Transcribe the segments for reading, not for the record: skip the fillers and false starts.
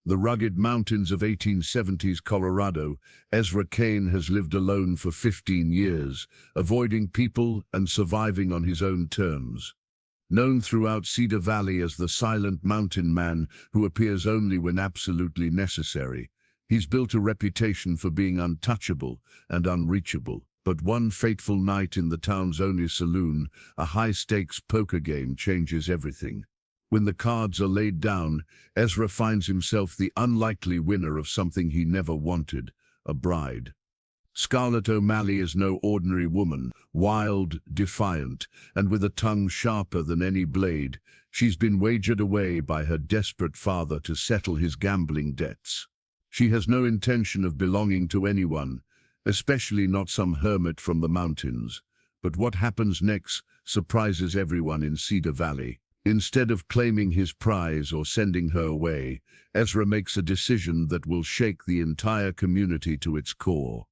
the rugged mountains of 1870s Colorado, Ezra Kane has lived alone for 15 years, avoiding people and surviving on his own terms. Known throughout Cedar Valley as the silent mountain man who appears only when absolutely necessary, he's built a reputation for being untouchable and unreachable. But one fateful night in the town's only saloon, a high-stakes poker game changes everything. When the cards are laid down, Ezra finds himself the unlikely winner of something he never wanted, a bride. Scarlett O'Malley is no ordinary woman, wild, defiant, and with a tongue sharper than any blade. She's been wagered away by her desperate father to settle his gambling debts. She has no intention of belonging to anyone, especially not some hermit from the mountains. But what happens next surprises everyone in Cedar Valley. Instead of claiming his prize or sending her away, Ezra makes a decision that will shake the entire community to its core.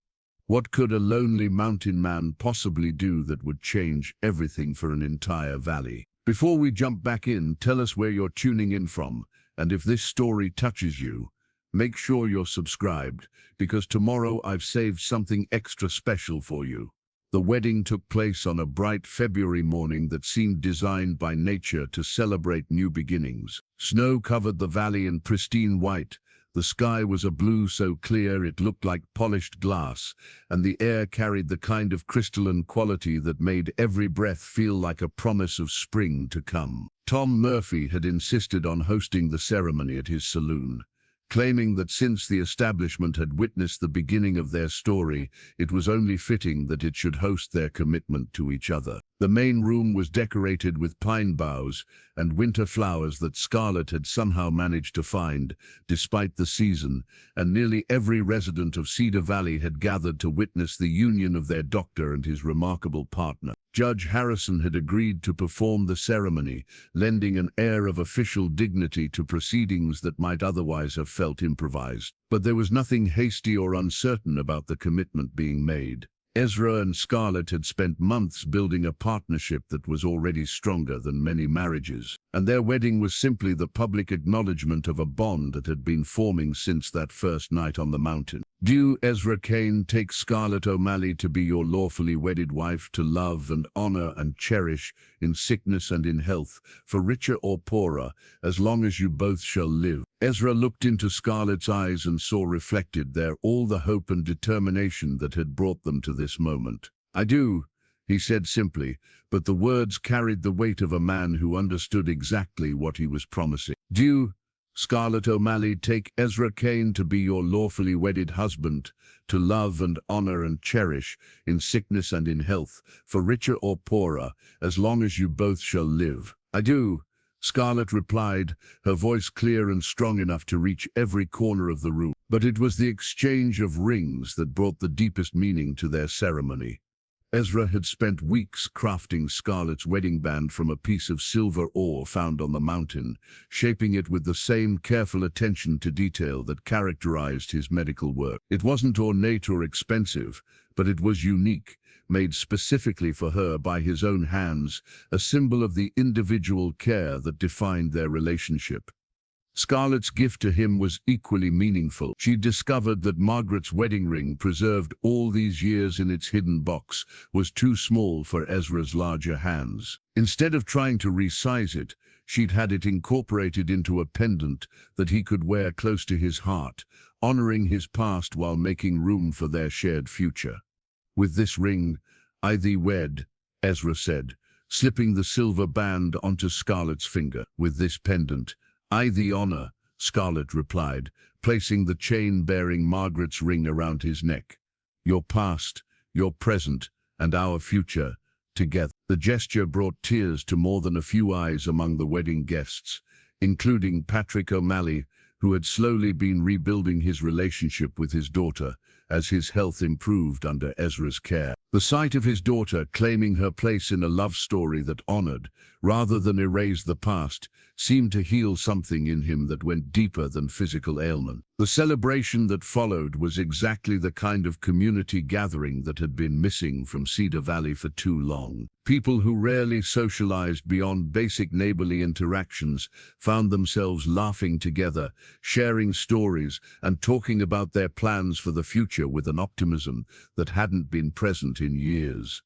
What could a lonely mountain man possibly do that would change everything for an entire valley? Before we jump back in, tell us where you're tuning in from, and if this story touches you, make sure you're subscribed, because tomorrow I've saved something extra special for you. The wedding took place on a bright February morning that seemed designed by nature to celebrate new beginnings. Snow covered the valley in pristine white. The sky was a blue so clear it looked like polished glass, and the air carried the kind of crystalline quality that made every breath feel like a promise of spring to come. Tom Murphy had insisted on hosting the ceremony at his saloon, claiming that since the establishment had witnessed the beginning of their story, it was only fitting that it should host their commitment to each other. The main room was decorated with pine boughs and winter flowers that Scarlett had somehow managed to find, despite the season, and nearly every resident of Cedar Valley had gathered to witness the union of their doctor and his remarkable partner. Judge Harrison had agreed to perform the ceremony, lending an air of official dignity to proceedings that might otherwise have felt improvised. But there was nothing hasty or uncertain about the commitment being made. Ezra and Scarlett had spent months building a partnership that was already stronger than many marriages, and their wedding was simply the public acknowledgement of a bond that had been forming since that first night on the mountain. Do you, Ezra Kane, take Scarlett O'Malley to be your lawfully wedded wife, to love and honor and cherish, in sickness and in health, for richer or poorer, as long as you both shall live? Ezra looked into Scarlett's eyes and saw reflected there all the hope and determination that had brought them to this moment. "I do," he said simply, but the words carried the weight of a man who understood exactly what he was promising. "Do you, Scarlett O'Malley, take Ezra Kane to be your lawfully wedded husband, to love and honor and cherish, in sickness and in health, for richer or poorer, as long as you both shall live?" "I do," Scarlett replied, her voice clear and strong enough to reach every corner of the room. But it was the exchange of rings that brought the deepest meaning to their ceremony. Ezra had spent weeks crafting Scarlett's wedding band from a piece of silver ore found on the mountain, shaping it with the same careful attention to detail that characterized his medical work. It wasn't ornate or expensive, but it was unique, made specifically for her by his own hands, a symbol of the individual care that defined their relationship. Scarlett's gift to him was equally meaningful. She discovered that Margaret's wedding ring, preserved all these years in its hidden box, was too small for Ezra's larger hands. Instead of trying to resize it, she'd had it incorporated into a pendant that he could wear close to his heart, honoring his past while making room for their shared future. "With this ring, I thee wed," Ezra said, slipping the silver band onto Scarlett's finger. "With this pendant, I thee honor," Scarlett replied, placing the chain bearing Margaret's ring around his neck. "Your past, your present, and our future, together." The gesture brought tears to more than a few eyes among the wedding guests, including Patrick O'Malley, who had slowly been rebuilding his relationship with his daughter, as his health improved under Ezra's care. The sight of his daughter claiming her place in a love story that honored, rather than erased the past, seemed to heal something in him that went deeper than physical ailment. The celebration that followed was exactly the kind of community gathering that had been missing from Cedar Valley for too long. People who rarely socialized beyond basic neighborly interactions found themselves laughing together, sharing stories, and talking about their plans for the future with an optimism that hadn't been present in years.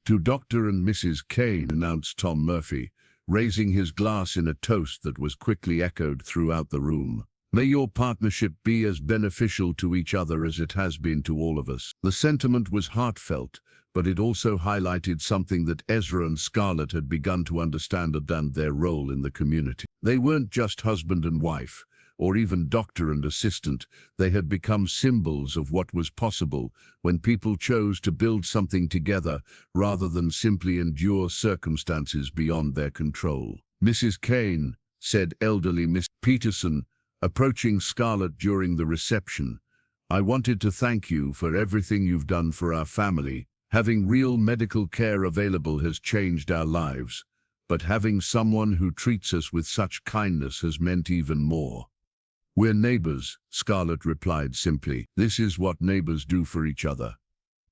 "To Dr. and Mrs. Kane," announced Tom Murphy, raising his glass in a toast that was quickly echoed throughout the room. "May your partnership be as beneficial to each other as it has been to all of us." The sentiment was heartfelt, but it also highlighted something that Ezra and Scarlett had begun to understand about their role in the community. They weren't just husband and wife, or even doctor and assistant. They had become symbols of what was possible when people chose to build something together rather than simply endure circumstances beyond their control. "Mrs. Kane," said elderly Miss Peterson, approaching Scarlett during the reception, "I wanted to thank you for everything you've done for our family. Having real medical care available has changed our lives, but having someone who treats us with such kindness has meant even more." "We're neighbors," Scarlett replied simply. "This is what neighbors do for each other."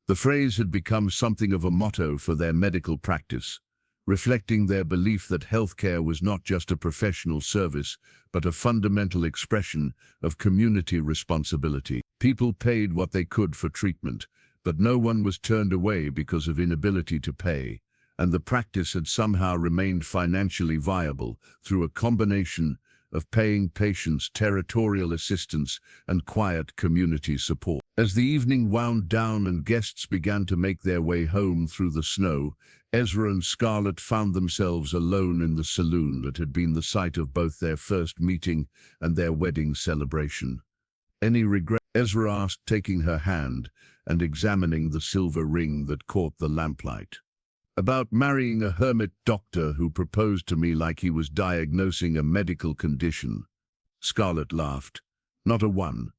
The phrase had become something of a motto for their medical practice, reflecting their belief that healthcare was not just a professional service, but a fundamental expression of community responsibility. People paid what they could for treatment, but no one was turned away because of inability to pay, and the practice had somehow remained financially viable through a combination of paying patients, territorial assistance, and quiet community support. As the evening wound down and guests began to make their way home through the snow, Ezra and Scarlett found themselves alone in the saloon that had been the site of both their first meeting and their wedding celebration. "Any regret?" Ezra asked, taking her hand and examining the silver ring that caught the lamplight. "About marrying a hermit doctor who proposed to me like he was diagnosing a medical condition." Scarlett laughed. "Not a one.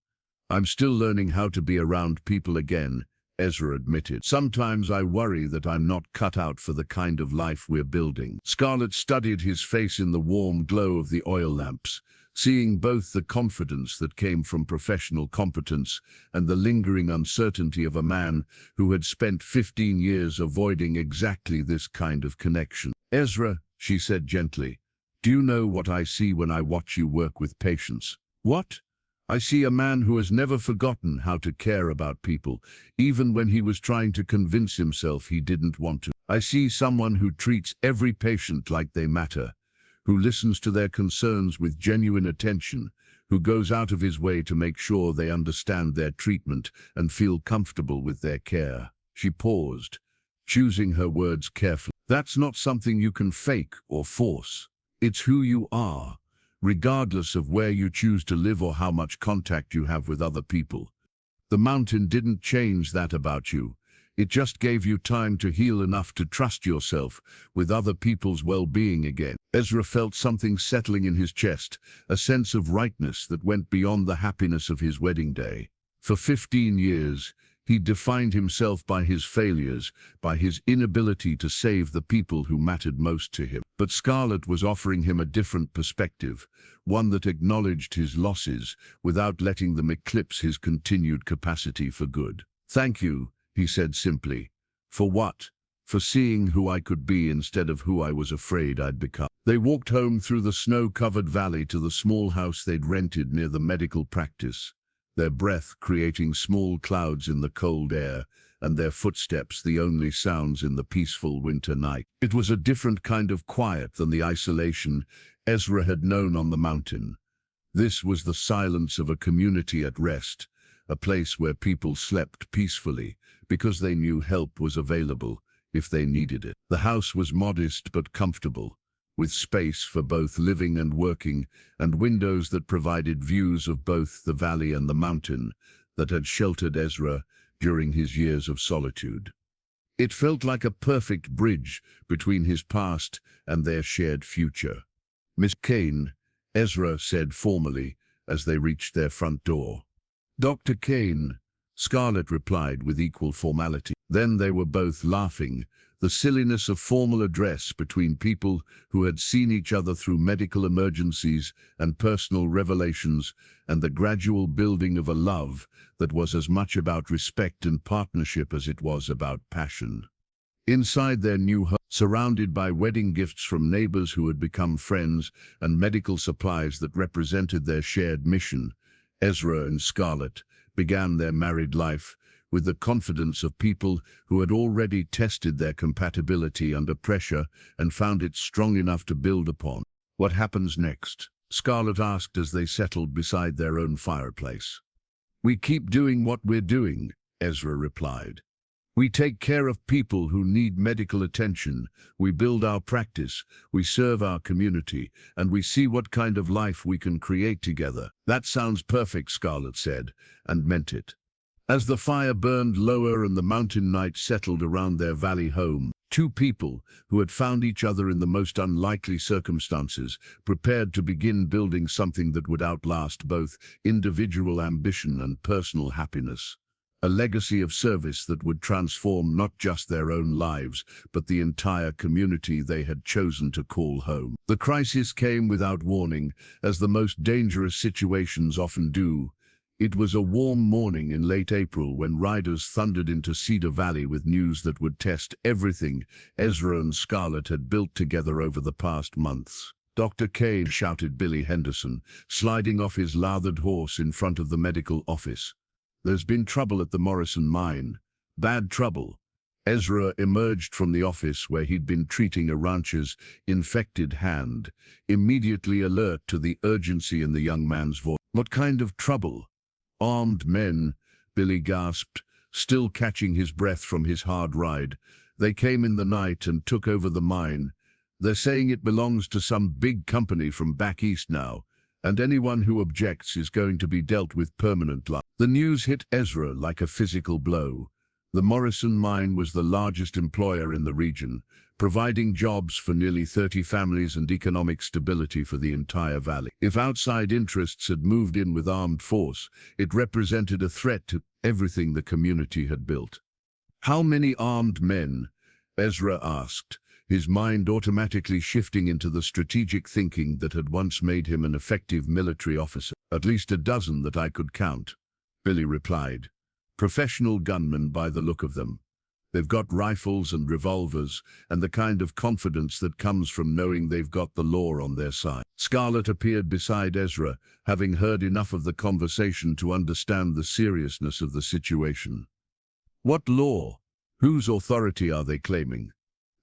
I'm still learning how to be around people again," Ezra admitted. "Sometimes I worry that I'm not cut out for the kind of life we're building." Scarlett studied his face in the warm glow of the oil lamps, seeing both the confidence that came from professional competence and the lingering uncertainty of a man who had spent 15 years avoiding exactly this kind of connection. "Ezra," she said gently, "do you know what I see when I watch you work with patients?" "What?" "I see a man who has never forgotten how to care about people, even when he was trying to convince himself he didn't want to. I see someone who treats every patient like they matter, who listens to their concerns with genuine attention, who goes out of his way to make sure they understand their treatment and feel comfortable with their care." She paused, choosing her words carefully. "That's not something you can fake or force. It's who you are, regardless of where you choose to live or how much contact you have with other people. The mountain didn't change that about you. It just gave you time to heal enough to trust yourself with other people's well-being again." Ezra felt something settling in his chest, a sense of rightness that went beyond the happiness of his wedding day. For 15 years, he defined himself by his failures, by his inability to save the people who mattered most to him. But Scarlett was offering him a different perspective, one that acknowledged his losses without letting them eclipse his continued capacity for good. "Thank you," he said simply. "For what?" "For seeing who I could be instead of who I was afraid I'd become." They walked home through the snow-covered valley to the small house they'd rented near the medical practice, their breath creating small clouds in the cold air, and their footsteps the only sounds in the peaceful winter night. It was a different kind of quiet than the isolation Ezra had known on the mountain. This was the silence of a community at rest, a place where people slept peacefully because they knew help was available if they needed it. The house was modest but comfortable, with space for both living and working, and windows that provided views of both the valley and the mountain that had sheltered Ezra during his years of solitude. It felt like a perfect bridge between his past and their shared future. "Miss Kane," Ezra said formally as they reached their front door. "Dr. Kane," Scarlett replied with equal formality. Then they were both laughing. The silliness of formal address between people who had seen each other through medical emergencies and personal revelations, and the gradual building of a love that was as much about respect and partnership as it was about passion. Inside their new home, surrounded by wedding gifts from neighbors who had become friends and medical supplies that represented their shared mission, Ezra and Scarlett began their married life with the confidence of people who had already tested their compatibility under pressure and found it strong enough to build upon. "What happens next?" Scarlett asked as they settled beside their own fireplace. "We keep doing what we're doing," Ezra replied. "We take care of people who need medical attention, we build our practice, we serve our community, and we see what kind of life we can create together." "That sounds perfect," Scarlett said, and meant it. As the fire burned lower and the mountain night settled around their valley home, two people who had found each other in the most unlikely circumstances prepared to begin building something that would outlast both individual ambition and personal happiness. A legacy of service that would transform not just their own lives, but the entire community they had chosen to call home. The crisis came without warning, as the most dangerous situations often do. It was a warm morning in late April when riders thundered into Cedar Valley with news that would test everything Ezra and Scarlett had built together over the past months. "Dr. Kane," shouted Billy Henderson, sliding off his lathered horse in front of the medical office. "There's been trouble at the Morrison mine. Bad trouble." Ezra emerged from the office where he'd been treating a rancher's infected hand, immediately alert to the urgency in the young man's voice. "What kind of trouble?" "Armed men," Billy gasped, still catching his breath from his hard ride. "They came in the night and took over the mine. They're saying it belongs to some big company from back east now, and anyone who objects is going to be dealt with permanent loss." The news hit Ezra like a physical blow. The Morrison mine was the largest employer in the region, providing jobs for nearly 30 families and economic stability for the entire valley. If outside interests had moved in with armed force, it represented a threat to everything the community had built. "How many armed men?" Ezra asked, his mind automatically shifting into the strategic thinking that had once made him an effective military officer. "At least a dozen that I could count," Billy replied. "Professional gunmen by the look of them. They've got rifles and revolvers, and the kind of confidence that comes from knowing they've got the law on their side." Scarlett appeared beside Ezra, having heard enough of the conversation to understand the seriousness of the situation. "What law? Whose authority are they claiming?"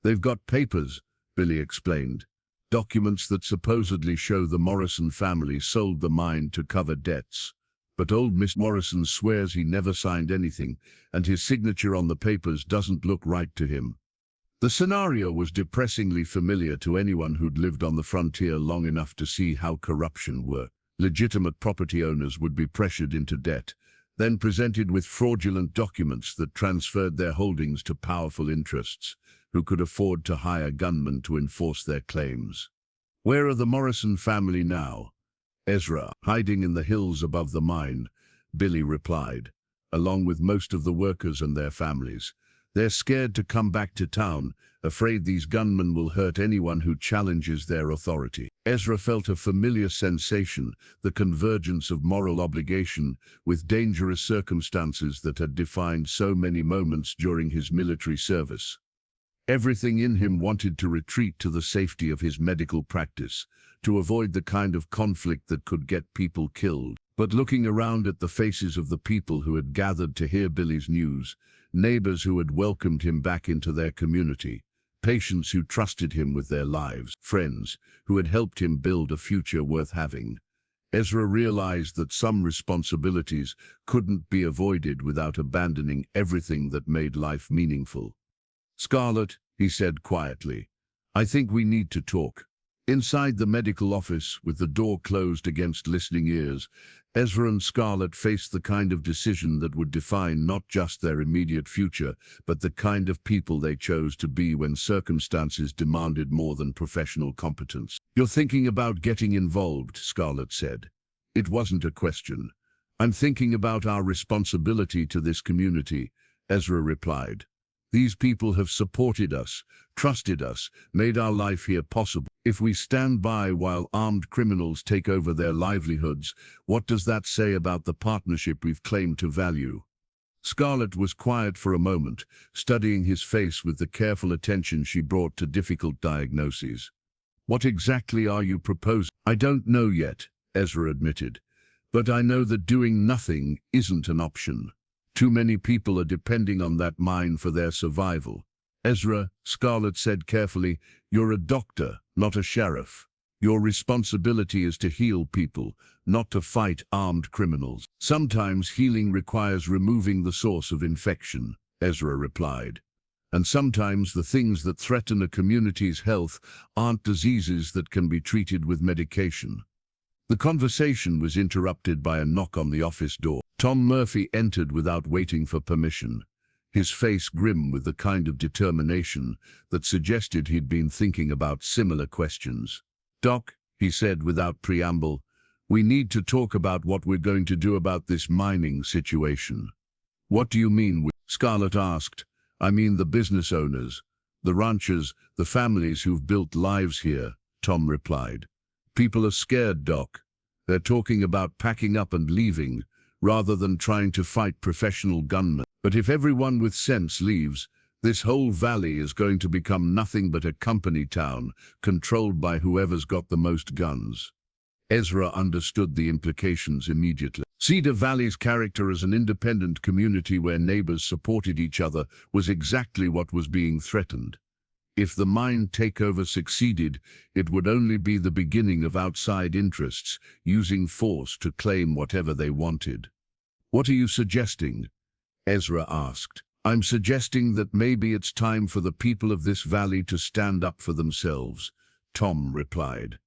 "They've got papers," Billy explained. "Documents that supposedly show the Morrison family sold the mine to cover debts. But old Miss Morrison swears he never signed anything, and his signature on the papers doesn't look right to him." The scenario was depressingly familiar to anyone who'd lived on the frontier long enough to see how corruption worked. Legitimate property owners would be pressured into debt, then presented with fraudulent documents that transferred their holdings to powerful interests, who could afford to hire gunmen to enforce their claims. "Where are the Morrison family now?" "Ezra, hiding in the hills above the mine," Billy replied, "along with most of the workers and their families. They're scared to come back to town, afraid these gunmen will hurt anyone who challenges their authority." Ezra felt a familiar sensation, the convergence of moral obligation with dangerous circumstances that had defined so many moments during his military service. Everything in him wanted to retreat to the safety of his medical practice, to avoid the kind of conflict that could get people killed. But looking around at the faces of the people who had gathered to hear Billy's news, neighbors who had welcomed him back into their community, patients who trusted him with their lives, friends who had helped him build a future worth having, Ezra realized that some responsibilities couldn't be avoided without abandoning everything that made life meaningful. "Scarlett," he said quietly, "I think we need to talk." Inside the medical office, with the door closed against listening ears, Ezra and Scarlett faced the kind of decision that would define not just their immediate future, but the kind of people they chose to be when circumstances demanded more than professional competence. "You're thinking about getting involved," Scarlett said. It wasn't a question. I'm thinking about our responsibility to this community, Ezra replied. These people have supported us, trusted us, made our life here possible. If we stand by while armed criminals take over their livelihoods, what does that say about the partnership we've claimed to value? Scarlett was quiet for a moment, studying his face with the careful attention she brought to difficult diagnoses. What exactly are you proposing? I don't know yet, Ezra admitted, but I know that doing nothing isn't an option. Too many people are depending on that mine for their survival. Ezra, Scarlett said carefully, you're a doctor, not a sheriff. Your responsibility is to heal people, not to fight armed criminals. Sometimes healing requires removing the source of infection, Ezra replied. And sometimes the things that threaten a community's health aren't diseases that can be treated with medication. The conversation was interrupted by a knock on the office door. Tom Murphy entered without waiting for permission, his face grim with the kind of determination that suggested he'd been thinking about similar questions. Doc, he said without preamble, we need to talk about what we're going to do about this mining situation. What do you mean? Scarlett asked. I mean the business owners, the ranchers, the families who've built lives here, Tom replied. People are scared, Doc. They're talking about packing up and leaving, rather than trying to fight professional gunmen. But if everyone with sense leaves, this whole valley is going to become nothing but a company town, controlled by whoever's got the most guns. Ezra understood the implications immediately. Cedar Valley's character as an independent community where neighbors supported each other was exactly what was being threatened. If the mine takeover succeeded, it would only be the beginning of outside interests, using force to claim whatever they wanted. What are you suggesting? Ezra asked. I'm suggesting that maybe it's time for the people of this valley to stand up for themselves, Tom replied.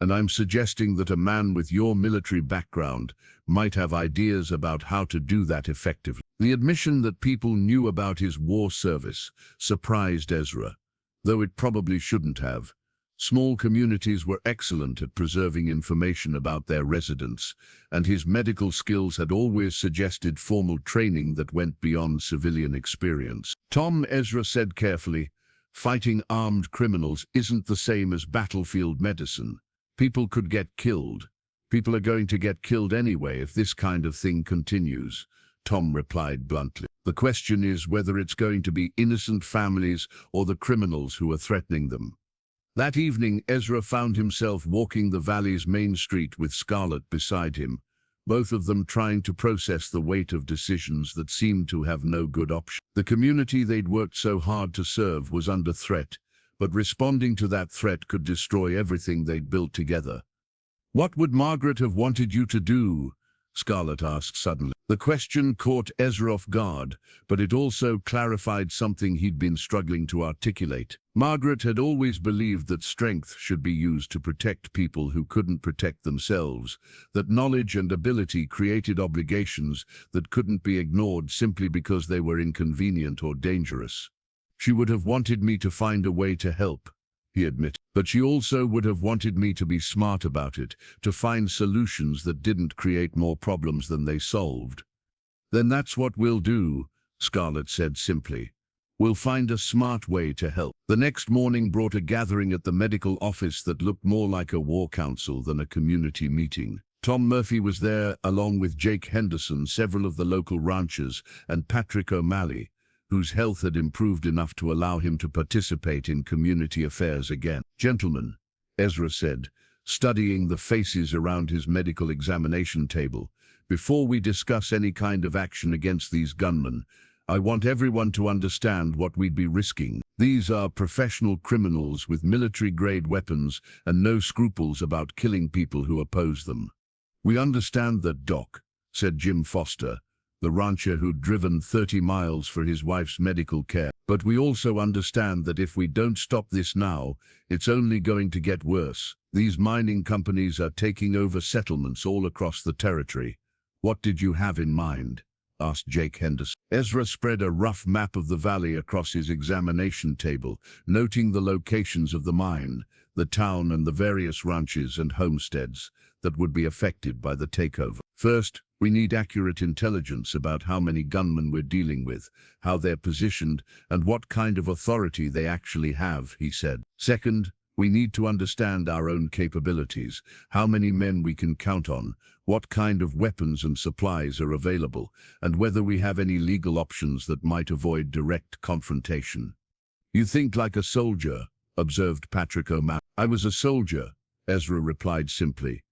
And I'm suggesting that a man with your military background might have ideas about how to do that effectively. The admission that people knew about his war service surprised Ezra, though it probably shouldn't have. Small communities were excellent at preserving information about their residents, and his medical skills had always suggested formal training that went beyond civilian experience. Tom, Ezra said carefully, fighting armed criminals isn't the same as battlefield medicine. People could get killed. People are going to get killed anyway if this kind of thing continues, Tom replied bluntly. The question is whether it's going to be innocent families or the criminals who are threatening them. That evening, Ezra found himself walking the valley's main street with Scarlett beside him, both of them trying to process the weight of decisions that seemed to have no good option. The community they'd worked so hard to serve was under threat, but responding to that threat could destroy everything they'd built together. What would Margaret have wanted you to do? Scarlett asked suddenly. The question caught Ezra off guard, but it also clarified something he'd been struggling to articulate. Margaret had always believed that strength should be used to protect people who couldn't protect themselves, that knowledge and ability created obligations that couldn't be ignored simply because they were inconvenient or dangerous. She would have wanted me to find a way to help, he admitted. But she also would have wanted me to be smart about it, to find solutions that didn't create more problems than they solved. Then that's what we'll do, Scarlett said simply. We'll find a smart way to help. The next morning brought a gathering at the medical office that looked more like a war council than a community meeting. Tom Murphy was there, along with Jake Henderson, several of the local ranchers, and Patrick O'Malley, whose health had improved enough to allow him to participate in community affairs again. Gentlemen, Ezra said, studying the faces around his medical examination table, before we discuss any kind of action against these gunmen, I want everyone to understand what we'd be risking. These are professional criminals with military-grade weapons and no scruples about killing people who oppose them. We understand that, Doc, said Jim Foster, the rancher who'd driven 30 miles for his wife's medical care. But we also understand that if we don't stop this now, it's only going to get worse. These mining companies are taking over settlements all across the territory. What did you have in mind? Asked Jake Henderson. Ezra spread a rough map of the valley across his examination table, noting the locations of the mine, the town and the various ranches and homesteads that would be affected by the takeover. First, we need accurate intelligence about how many gunmen we're dealing with, how they're positioned, and what kind of authority they actually have, he said. Second, we need to understand our own capabilities, how many men we can count on, what kind of weapons and supplies are available, and whether we have any legal options that might avoid direct confrontation. You think like a soldier, observed Patrick O'Malley. I was a soldier, Ezra replied simply.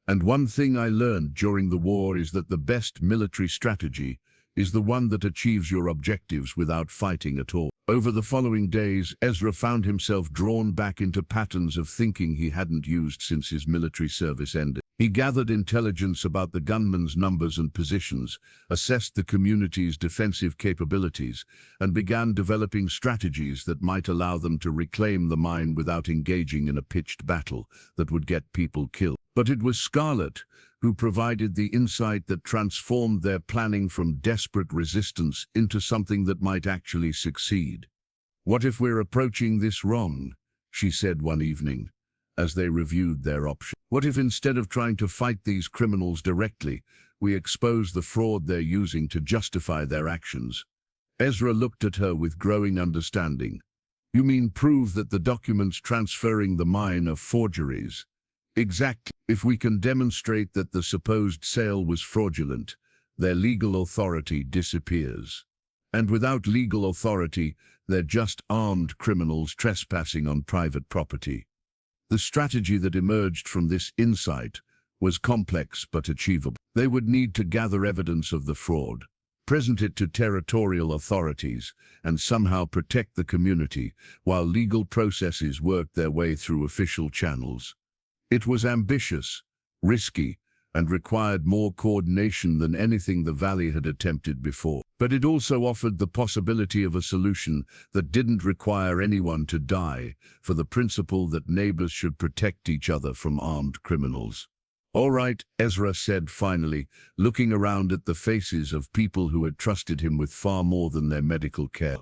And one thing I learned during the war is that the best military strategy is the one that achieves your objectives without fighting at all. Over the following days, Ezra found himself drawn back into patterns of thinking he hadn't used since his military service ended. He gathered intelligence about the gunmen's numbers and positions, assessed the community's defensive capabilities, and began developing strategies that might allow them to reclaim the mine without engaging in a pitched battle that would get people killed. But it was Scarlett who provided the insight that transformed their planning from desperate resistance into something that might actually succeed. "What if we're approaching this wrong?" she said one evening, as they reviewed their options. "What if instead of trying to fight these criminals directly, we expose the fraud they're using to justify their actions?" Ezra looked at her with growing understanding. "You mean prove that the documents transferring the mine are forgeries?" "Exactly. If we can demonstrate that the supposed sale was fraudulent, their legal authority disappears. And without legal authority, they're just armed criminals trespassing on private property." The strategy that emerged from this insight was complex but achievable. They would need to gather evidence of the fraud, present it to territorial authorities, and somehow protect the community while legal processes worked their way through official channels. It was ambitious, risky, and required more coordination than anything the Valley had attempted before. But it also offered the possibility of a solution that didn't require anyone to die, for the principle that neighbors should protect each other from armed criminals. "All right," Ezra said finally, looking around at the faces of people who had trusted him with far more than their medical care.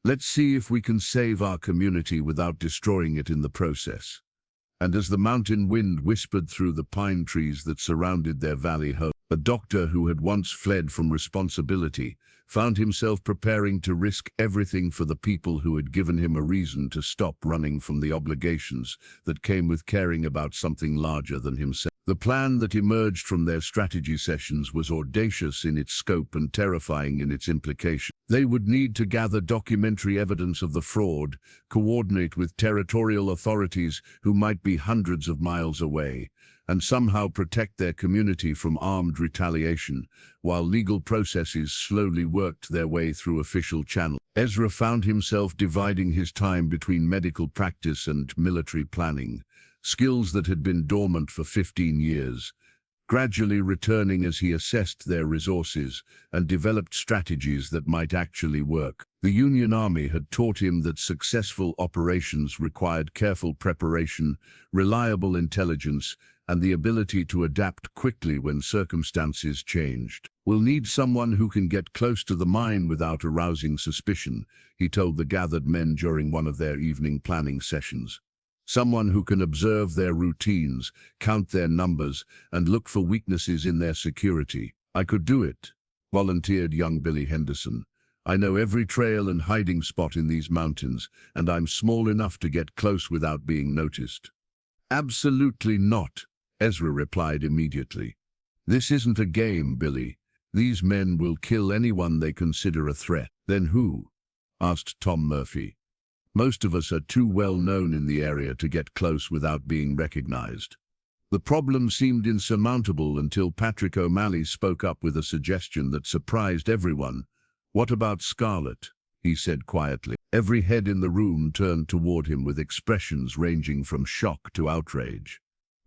"Let's see if we can save our community without destroying it in the process." And as the mountain wind whispered through the pine trees that surrounded their valley home, a doctor who had once fled from responsibility found himself preparing to risk everything for the people who had given him a reason to stop running from the obligations that came with caring about something larger than himself. The plan that emerged from their strategy sessions was audacious in its scope and terrifying in its implications. They would need to gather documentary evidence of the fraud, coordinate with territorial authorities who might be hundreds of miles away, and somehow protect their community from armed retaliation, while legal processes slowly worked their way through official channels. Ezra found himself dividing his time between medical practice and military planning, skills that had been dormant for 15 years, gradually returning as he assessed their resources and developed strategies that might actually work. The Union Army had taught him that successful operations required careful preparation, reliable intelligence, and the ability to adapt quickly when circumstances changed. "We'll need someone who can get close to the mine without arousing suspicion," he told the gathered men during one of their evening planning sessions. "Someone who can observe their routines, count their numbers, and look for weaknesses in their security." "I could do it," volunteered young Billy Henderson. "I know every trail and hiding spot in these mountains, and I'm small enough to get close without being noticed." "Absolutely not," Ezra replied immediately. "This isn't a game, Billy. These men will kill anyone they consider a threat." "Then who?" asked Tom Murphy. "Most of us are too well known in the area to get close without being recognized." The problem seemed insurmountable until Patrick O'Malley spoke up with a suggestion that surprised everyone. "What about Scarlett?" he said quietly. Every head in the room turned toward him with expressions ranging from shock to outrage.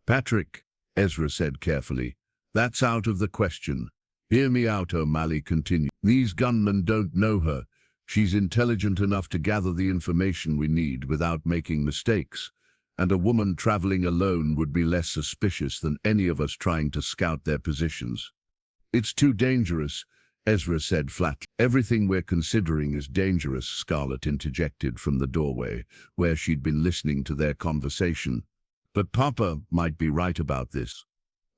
"Patrick," Ezra said carefully, "that's out of the question. Hear me out," O'Malley continued. "These gunmen don't know her. She's intelligent enough to gather the information we need without making mistakes, and a woman traveling alone would be less suspicious than any of us trying to scout their positions." "It's too dangerous," Ezra said flatly. "Everything we're considering is dangerous," Scarlett interjected from the doorway, where she'd been listening to their conversation. "But Papa might be right about this."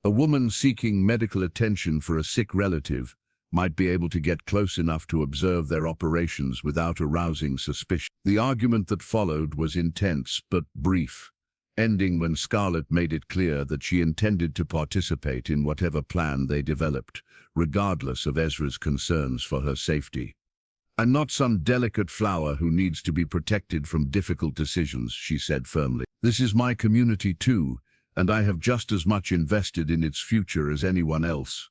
A woman seeking medical attention for a sick relative might be able to get close enough to observe their operations without arousing suspicion. The argument that followed was intense but brief, ending when Scarlett made it clear that she intended to participate in whatever plan they developed, regardless of Ezra's concerns for her safety. "I'm not some delicate flower who needs to be protected from difficult decisions," she said firmly. "This is my community too, and I have just as much invested in its future as anyone else."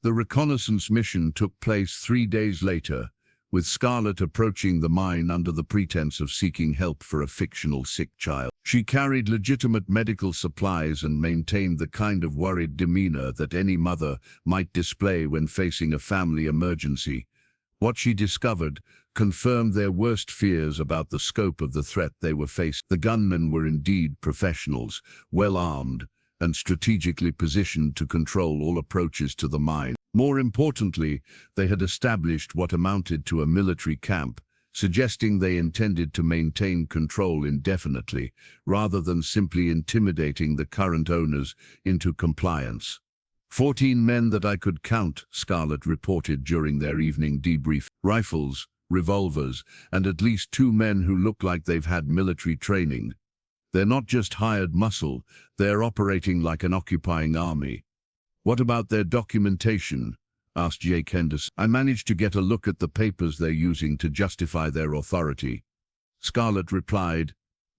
The reconnaissance mission took place 3 days later, with Scarlett approaching the mine under the pretense of seeking help for a fictional sick child. She carried legitimate medical supplies and maintained the kind of worried demeanor that any mother might display when facing a family emergency. What she discovered confirmed their worst fears about the scope of the threat they were facing. The gunmen were indeed professionals, well-armed, and strategically positioned to control all approaches to the mine. More importantly, they had established what amounted to a military camp, suggesting they intended to maintain control indefinitely, rather than simply intimidating the current owners into compliance. 14 men that I could count, Scarlett reported during their evening debrief. Rifles, revolvers, and at least 2 men who look like they've had military training. They're not just hired muscle, they're operating like an occupying army. "What about their documentation?" asked Jake Henderson. "I managed to get a look at the papers they're using to justify their authority." Scarlett replied,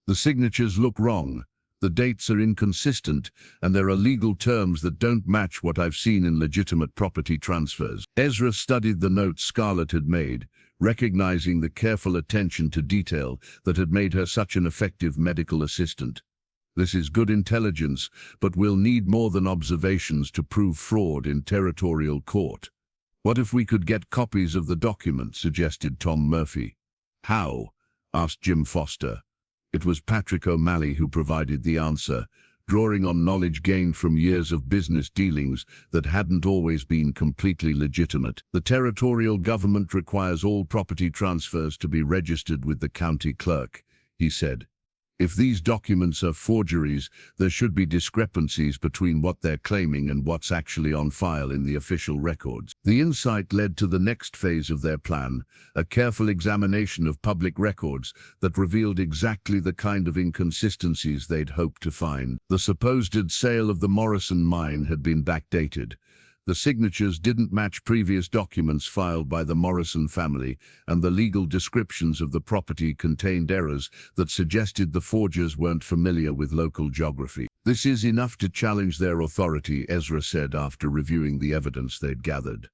"The signatures look wrong. The dates are inconsistent, and there are legal terms that don't match what I've seen in legitimate property transfers." Ezra studied the notes Scarlett had made, recognizing the careful attention to detail that had made her such an effective medical assistant. "This is good intelligence, but we'll need more than observations to prove fraud in territorial court." "What if we could get copies of the document?" suggested Tom Murphy. "How?" asked Jim Foster. It was Patrick O'Malley who provided the answer, drawing on knowledge gained from years of business dealings that hadn't always been completely legitimate. "The territorial government requires all property transfers to be registered with the county clerk," he said. "If these documents are forgeries, there should be discrepancies between what they're claiming and what's actually on file in the official records." The insight led to the next phase of their plan, a careful examination of public records that revealed exactly the kind of inconsistencies they'd hoped to find. The supposed sale of the Morrison mine had been backdated. The signatures didn't match previous documents filed by the Morrison family, and the legal descriptions of the property contained errors that suggested the forgers weren't familiar with local geography. "This is enough to challenge their authority," Ezra said after reviewing the evidence they'd gathered.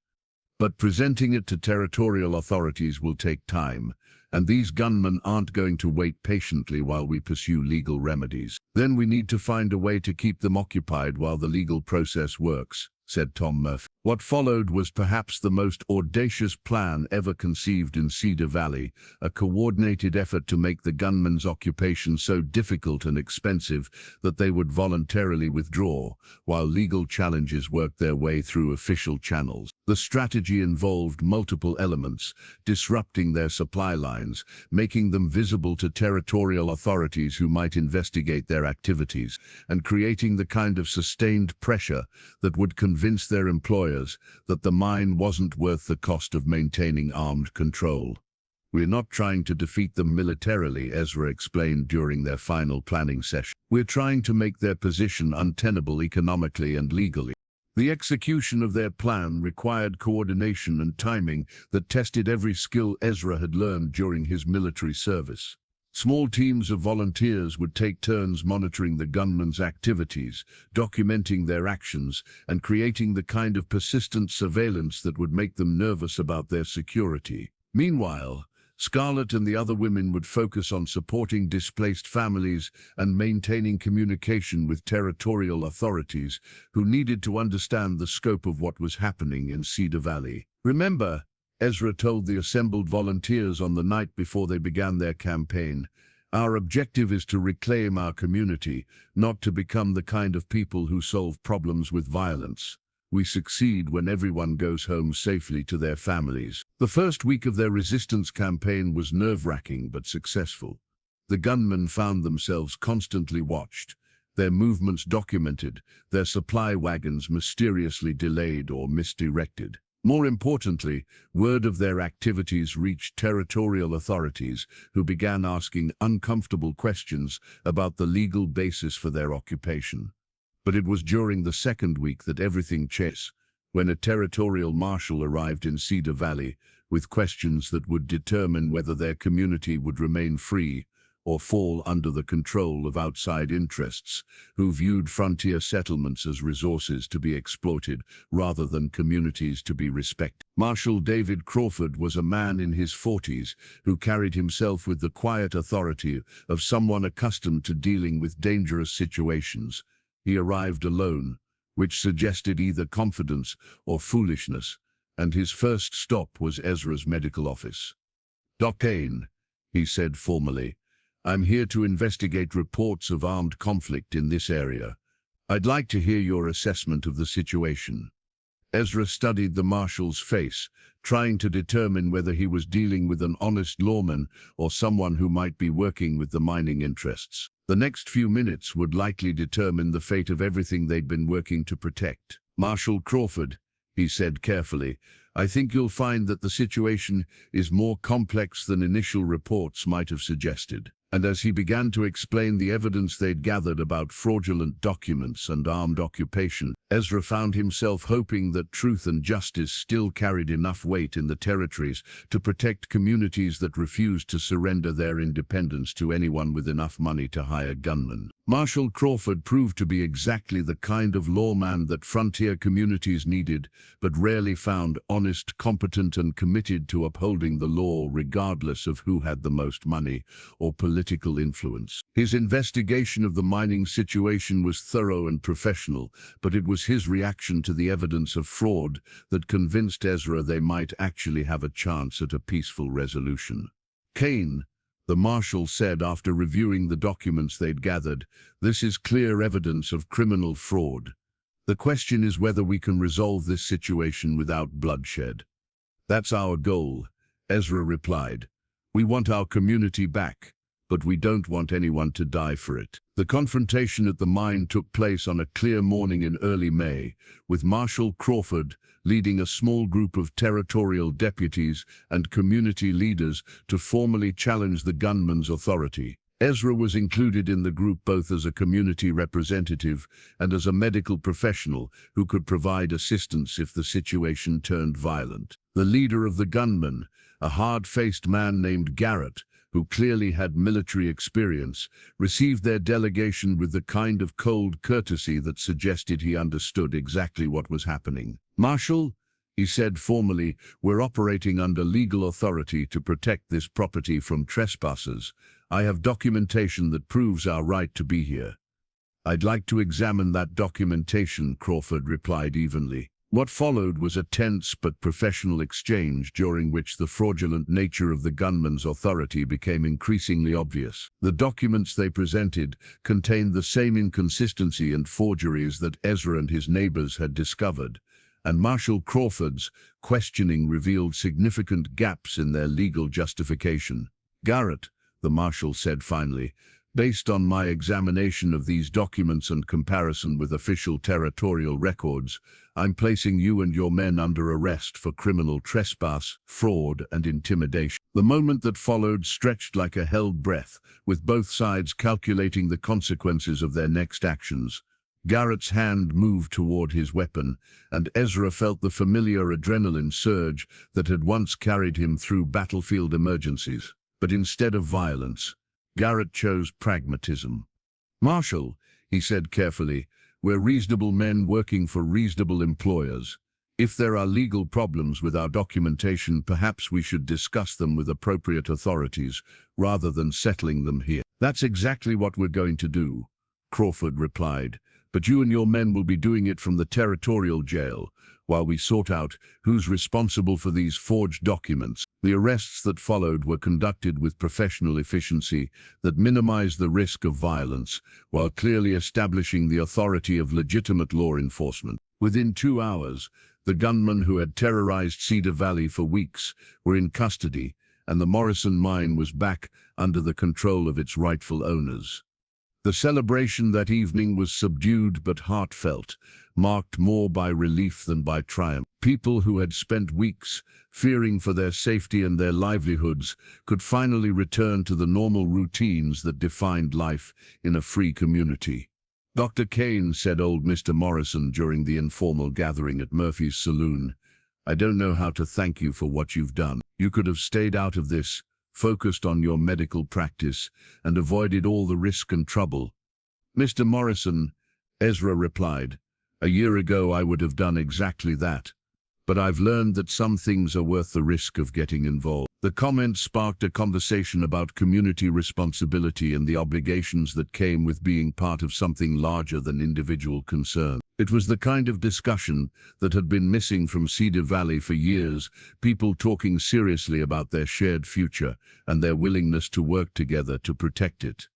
"But presenting it to territorial authorities will take time, and these gunmen aren't going to wait patiently while we pursue legal remedies. Then we need to find a way to keep them occupied while the legal process works," said Tom Murphy. What followed was perhaps the most audacious plan ever conceived in Cedar Valley, a coordinated effort to make the gunmen's occupation so difficult and expensive that they would voluntarily withdraw, while legal challenges worked their way through official channels. The strategy involved multiple elements: disrupting their supply lines, making them visible to territorial authorities who might investigate their activities, and creating the kind of sustained pressure that would convince their employers that the mine wasn't worth the cost of maintaining armed control. "We're not trying to defeat them militarily," Ezra explained during their final planning session. "We're trying to make their position untenable economically and legally." The execution of their plan required coordination and timing that tested every skill Ezra had learned during his military service. Small teams of volunteers would take turns monitoring the gunmen's activities, documenting their actions, and creating the kind of persistent surveillance that would make them nervous about their security. Meanwhile, Scarlett and the other women would focus on supporting displaced families and maintaining communication with territorial authorities who needed to understand the scope of what was happening in Cedar Valley. "Remember," Ezra told the assembled volunteers on the night before they began their campaign, "our objective is to reclaim our community, not to become the kind of people who solve problems with violence. We succeed when everyone goes home safely to their families." The first week of their resistance campaign was nerve-wracking but successful. The gunmen found themselves constantly watched. their movements documented, their supply wagons mysteriously delayed or misdirected. More importantly, word of their activities reached territorial authorities, who began asking uncomfortable questions about the legal basis for their occupation. But it was during the second week that everything changed, when a territorial marshal arrived in Cedar Valley with questions that would determine whether their community would remain free or fall under the control of outside interests, who viewed frontier settlements as resources to be exploited rather than communities to be respected. Marshal David Crawford was a man in his 40s who carried himself with the quiet authority of someone accustomed to dealing with dangerous situations. He arrived alone, which suggested either confidence or foolishness, and his first stop was Ezra's medical office. "Doc Kane," he said formally, "I'm here to investigate reports of armed conflict in this area. I'd like to hear your assessment of the situation." Ezra studied the marshal's face, trying to determine whether he was dealing with an honest lawman or someone who might be working with the mining interests. The next few minutes would likely determine the fate of everything they'd been working to protect. "Marshal Crawford," he said carefully, "I think you'll find that the situation is more complex than initial reports might have suggested." And as he began to explain the evidence they'd gathered about fraudulent documents and armed occupation, Ezra found himself hoping that truth and justice still carried enough weight in the territories to protect communities that refused to surrender their independence to anyone with enough money to hire gunmen. Marshal Crawford proved to be exactly the kind of lawman that frontier communities needed, but rarely found: honest, competent, and committed to upholding the law regardless of who had the most money or political influence. His investigation of the mining situation was thorough and professional, but it was his reaction to the evidence of fraud that convinced Ezra they might actually have a chance at a peaceful resolution. "Kane," the marshal said after reviewing the documents they'd gathered, "this is clear evidence of criminal fraud. The question is whether we can resolve this situation without bloodshed." "That's our goal," Ezra replied. "We want our community back, but we don't want anyone to die for it." The confrontation at the mine took place on a clear morning in early May, with Marshal Crawford leading a small group of territorial deputies and community leaders to formally challenge the gunman's authority. Ezra was included in the group both as a community representative and as a medical professional who could provide assistance if the situation turned violent. The leader of the gunmen, a hard-faced man named Garrett, who clearly had military experience, received their delegation with the kind of cold courtesy that suggested he understood exactly what was happening. "Marshal," he said formally, "we're operating under legal authority to protect this property from trespassers. I have documentation that proves our right to be here." "I'd like to examine that documentation," Crawford replied evenly. What followed was a tense but professional exchange during which the fraudulent nature of the gunman's authority became increasingly obvious. The documents they presented contained the same inconsistency and forgeries that Ezra and his neighbors had discovered, and Marshal Crawford's questioning revealed significant gaps in their legal justification. "Garrett," the marshal said finally, "based on my examination of these documents and comparison with official territorial records, I'm placing you and your men under arrest for criminal trespass, fraud, and intimidation." The moment that followed stretched like a held breath, with both sides calculating the consequences of their next actions. Garrett's hand moved toward his weapon, and Ezra felt the familiar adrenaline surge that had once carried him through battlefield emergencies. But instead of violence, Garrett chose pragmatism. "Marshal," he said carefully, "we're reasonable men working for reasonable employers. If there are legal problems with our documentation, perhaps we should discuss them with appropriate authorities rather than settling them here." "That's exactly what we're going to do," Crawford replied, "but you and your men will be doing it from the territorial jail while we sort out who's responsible for these forged documents." The arrests that followed were conducted with professional efficiency that minimized the risk of violence, while clearly establishing the authority of legitimate law enforcement. Within 2 hours, the gunmen who had terrorized Cedar Valley for weeks were in custody, and the Morrison mine was back under the control of its rightful owners. The celebration that evening was subdued but heartfelt, marked more by relief than by triumph. People who had spent weeks fearing for their safety and their livelihoods could finally return to the normal routines that defined life in a free community. "Dr. Kane," said old Mr. Morrison during the informal gathering at Murphy's saloon, "I don't know how to thank you for what you've done. You could have stayed out of this, focused on your medical practice, and avoided all the risk and trouble." "Mr. Morrison," Ezra replied, "a year ago I would have done exactly that. But I've learned that some things are worth the risk of getting involved." The comment sparked a conversation about community responsibility and the obligations that came with being part of something larger than individual concern. It was the kind of discussion that had been missing from Cedar Valley for years, people talking seriously about their shared future and their willingness to work together to protect it.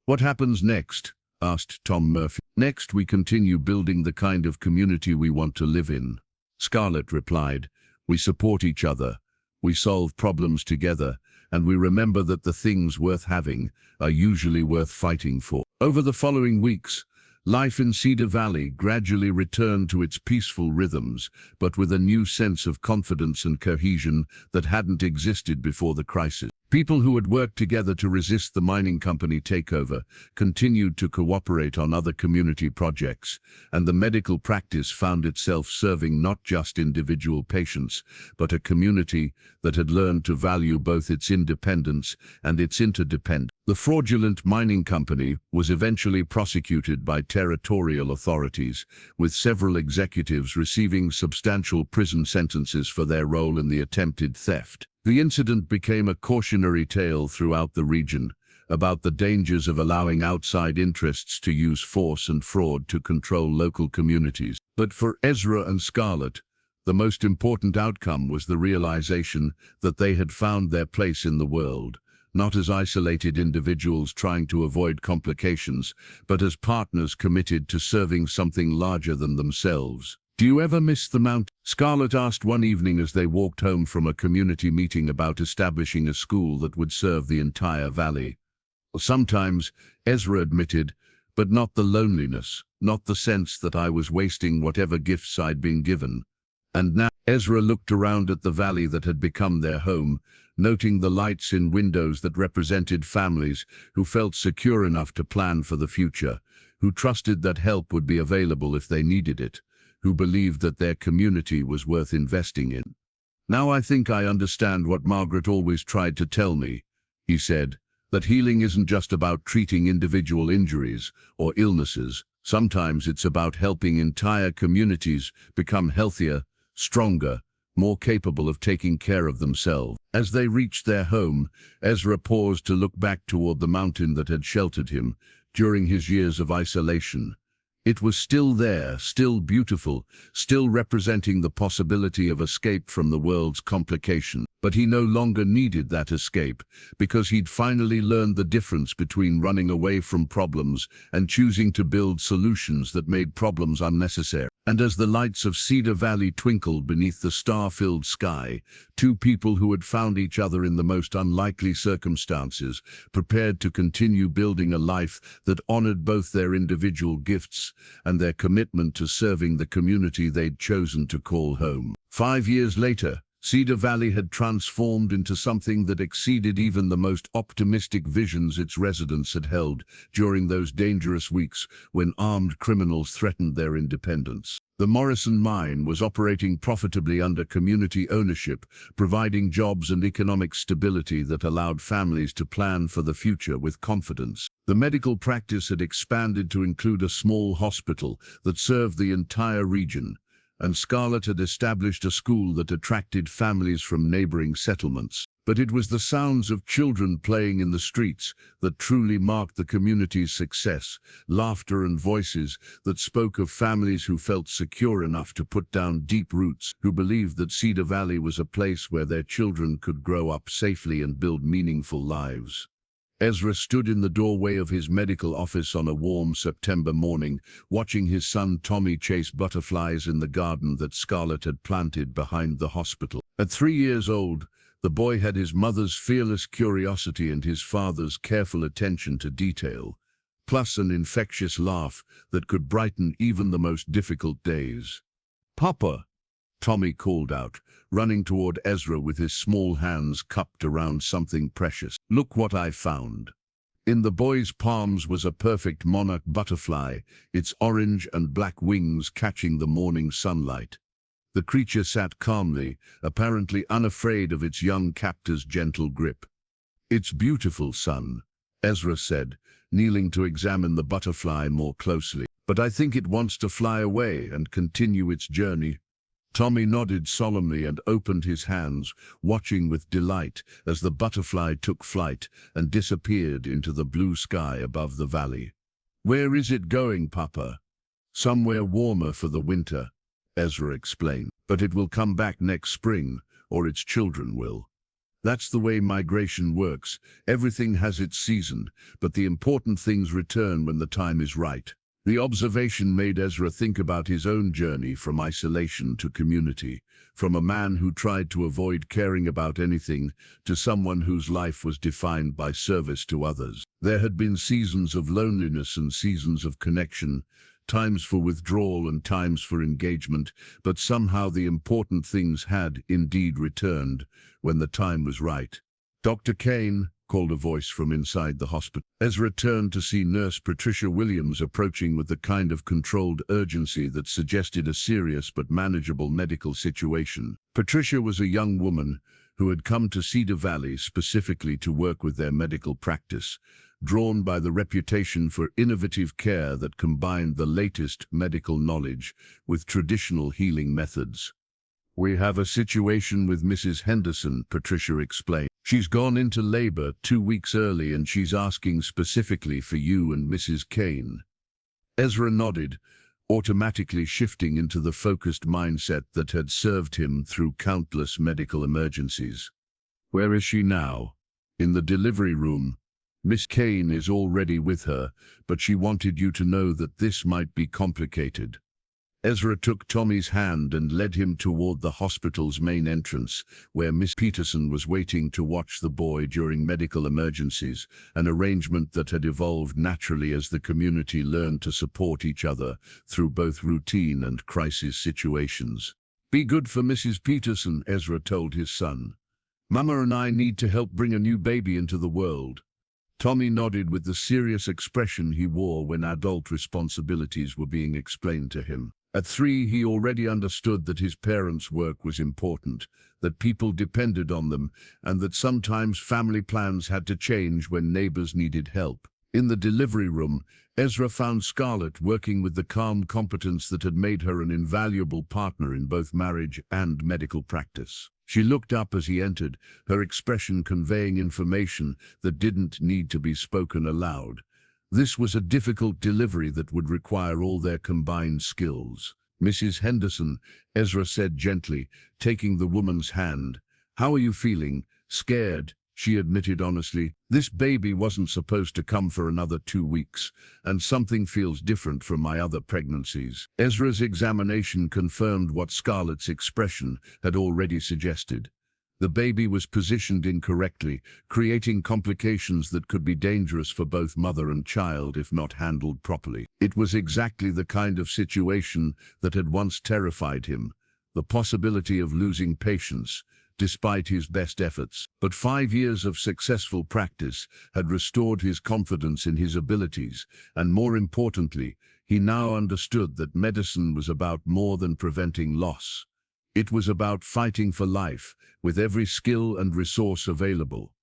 "What happens next?" asked Tom Murphy. "Next, we continue building the kind of community we want to live in," Scarlett replied. "We support each other, we solve problems together, and we remember that the things worth having are usually worth fighting for." Over the following weeks, life in Cedar Valley gradually returned to its peaceful rhythms, but with a new sense of confidence and cohesion that hadn't existed before the crisis. People who had worked together to resist the mining company takeover continued to cooperate on other community projects, and the medical practice found itself serving not just individual patients, but a community that had learned to value both its independence and its interdependence. The fraudulent mining company was eventually prosecuted by territorial authorities, with several executives receiving substantial prison sentences for their role in the attempted theft. The incident became a cautionary tale throughout the region about the dangers of allowing outside interests to use force and fraud to control local communities. But for Ezra and Scarlett, the most important outcome was the realization that they had found their place in the world, not as isolated individuals trying to avoid complications, but as partners committed to serving something larger than themselves. "Do you ever miss the mountain?" Scarlett asked one evening as they walked home from a community meeting about establishing a school that would serve the entire valley. "Sometimes," Ezra admitted, "but not the loneliness, not the sense that I was wasting whatever gifts I'd been given." And now Ezra looked around at the valley that had become their home, noting the lights in windows that represented families who felt secure enough to plan for the future, who trusted that help would be available if they needed it, who believed that their community was worth investing in. "Now I think I understand what Margaret always tried to tell me," he said, "that healing isn't just about treating individual injuries or illnesses. Sometimes it's about helping entire communities become healthier, stronger, more capable of taking care of themselves." As they reached their home, Ezra paused to look back toward the mountain that had sheltered him during his years of isolation. It was still there, still beautiful, still representing the possibility of escape from the world's complications. But he no longer needed that escape, because he'd finally learned the difference between running away from problems and choosing to build solutions that made problems unnecessary. And as the lights of Cedar Valley twinkled beneath the star-filled sky, two people who had found each other in the most unlikely circumstances prepared to continue building a life that honored both their individual gifts and their commitment to serving the community they'd chosen to call home. 5 years later, Cedar Valley had transformed into something that exceeded even the most optimistic visions its residents had held during those dangerous weeks when armed criminals threatened their independence. The Morrison mine was operating profitably under community ownership, providing jobs and economic stability that allowed families to plan for the future with confidence. The medical practice had expanded to include a small hospital that served the entire region, and Scarlett had established a school that attracted families from neighboring settlements. But it was the sounds of children playing in the streets that truly marked the community's success, laughter and voices that spoke of families who felt secure enough to put down deep roots, who believed that Cedar Valley was a place where their children could grow up safely and build meaningful lives. Ezra stood in the doorway of his medical office on a warm September morning, watching his son Tommy chase butterflies in the garden that Scarlett had planted behind the hospital. At 3 years old, the boy had his mother's fearless curiosity and his father's careful attention to detail. plus an infectious laugh that could brighten even the most difficult days. "Papa," Tommy called out, running toward Ezra with his small hands cupped around something precious. "Look what I found." In the boy's palms was a perfect monarch butterfly, its orange and black wings catching the morning sunlight. The creature sat calmly, apparently unafraid of its young captor's gentle grip. "It's beautiful, son," Ezra said, kneeling to examine the butterfly more closely. "But I think it wants to fly away and continue its journey." Tommy nodded solemnly and opened his hands, watching with delight as the butterfly took flight and disappeared into the blue sky above the valley. "Where is it going, Papa?" "Somewhere warmer for the winter," Ezra explained. "But it will come back next spring, or its children will. That's the way migration works. Everything has its season, but the important things return when the time is right." The observation made Ezra think about his own journey from isolation to community, from a man who tried to avoid caring about anything to someone whose life was defined by service to others. There had been seasons of loneliness and seasons of connection, times for withdrawal and times for engagement, but somehow the important things had indeed returned when the time was right. "Dr. Kane," called a voice from inside the hospital. Ezra turned to see Nurse Patricia Williams approaching with the kind of controlled urgency that suggested a serious but manageable medical situation. Patricia was a young woman who had come to Cedar Valley specifically to work with their medical practice, drawn by the reputation for innovative care that combined the latest medical knowledge with traditional healing methods. "We have a situation with Mrs. Henderson," Patricia explained. "She's gone into labor 2 weeks early and she's asking specifically for you and Mrs. Kane." Ezra nodded, automatically shifting into the focused mindset that had served him through countless medical emergencies. "Where is she now?" "In the delivery room. Miss Kane is already with her, but she wanted you to know that this might be complicated." Ezra took Tommy's hand and led him toward the hospital's main entrance, where Miss Peterson was waiting to watch the boy during medical emergencies, an arrangement that had evolved naturally as the community learned to support each other through both routine and crisis situations. "Be good for Mrs. Peterson," Ezra told his son. "Mama and I need to help bring a new baby into the world." Tommy nodded with the serious expression he wore when adult responsibilities were being explained to him. At 3, he already understood that his parents' work was important, that people depended on them, and that sometimes family plans had to change when neighbors needed help. In the delivery room, Ezra found Scarlett working with the calm competence that had made her an invaluable partner in both marriage and medical practice. She looked up as he entered, her expression conveying information that didn't need to be spoken aloud. This was a difficult delivery that would require all their combined skills. "Mrs. Henderson," Ezra said gently, taking the woman's hand. "How are you feeling?" "Scared," she admitted honestly. "This baby wasn't supposed to come for another 2 weeks, and something feels different from my other pregnancies." Ezra's examination confirmed what Scarlett's expression had already suggested. The baby was positioned incorrectly, creating complications that could be dangerous for both mother and child if not handled properly. It was exactly the kind of situation that had once terrified him, the possibility of losing patience, despite his best efforts. But 5 years of successful practice had restored his confidence in his abilities, and more importantly, he now understood that medicine was about more than preventing loss. It was about fighting for life, with every skill and resource available.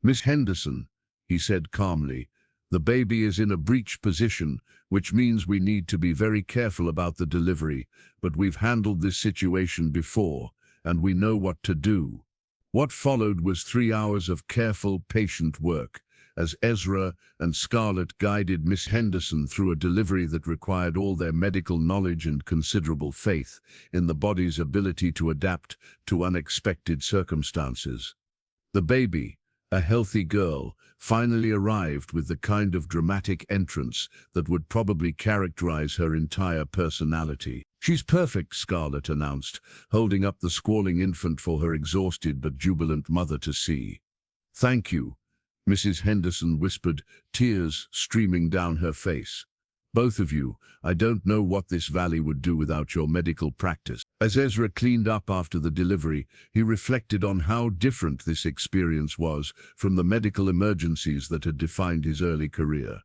"Miss Henderson," he said calmly, "the baby is in a breech position, which means we need to be very careful about the delivery, but we've handled this situation before, and we know what to do." What followed was 3 hours of careful, patient work, as Ezra and Scarlett guided Miss Henderson through a delivery that required all their medical knowledge and considerable faith in the body's ability to adapt to unexpected circumstances. The baby, a healthy girl, finally arrived with the kind of dramatic entrance that would probably characterize her entire personality. "She's perfect," Scarlett announced, holding up the squalling infant for her exhausted but jubilant mother to see. "Thank you," Mrs. Henderson whispered, tears streaming down her face. Both of you, I don't know what this valley would do without your medical practice. As Ezra cleaned up after the delivery, he reflected on how different this experience was from the medical emergencies that had defined his early career.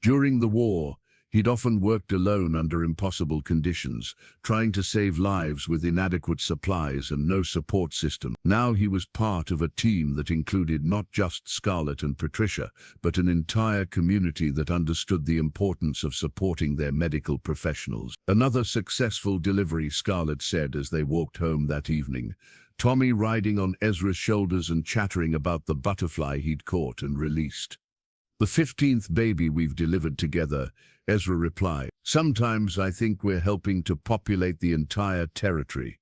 During the war, he'd often worked alone under impossible conditions, trying to save lives with inadequate supplies and no support system. Now he was part of a team that included not just Scarlett and Patricia, but an entire community that understood the importance of supporting their medical professionals. Another successful delivery, Scarlett said as they walked home that evening, Tommy riding on Ezra's shoulders and chattering about the butterfly he'd caught and released. The 15th baby we've delivered together, Ezra replied. Sometimes I think we're helping to populate the entire territory.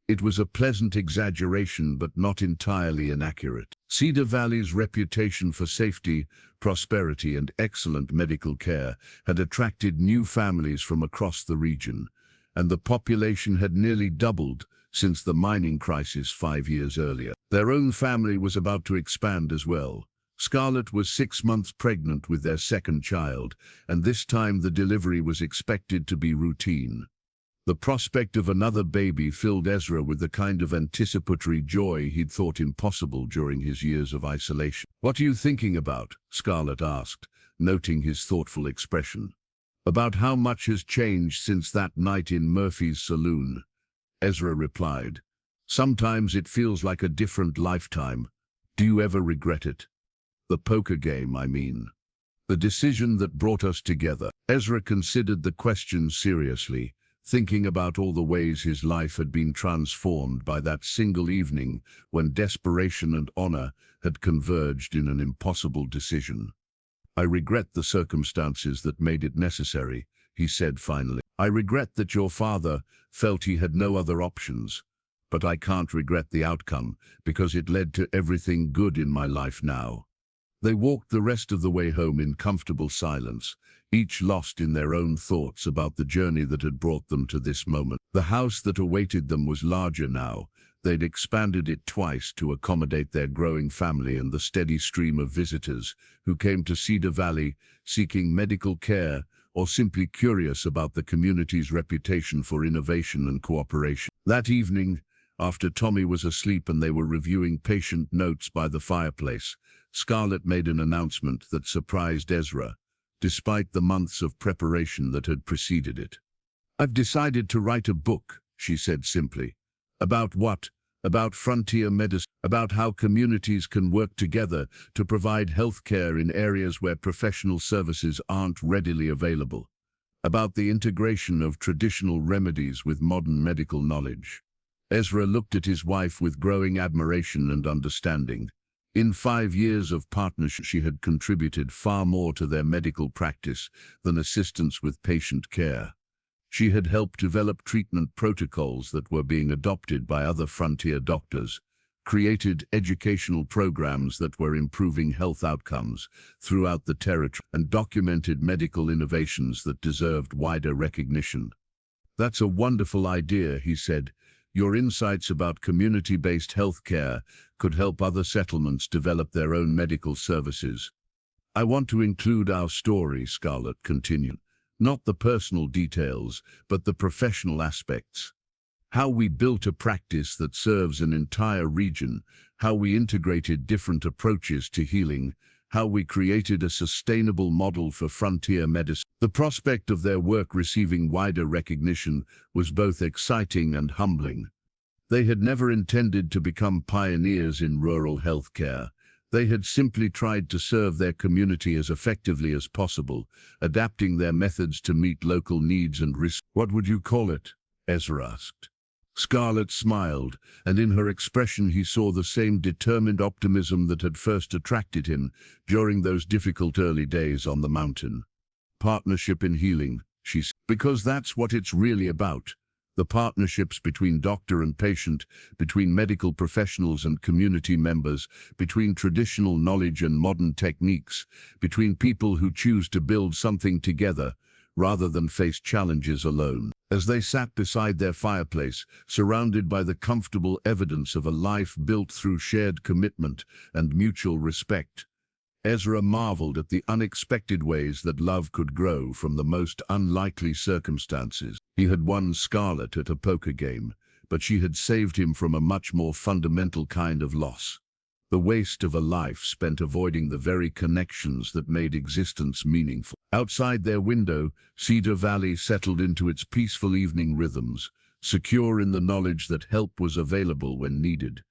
It was a pleasant exaggeration, but not entirely inaccurate. Cedar Valley's reputation for safety, prosperity, and excellent medical care had attracted new families from across the region, and the population had nearly doubled since the mining crisis 5 years earlier. Their own family was about to expand as well. Scarlett was 6 months pregnant with their second child, and this time the delivery was expected to be routine. The prospect of another baby filled Ezra with the kind of anticipatory joy he'd thought impossible during his years of isolation. "What are you thinking about?" Scarlett asked, noting his thoughtful expression. "About how much has changed since that night in Murphy's saloon," Ezra replied. "Sometimes it feels like a different lifetime. Do you ever regret it? The poker game, I mean. The decision that brought us together." Ezra considered the question seriously, thinking about all the ways his life had been transformed by that single evening when desperation and honor had converged in an impossible decision. "I regret the circumstances that made it necessary," he said finally. "I regret that your father felt he had no other options, but I can't regret the outcome because it led to everything good in my life now." They walked the rest of the way home in comfortable silence, each lost in their own thoughts about the journey that had brought them to this moment. The house that awaited them was larger now. They'd expanded it twice to accommodate their growing family and the steady stream of visitors who came to Cedar Valley seeking medical care or simply curious about the community's reputation for innovation and cooperation. That evening, after Tommy was asleep and they were reviewing patient notes by the fireplace, Scarlett made an announcement that surprised Ezra, despite the months of preparation that had preceded it. "I've decided to write a book," she said simply. "About what? About frontier medicine, about how communities can work together to provide health care in areas where professional services aren't readily available, about the integration of traditional remedies with modern medical knowledge." Ezra looked at his wife with growing admiration and understanding. In 5 years of partnership, she had contributed far more to their medical practice than assistance with patient care. She had helped develop treatment protocols that were being adopted by other frontier doctors, created educational programs that were improving health outcomes throughout the territory, and documented medical innovations that deserved wider recognition. "That's a wonderful idea," he said. "Your insights about community-based healthcare could help other settlements develop their own medical services." "I want to include our story," Scarlett continued. "Not the personal details, but the professional aspects. How we built a practice that serves an entire region, how we integrated different approaches to healing, how we created a sustainable model for frontier medicine." The prospect of their work receiving wider recognition was both exciting and humbling. They had never intended to become pioneers in rural healthcare. They had simply tried to serve their community as effectively as possible, adapting their methods to meet local needs and risks. "What would you call it?" Ezra asked. Scarlett smiled, and in her expression he saw the same determined optimism that had first attracted him during those difficult early days on the mountain. "Partnership in healing," she said, "because that's what it's really about. The partnerships between doctor and patient, between medical professionals and community members, between traditional knowledge and modern techniques, between people who choose to build something together rather than face challenges alone." As they sat beside their fireplace, surrounded by the comfortable evidence of a life built through shared commitment and mutual respect, Ezra marveled at the unexpected ways that love could grow from the most unlikely circumstances. He had won Scarlett at a poker game, but she had saved him from a much more fundamental kind of loss. The waste of a life spent avoiding the very connections that made existence meaningful. Outside their window, Cedar Valley settled into its peaceful evening rhythms, secure in the knowledge that help was available when needed,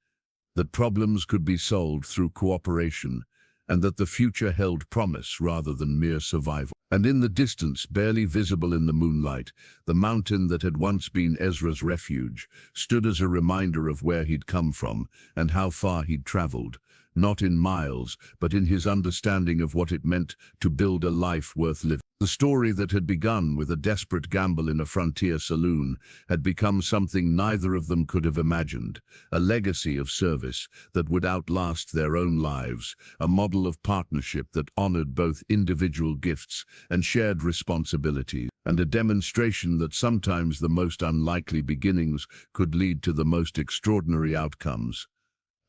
that problems could be solved through cooperation, and that the future held promise rather than mere survival. And in the distance, barely visible in the moonlight, the mountain that had once been Ezra's refuge stood as a reminder of where he'd come from and how far he'd traveled, not in miles, but in his understanding of what it meant to build a life worth living. The story that had begun with a desperate gamble in a frontier saloon had become something neither of them could have imagined, a legacy of service that would outlast their own lives, a model of partnership that honored both individual gifts and shared responsibilities, and a demonstration that sometimes the most unlikely beginnings could lead to the most extraordinary outcomes.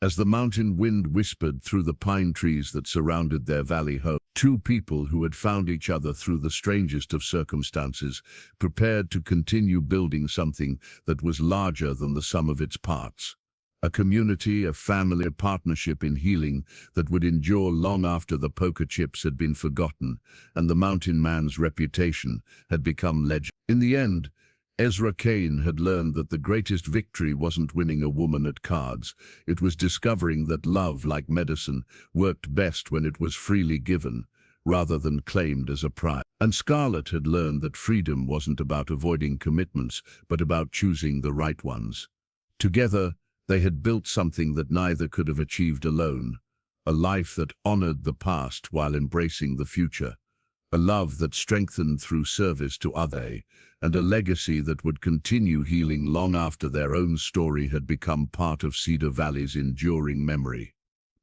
As the mountain wind whispered through the pine trees that surrounded their valley home, two people who had found each other through the strangest of circumstances prepared to continue building something that was larger than the sum of its parts. A community, a family, a partnership in healing that would endure long after the poker chips had been forgotten and the mountain man's reputation had become legend. In the end, Ezra Kane had learned that the greatest victory wasn't winning a woman at cards. It was discovering that love, like medicine, worked best when it was freely given, rather than claimed as a prize. And Scarlett had learned that freedom wasn't about avoiding commitments, but about choosing the right ones. Together, they had built something that neither could have achieved alone, a life that honored the past while embracing the future, a love that strengthened through service to others, and a legacy that would continue healing long after their own story had become part of Cedar Valley's enduring memory.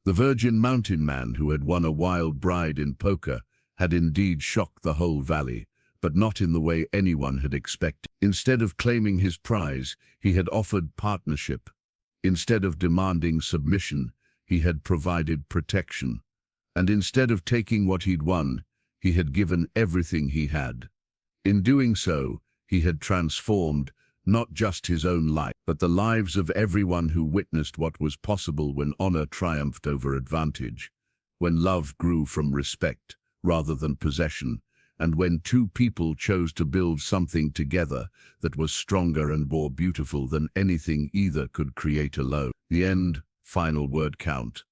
The virgin mountain man who had won a wild bride in poker had indeed shocked the whole valley, but not in the way anyone had expected. Instead of claiming his prize, he had offered partnership. Instead of demanding submission, he had provided protection. And instead of taking what he'd won, he had given everything he had. In doing so, he had transformed not just his own life, but the lives of everyone who witnessed what was possible when honor triumphed over advantage, when love grew from respect rather than possession, and when two people chose to build something together that was stronger and more beautiful than anything either could create alone. The end, final word count.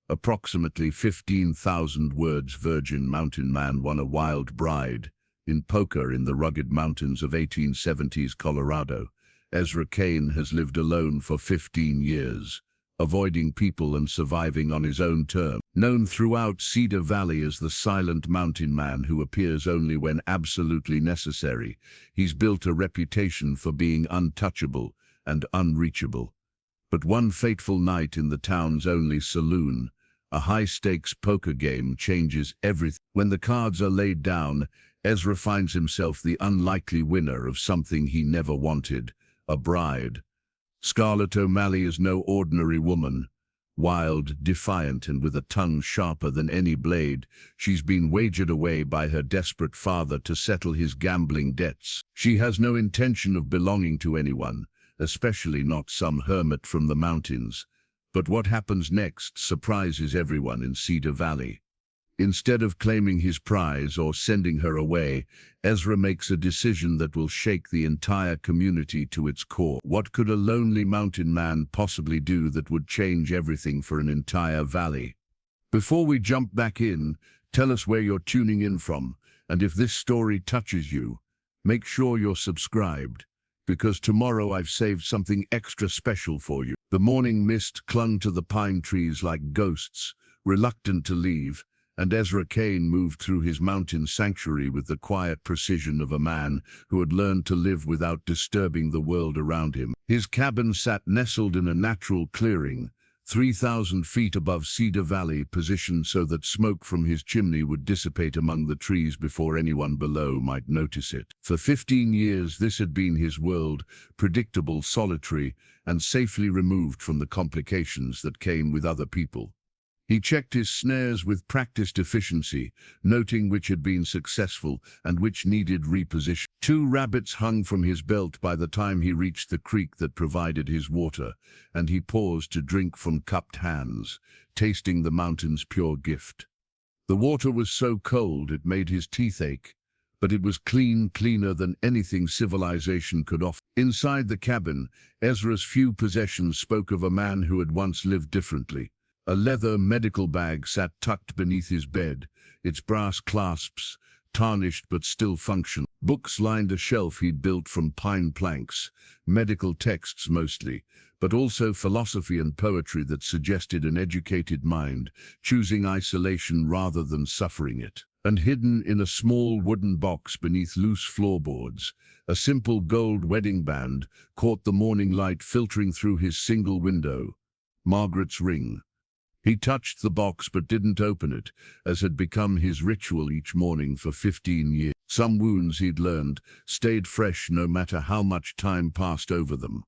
Approximately 15,000 words. Virgin mountain man won a wild bride in poker in the rugged mountains of 1870s Colorado. Ezra Kane has lived alone for 15 years, avoiding people and surviving on his own terms. Known throughout Cedar Valley as the silent mountain man who appears only when absolutely necessary, he's built a reputation for being untouchable and unreachable. But one fateful night in the town's only saloon, a high-stakes poker game changes everything. When the cards are laid down, Ezra finds himself the unlikely winner of something he never wanted, a bride. Scarlett O'Malley is no ordinary woman. Wild, defiant, and with a tongue sharper than any blade, she's been wagered away by her desperate father to settle his gambling debts. She has no intention of belonging to anyone, especially not some hermit from the mountains. But what happens next surprises everyone in Cedar Valley. Instead of claiming his prize or sending her away, Ezra makes a decision that will shake the entire community to its core. What could a lonely mountain man possibly do that would change everything for an entire valley? Before we jump back in, tell us where you're tuning in from, and if this story touches you, make sure you're subscribed, because tomorrow I've saved something extra special for you. The morning mist clung to the pine trees like ghosts, reluctant to leave, and Ezra Kane moved through his mountain sanctuary with the quiet precision of a man who had learned to live without disturbing the world around him. His cabin sat nestled in a natural clearing, 3,000 feet above Cedar Valley, positioned so that smoke from his chimney would dissipate among the trees before anyone below might notice it. For 15 years this had been his world, predictable, solitary, and safely removed from the complications that came with other people. He checked his snares with practiced efficiency, noting which had been successful and which needed reposition. 2 rabbits hung from his belt by the time he reached the creek that provided his water, and he paused to drink from cupped hands, tasting the mountain's pure gift. The water was so cold it made his teeth ache, but it was cleaner than anything civilization could offer. Inside the cabin, Ezra's few possessions spoke of a man who had once lived differently. A leather medical bag sat tucked beneath his bed, its brass clasps tarnished but still functional. Books lined a shelf he'd built from pine planks, medical texts mostly, but also philosophy and poetry that suggested an educated mind, choosing isolation rather than suffering it. And hidden in a small wooden box beneath loose floorboards, a simple gold wedding band caught the morning light filtering through his single window. Margaret's ring. He touched the box but didn't open it, as had become his ritual each morning for 15 years. Some wounds, he'd learned, stayed fresh no matter how much time passed over them.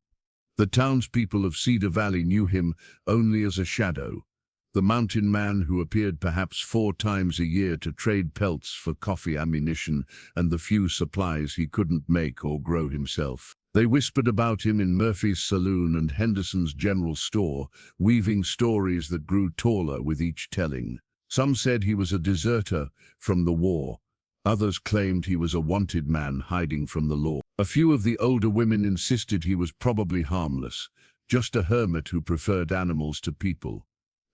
The townspeople of Cedar Valley knew him only as a shadow, the mountain man who appeared perhaps 4 times a year to trade pelts for coffee, ammunition, and the few supplies he couldn't make or grow himself. They whispered about him in Murphy's saloon and Henderson's general store, weaving stories that grew taller with each telling. Some said he was a deserter from the war. Others claimed he was a wanted man hiding from the law. A few of the older women insisted he was probably harmless, just a hermit who preferred animals to people.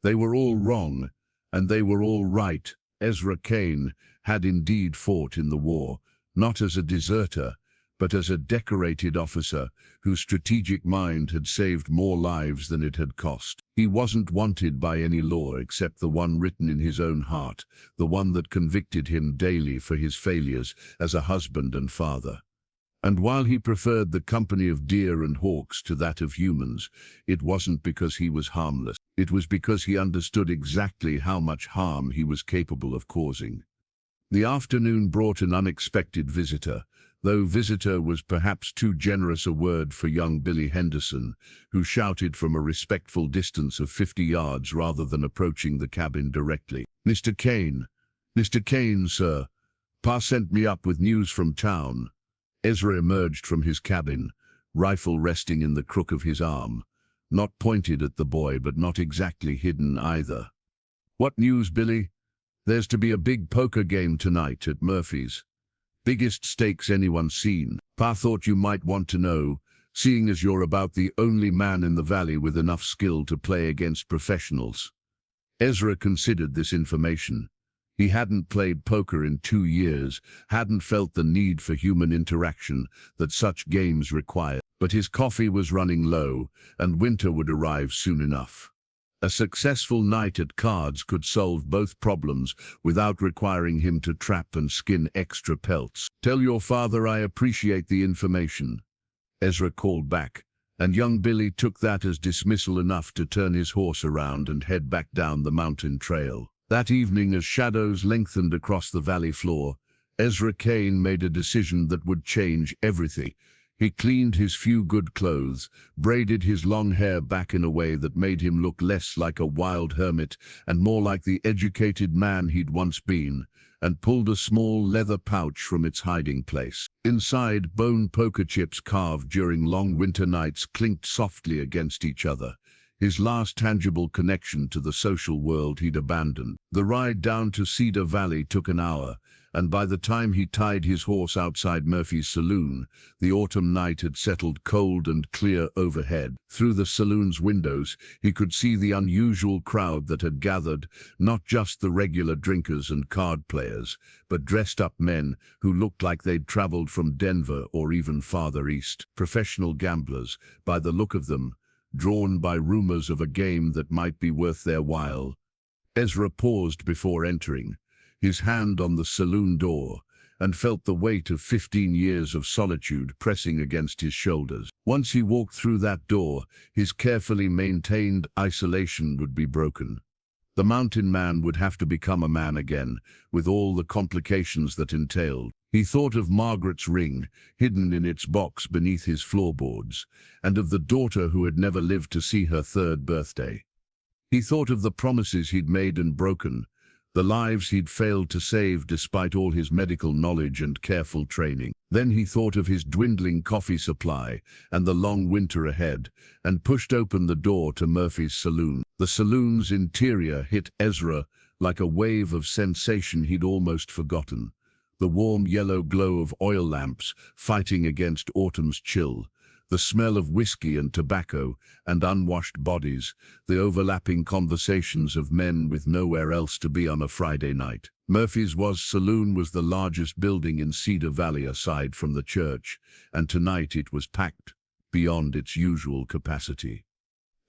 They were all wrong, and they were all right. Ezra Kane had indeed fought in the war, not as a deserter, but as a decorated officer whose strategic mind had saved more lives than it had cost. He wasn't wanted by any law except the one written in his own heart, the one that convicted him daily for his failures as a husband and father. And while he preferred the company of deer and hawks to that of humans, it wasn't because he was harmless. It was because he understood exactly how much harm he was capable of causing. The afternoon brought an unexpected visitor, though visitor was perhaps too generous a word for young Billy Henderson, who shouted from a respectful distance of 50 yards rather than approaching the cabin directly. "Mr. Kane. Mr. Kane, sir. Pa sent me up with news from town." Ezra emerged from his cabin, rifle resting in the crook of his arm, not pointed at the boy but not exactly hidden either. "What news, Billy?" "There's to be a big poker game tonight at Murphy's. Biggest stakes anyone's seen. Pa thought you might want to know, seeing as you're about the only man in the valley with enough skill to play against professionals." Ezra considered this information. He hadn't played poker in 2 years, hadn't felt the need for human interaction that such games require. But his coffee was running low, and winter would arrive soon enough. A successful night at cards could solve both problems without requiring him to trap and skin extra pelts. "Tell your father I appreciate the information," Ezra called back, and young Billy took that as dismissal enough to turn his horse around and head back down the mountain trail. That evening, as shadows lengthened across the valley floor, Ezra Kane made a decision that would change everything. He cleaned his few good clothes, braided his long hair back in a way that made him look less like a wild hermit and more like the educated man he'd once been, and pulled a small leather pouch from its hiding place. Inside, bone poker chips carved during long winter nights clinked softly against each other, his last tangible connection to the social world he'd abandoned. The ride down to Cedar Valley took an hour, and by the time he tied his horse outside Murphy's saloon, the autumn night had settled cold and clear overhead. Through the saloon's windows, he could see the unusual crowd that had gathered, not just the regular drinkers and card players, but dressed-up men who looked like they'd traveled from Denver or even farther east. Professional gamblers, by the look of them, drawn by rumors of a game that might be worth their while. Ezra paused before entering, his hand on the saloon door, and felt the weight of 15 years of solitude pressing against his shoulders. Once he walked through that door, his carefully maintained isolation would be broken. The mountain man would have to become a man again, with all the complications that entailed. He thought of Margaret's ring, hidden in its box beneath his floorboards, and of the daughter who had never lived to see her 3rd birthday. He thought of the promises he'd made and broken, the lives he'd failed to save despite all his medical knowledge and careful training. Then he thought of his dwindling coffee supply and the long winter ahead, and pushed open the door to Murphy's saloon. The saloon's interior hit Ezra like a wave of sensation he'd almost forgotten. The warm yellow glow of oil lamps fighting against autumn's chill, the smell of whiskey and tobacco and unwashed bodies, the overlapping conversations of men with nowhere else to be on a Friday night. Murphy's saloon was the largest building in Cedar Valley aside from the church, and tonight it was packed beyond its usual capacity.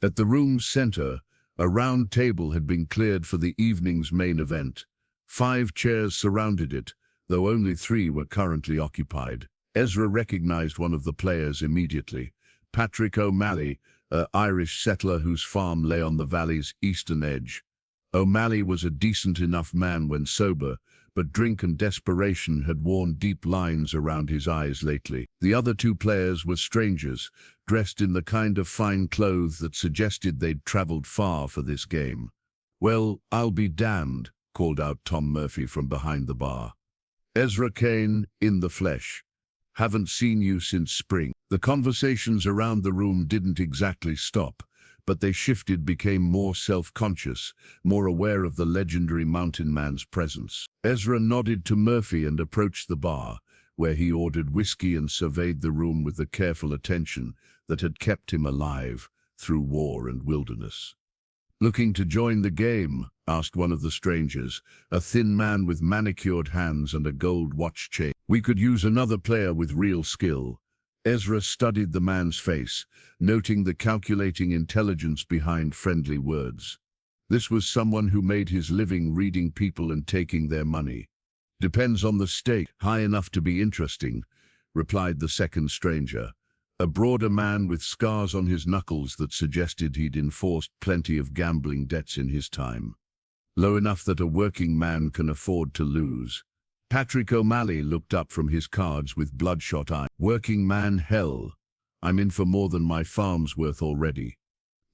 At the room's center, a round table had been cleared for the evening's main event. 5 chairs surrounded it, though only 3 were currently occupied. Ezra recognized one of the players immediately, Patrick O'Malley, an Irish settler whose farm lay on the valley's eastern edge. O'Malley was a decent enough man when sober, but drink and desperation had worn deep lines around his eyes lately. The other 2 players were strangers, dressed in the kind of fine clothes that suggested they'd traveled far for this game. "Well, I'll be damned," called out Tom Murphy from behind the bar. "Ezra Kane, in the flesh. Haven't seen you since spring." The conversations around the room didn't exactly stop, but they shifted, became more self-conscious, more aware of the legendary mountain man's presence. Ezra nodded to Murphy and approached the bar, where he ordered whiskey and surveyed the room with the careful attention that had kept him alive through war and wilderness. "Looking to join the game?" asked one of the strangers, a thin man with manicured hands and a gold watch chain. "We could use another player with real skill." Ezra studied the man's face, noting the calculating intelligence behind friendly words. This was someone who made his living reading people and taking their money. "Depends on the stake. High enough to be interesting," replied the second stranger, a broader man with scars on his knuckles that suggested he'd enforced plenty of gambling debts in his time. "Low enough that a working man can afford to lose." Patrick O'Malley looked up from his cards with bloodshot eyes. "Working man, hell. I'm in for more than my farm's worth already."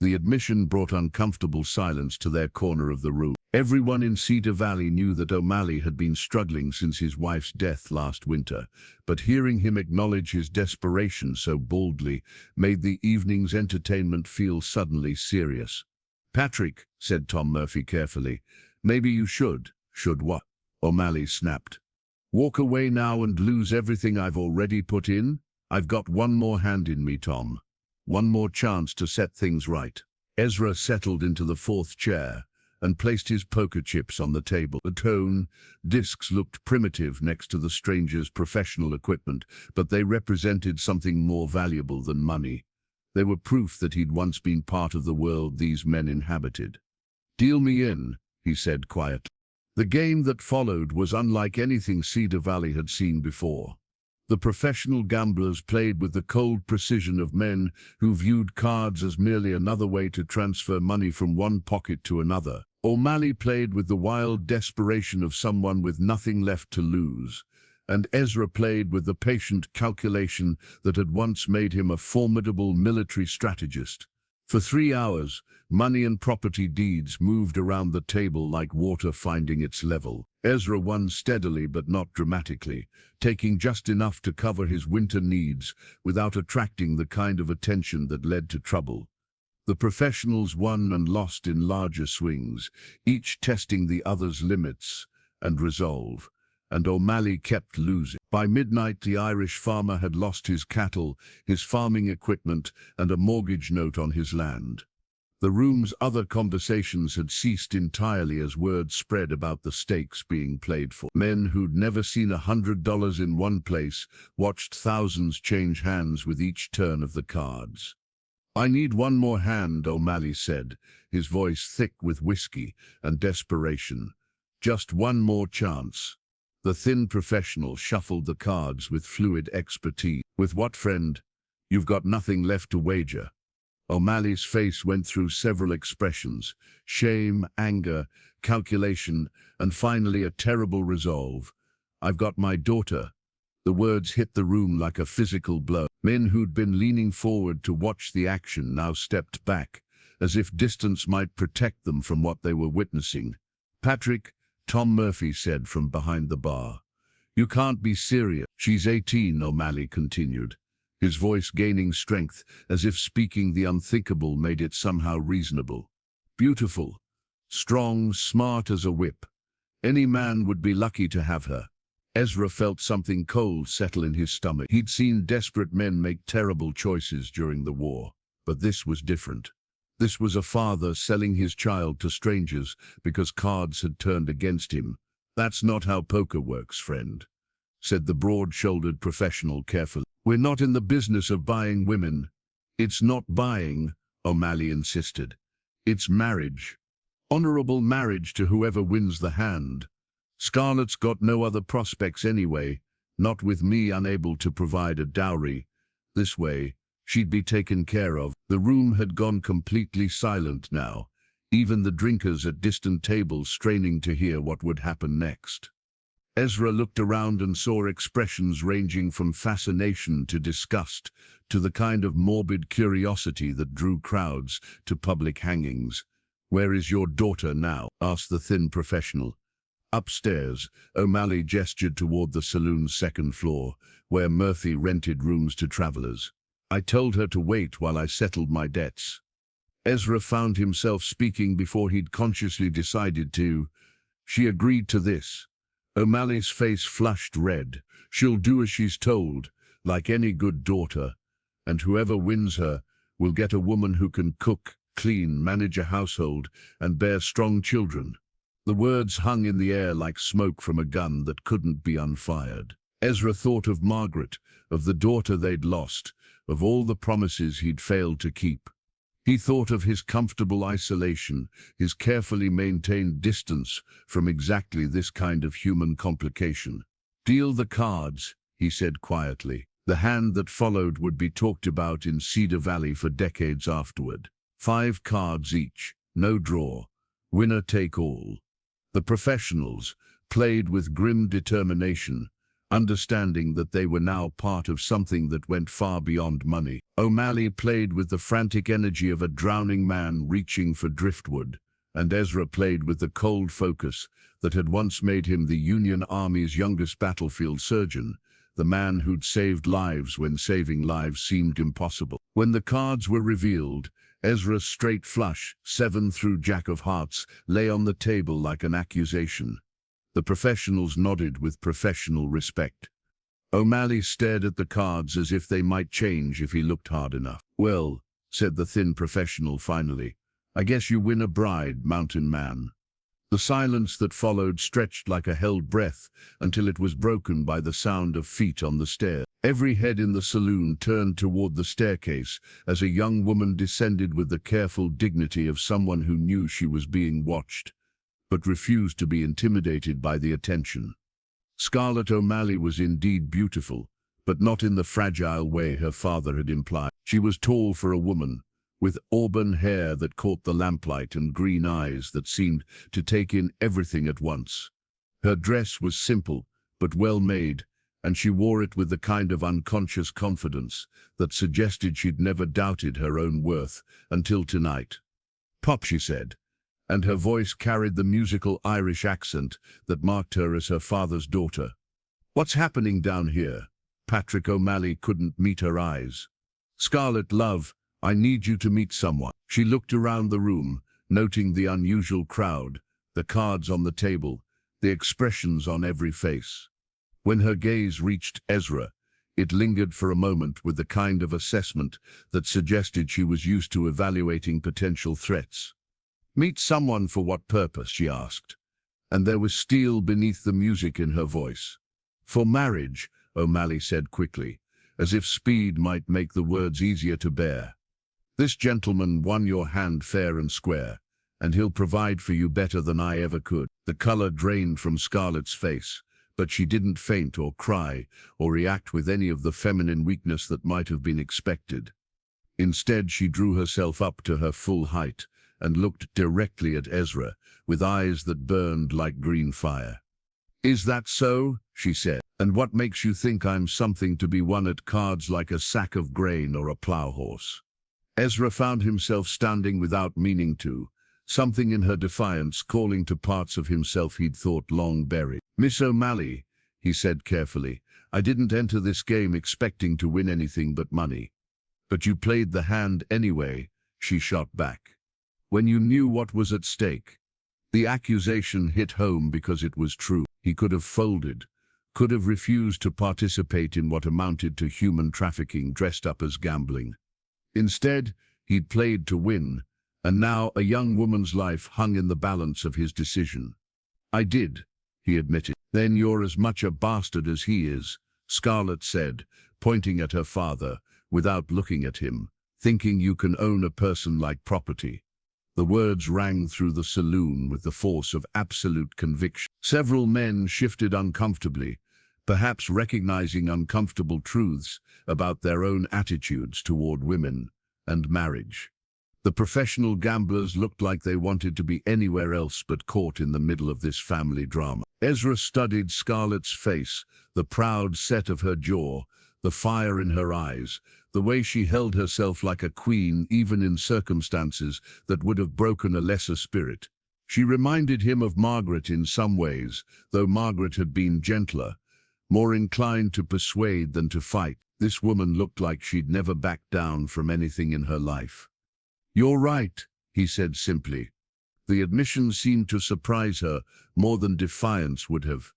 The admission brought uncomfortable silence to their corner of the room. Everyone in Cedar Valley knew that O'Malley had been struggling since his wife's death last winter, but hearing him acknowledge his desperation so boldly made the evening's entertainment feel suddenly serious. "Patrick," said Tom Murphy carefully, "maybe you should." "Should what?" O'Malley snapped. "Walk away now and lose everything I've already put in? I've got one more hand in me, Tom. One more chance to set things right." Ezra settled into the 4th chair and placed his poker chips on the table. The tone discs looked primitive next to the stranger's professional equipment, but they represented something more valuable than money. They were proof that he'd once been part of the world these men inhabited. "Deal me in," he said quietly. The game that followed was unlike anything Cedar Valley had seen before. The professional gamblers played with the cold precision of men who viewed cards as merely another way to transfer money from one pocket to another. O'Malley played with the wild desperation of someone with nothing left to lose, and Ezra played with the patient calculation that had once made him a formidable military strategist. For 3 hours, money and property deeds moved around the table like water finding its level. Ezra won steadily but not dramatically, taking just enough to cover his winter needs without attracting the kind of attention that led to trouble. The professionals won and lost in larger swings, each testing the other's limits and resolve, and O'Malley kept losing. By midnight, the Irish farmer had lost his cattle, his farming equipment, and a mortgage note on his land. The room's other conversations had ceased entirely as word spread about the stakes being played for. Men who'd never seen $100 in one place watched thousands change hands with each turn of the cards. "I need one more hand," O'Malley said, his voice thick with whiskey and desperation. "Just one more chance." The thin professional shuffled the cards with fluid expertise. "With what, friend? You've got nothing left to wager." O'Malley's face went through several expressions: shame, anger, calculation, and finally a terrible resolve. "I've got my daughter." The words hit the room like a physical blow. Men who'd been leaning forward to watch the action now stepped back, as if distance might protect them from what they were witnessing. "Patrick," Tom Murphy said from behind the bar. "You can't be serious." "She's 18, O'Malley continued, his voice gaining strength, as if speaking the unthinkable made it somehow reasonable. "Beautiful, strong, smart as a whip. Any man would be lucky to have her." Ezra felt something cold settle in his stomach. He'd seen desperate men make terrible choices during the war, but this was different. This was a father selling his child to strangers because cards had turned against him. "That's not how poker works, friend," said the broad-shouldered professional carefully. "We're not in the business of buying women." "It's not buying," O'Malley insisted. "It's marriage. Honorable marriage to whoever wins the hand. Scarlett's got no other prospects anyway, not with me unable to provide a dowry. This way, she'd be taken care of." The room had gone completely silent now, even the drinkers at distant tables straining to hear what would happen next. Ezra looked around and saw expressions ranging from fascination to disgust, to the kind of morbid curiosity that drew crowds to public hangings. "Where is your daughter now?" asked the thin professional. "Upstairs," O'Malley gestured toward the saloon's second floor, where Murphy rented rooms to travelers. "I told her to wait while I settled my debts." Ezra found himself speaking before he'd consciously decided to. "She agreed to this." O'Malley's face flushed red. "She'll do as she's told, like any good daughter, and whoever wins her will get a woman who can cook, clean, manage a household, and bear strong children." The words hung in the air like smoke from a gun that couldn't be unfired. Ezra thought of Margaret, of the daughter they'd lost, of all the promises he'd failed to keep. He thought of his comfortable isolation, his carefully maintained distance from exactly this kind of human complication. "Deal the cards," he said quietly. The hand that followed would be talked about in Cedar Valley for decades afterward. 5 cards each, no draw, winner take all. The professionals played with grim determination, understanding that they were now part of something that went far beyond money. O'Malley played with the frantic energy of a drowning man reaching for driftwood, and Ezra played with the cold focus that had once made him the Union Army's youngest battlefield surgeon, the man who'd saved lives when saving lives seemed impossible. When the cards were revealed, Ezra's straight flush, 7 through Jack of Hearts, lay on the table like an accusation. The professionals nodded with professional respect. O'Malley stared at the cards as if they might change if he looked hard enough. "Well," said the thin professional finally, "I guess you win a bride, mountain man." The silence that followed stretched like a held breath until it was broken by the sound of feet on the stairs. Every head in the saloon turned toward the staircase as a young woman descended with the careful dignity of someone who knew she was being watched, but refused to be intimidated by the attention. Scarlett O'Malley was indeed beautiful, but not in the fragile way her father had implied. She was tall for a woman, with auburn hair that caught the lamplight and green eyes that seemed to take in everything at once. Her dress was simple, but well made, and she wore it with the kind of unconscious confidence that suggested she'd never doubted her own worth until tonight. "Pop," she said, and her voice carried the musical Irish accent that marked her as her father's daughter. "What's happening down here?" Patrick O'Malley couldn't meet her eyes. "Scarlett, love, I need you to meet someone." She looked around the room, noting the unusual crowd, the cards on the table, the expressions on every face. When her gaze reached Ezra, it lingered for a moment with the kind of assessment that suggested she was used to evaluating potential threats. "Meet someone for what purpose?" she asked, and there was steel beneath the music in her voice. "For marriage," O'Malley said quickly, as if speed might make the words easier to bear. "This gentleman won your hand fair and square, and he'll provide for you better than I ever could." The color drained from Scarlett's face, but she didn't faint or cry or react with any of the feminine weakness that might have been expected. Instead, she drew herself up to her full height and looked directly at Ezra with eyes that burned like green fire. "Is that so?" she said. "And what makes you think I'm something to be won at cards like a sack of grain or a plow horse?" Ezra found himself standing without meaning to, something in her defiance calling to parts of himself he'd thought long buried. "Miss O'Malley," he said carefully, "I didn't enter this game expecting to win anything but money." "But you played the hand anyway," she shot back. "When you knew what was at stake." The accusation hit home because it was true. He could have folded, could have refused to participate in what amounted to human trafficking dressed up as gambling. Instead, he'd played to win, and now a young woman's life hung in the balance of his decision. "I did," he admitted. "Then you're as much a bastard as he is," Scarlett said, pointing at her father, without looking at him, "thinking you can own a person like property." The words rang through the saloon with the force of absolute conviction. Several men shifted uncomfortably, perhaps recognizing uncomfortable truths about their own attitudes toward women and marriage. The professional gamblers looked like they wanted to be anywhere else but caught in the middle of this family drama. Ezra studied Scarlett's face, the proud set of her jaw, the fire in her eyes, the way she held herself like a queen even in circumstances that would have broken a lesser spirit. She reminded him of Margaret in some ways, though Margaret had been gentler, more inclined to persuade than to fight. This woman looked like she'd never backed down from anything in her life. "You're right," he said simply. The admission seemed to surprise her more than defiance would have.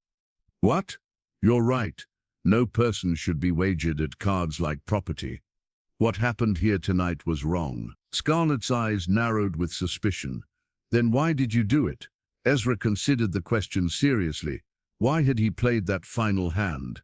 "What? You're right. No person should be wagered at cards like property. What happened here tonight was wrong." Scarlett's eyes narrowed with suspicion. "Then why did you do it?" Ezra considered the question seriously. Why had he played that final hand?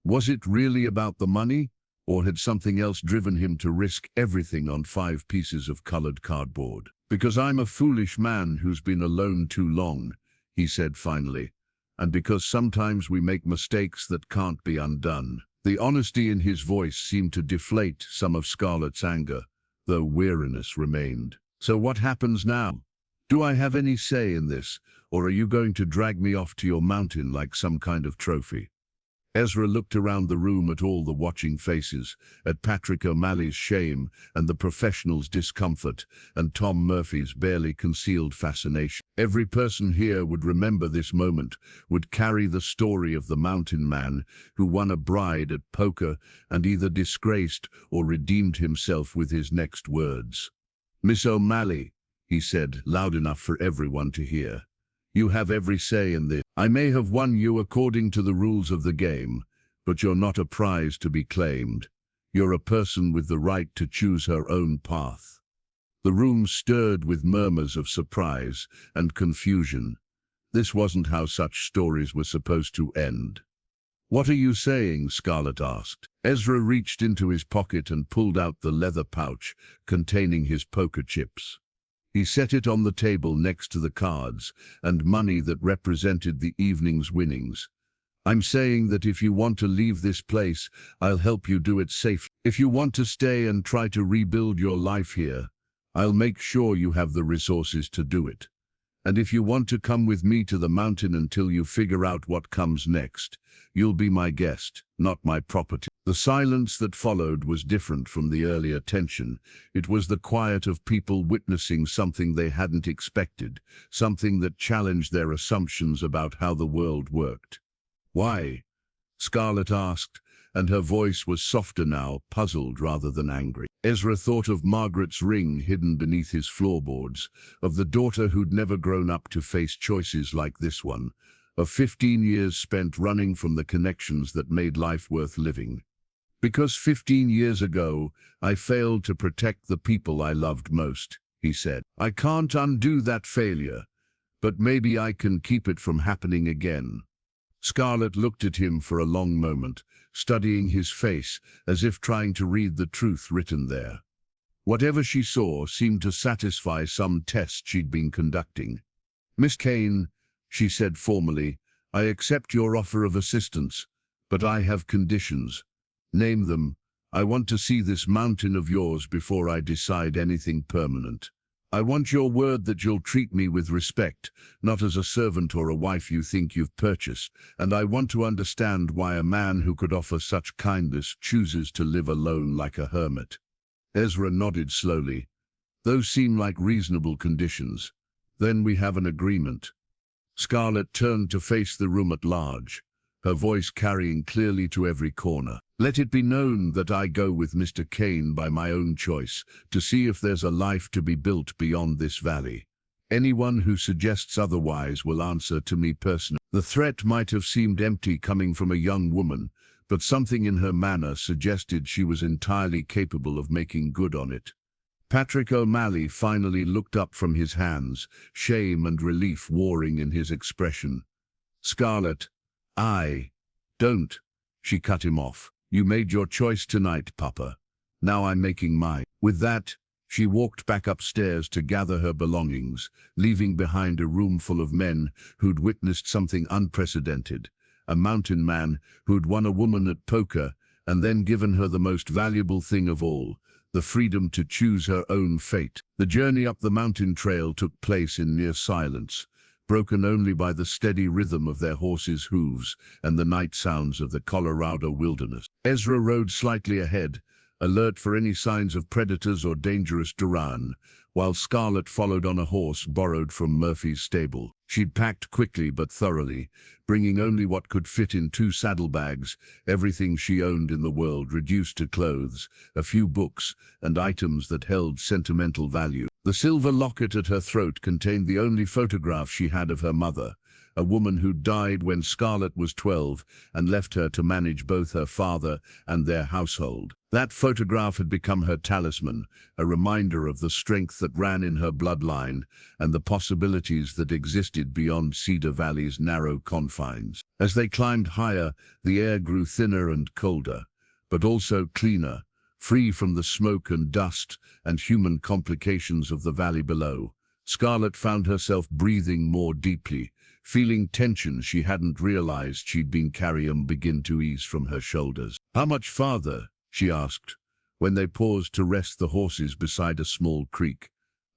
Was it really about the money, or had something else driven him to risk everything on 5 pieces of colored cardboard? "Because I'm a foolish man who's been alone too long," he said finally, "and because sometimes we make mistakes that can't be undone." The honesty in his voice seemed to deflate some of Scarlett's anger, though weariness remained. "So what happens now? Do I have any say in this, or are you going to drag me off to your mountain like some kind of trophy?" Ezra looked around the room at all the watching faces, at Patrick O'Malley's shame and the professional's discomfort, and Tom Murphy's barely concealed fascination. Every person here would remember this moment, would carry the story of the mountain man who won a bride at poker and either disgraced or redeemed himself with his next words. "Miss O'Malley," he said, loud enough for everyone to hear, "you have every say in this. I may have won you according to the rules of the game, but you're not a prize to be claimed. You're a person with the right to choose her own path." The room stirred with murmurs of surprise and confusion. This wasn't how such stories were supposed to end. "What are you saying?" Scarlett asked. Ezra reached into his pocket and pulled out the leather pouch containing his poker chips. He set it on the table next to the cards and money that represented the evening's winnings. "I'm saying that if you want to leave this place, I'll help you do it safely. If you want to stay and try to rebuild your life here, I'll make sure you have the resources to do it. And if you want to come with me to the mountain until you figure out what comes next, you'll be my guest, not my property." The silence that followed was different from the earlier tension. It was the quiet of people witnessing something they hadn't expected, something that challenged their assumptions about how the world worked. "Why?" Scarlett asked, and her voice was softer now, puzzled rather than angry. Ezra thought of Margaret's ring hidden beneath his floorboards, of the daughter who'd never grown up to face choices like this one, of 15 years spent running from the connections that made life worth living. "Because 15 years ago, I failed to protect the people I loved most," he said. "I can't undo that failure, but maybe I can keep it from happening again." Scarlett looked at him for a long moment, studying his face as if trying to read the truth written there. Whatever she saw seemed to satisfy some test she'd been conducting. "Miss Kane," she said formally, "I accept your offer of assistance, but I have conditions." "Name them. I want to see this mountain of yours before I decide anything permanent. I want your word that you'll treat me with respect, not as a servant or a wife you think you've purchased, and I want to understand why a man who could offer such kindness chooses to live alone like a hermit." Ezra nodded slowly. Those seem like reasonable conditions. Then we have an agreement. Scarlett turned to face the room at large, her voice carrying clearly to every corner. Let it be known that I go with Mr. Kane by my own choice to see if there's a life to be built beyond this valley. Anyone who suggests otherwise will answer to me personally. The threat might have seemed empty coming from a young woman, but something in her manner suggested she was entirely capable of making good on it. Patrick O'Malley finally looked up from his hands, shame and relief warring in his expression. Scarlett, don't. She cut him off. You made your choice tonight, Papa. Now I'm making mine. With that, she walked back upstairs to gather her belongings, leaving behind a room full of men who'd witnessed something unprecedented. A mountain man who'd won a woman at poker and then given her the most valuable thing of all, the freedom to choose her own fate. The journey up the mountain trail took place in near silence, broken only by the steady rhythm of their horses' hooves and the night sounds of the Colorado wilderness. Ezra rode slightly ahead, alert for any signs of predators or dangerous terrain, while Scarlett followed on a horse borrowed from Murphy's stable. She'd packed quickly but thoroughly, bringing only what could fit in 2 saddlebags, everything she owned in the world reduced to clothes, a few books, and items that held sentimental value. The silver locket at her throat contained the only photograph she had of her mother, a woman who died when Scarlett was 12 and left her to manage both her father and their household. That photograph had become her talisman, a reminder of the strength that ran in her bloodline and the possibilities that existed beyond Cedar Valley's narrow confines. As they climbed higher, the air grew thinner and colder, but also cleaner, free from the smoke and dust and human complications of the valley below. Scarlett found herself breathing more deeply, feeling tension she hadn't realized she'd been carrying begin to ease from her shoulders. How much farther? She asked, when they paused to rest the horses beside a small creek.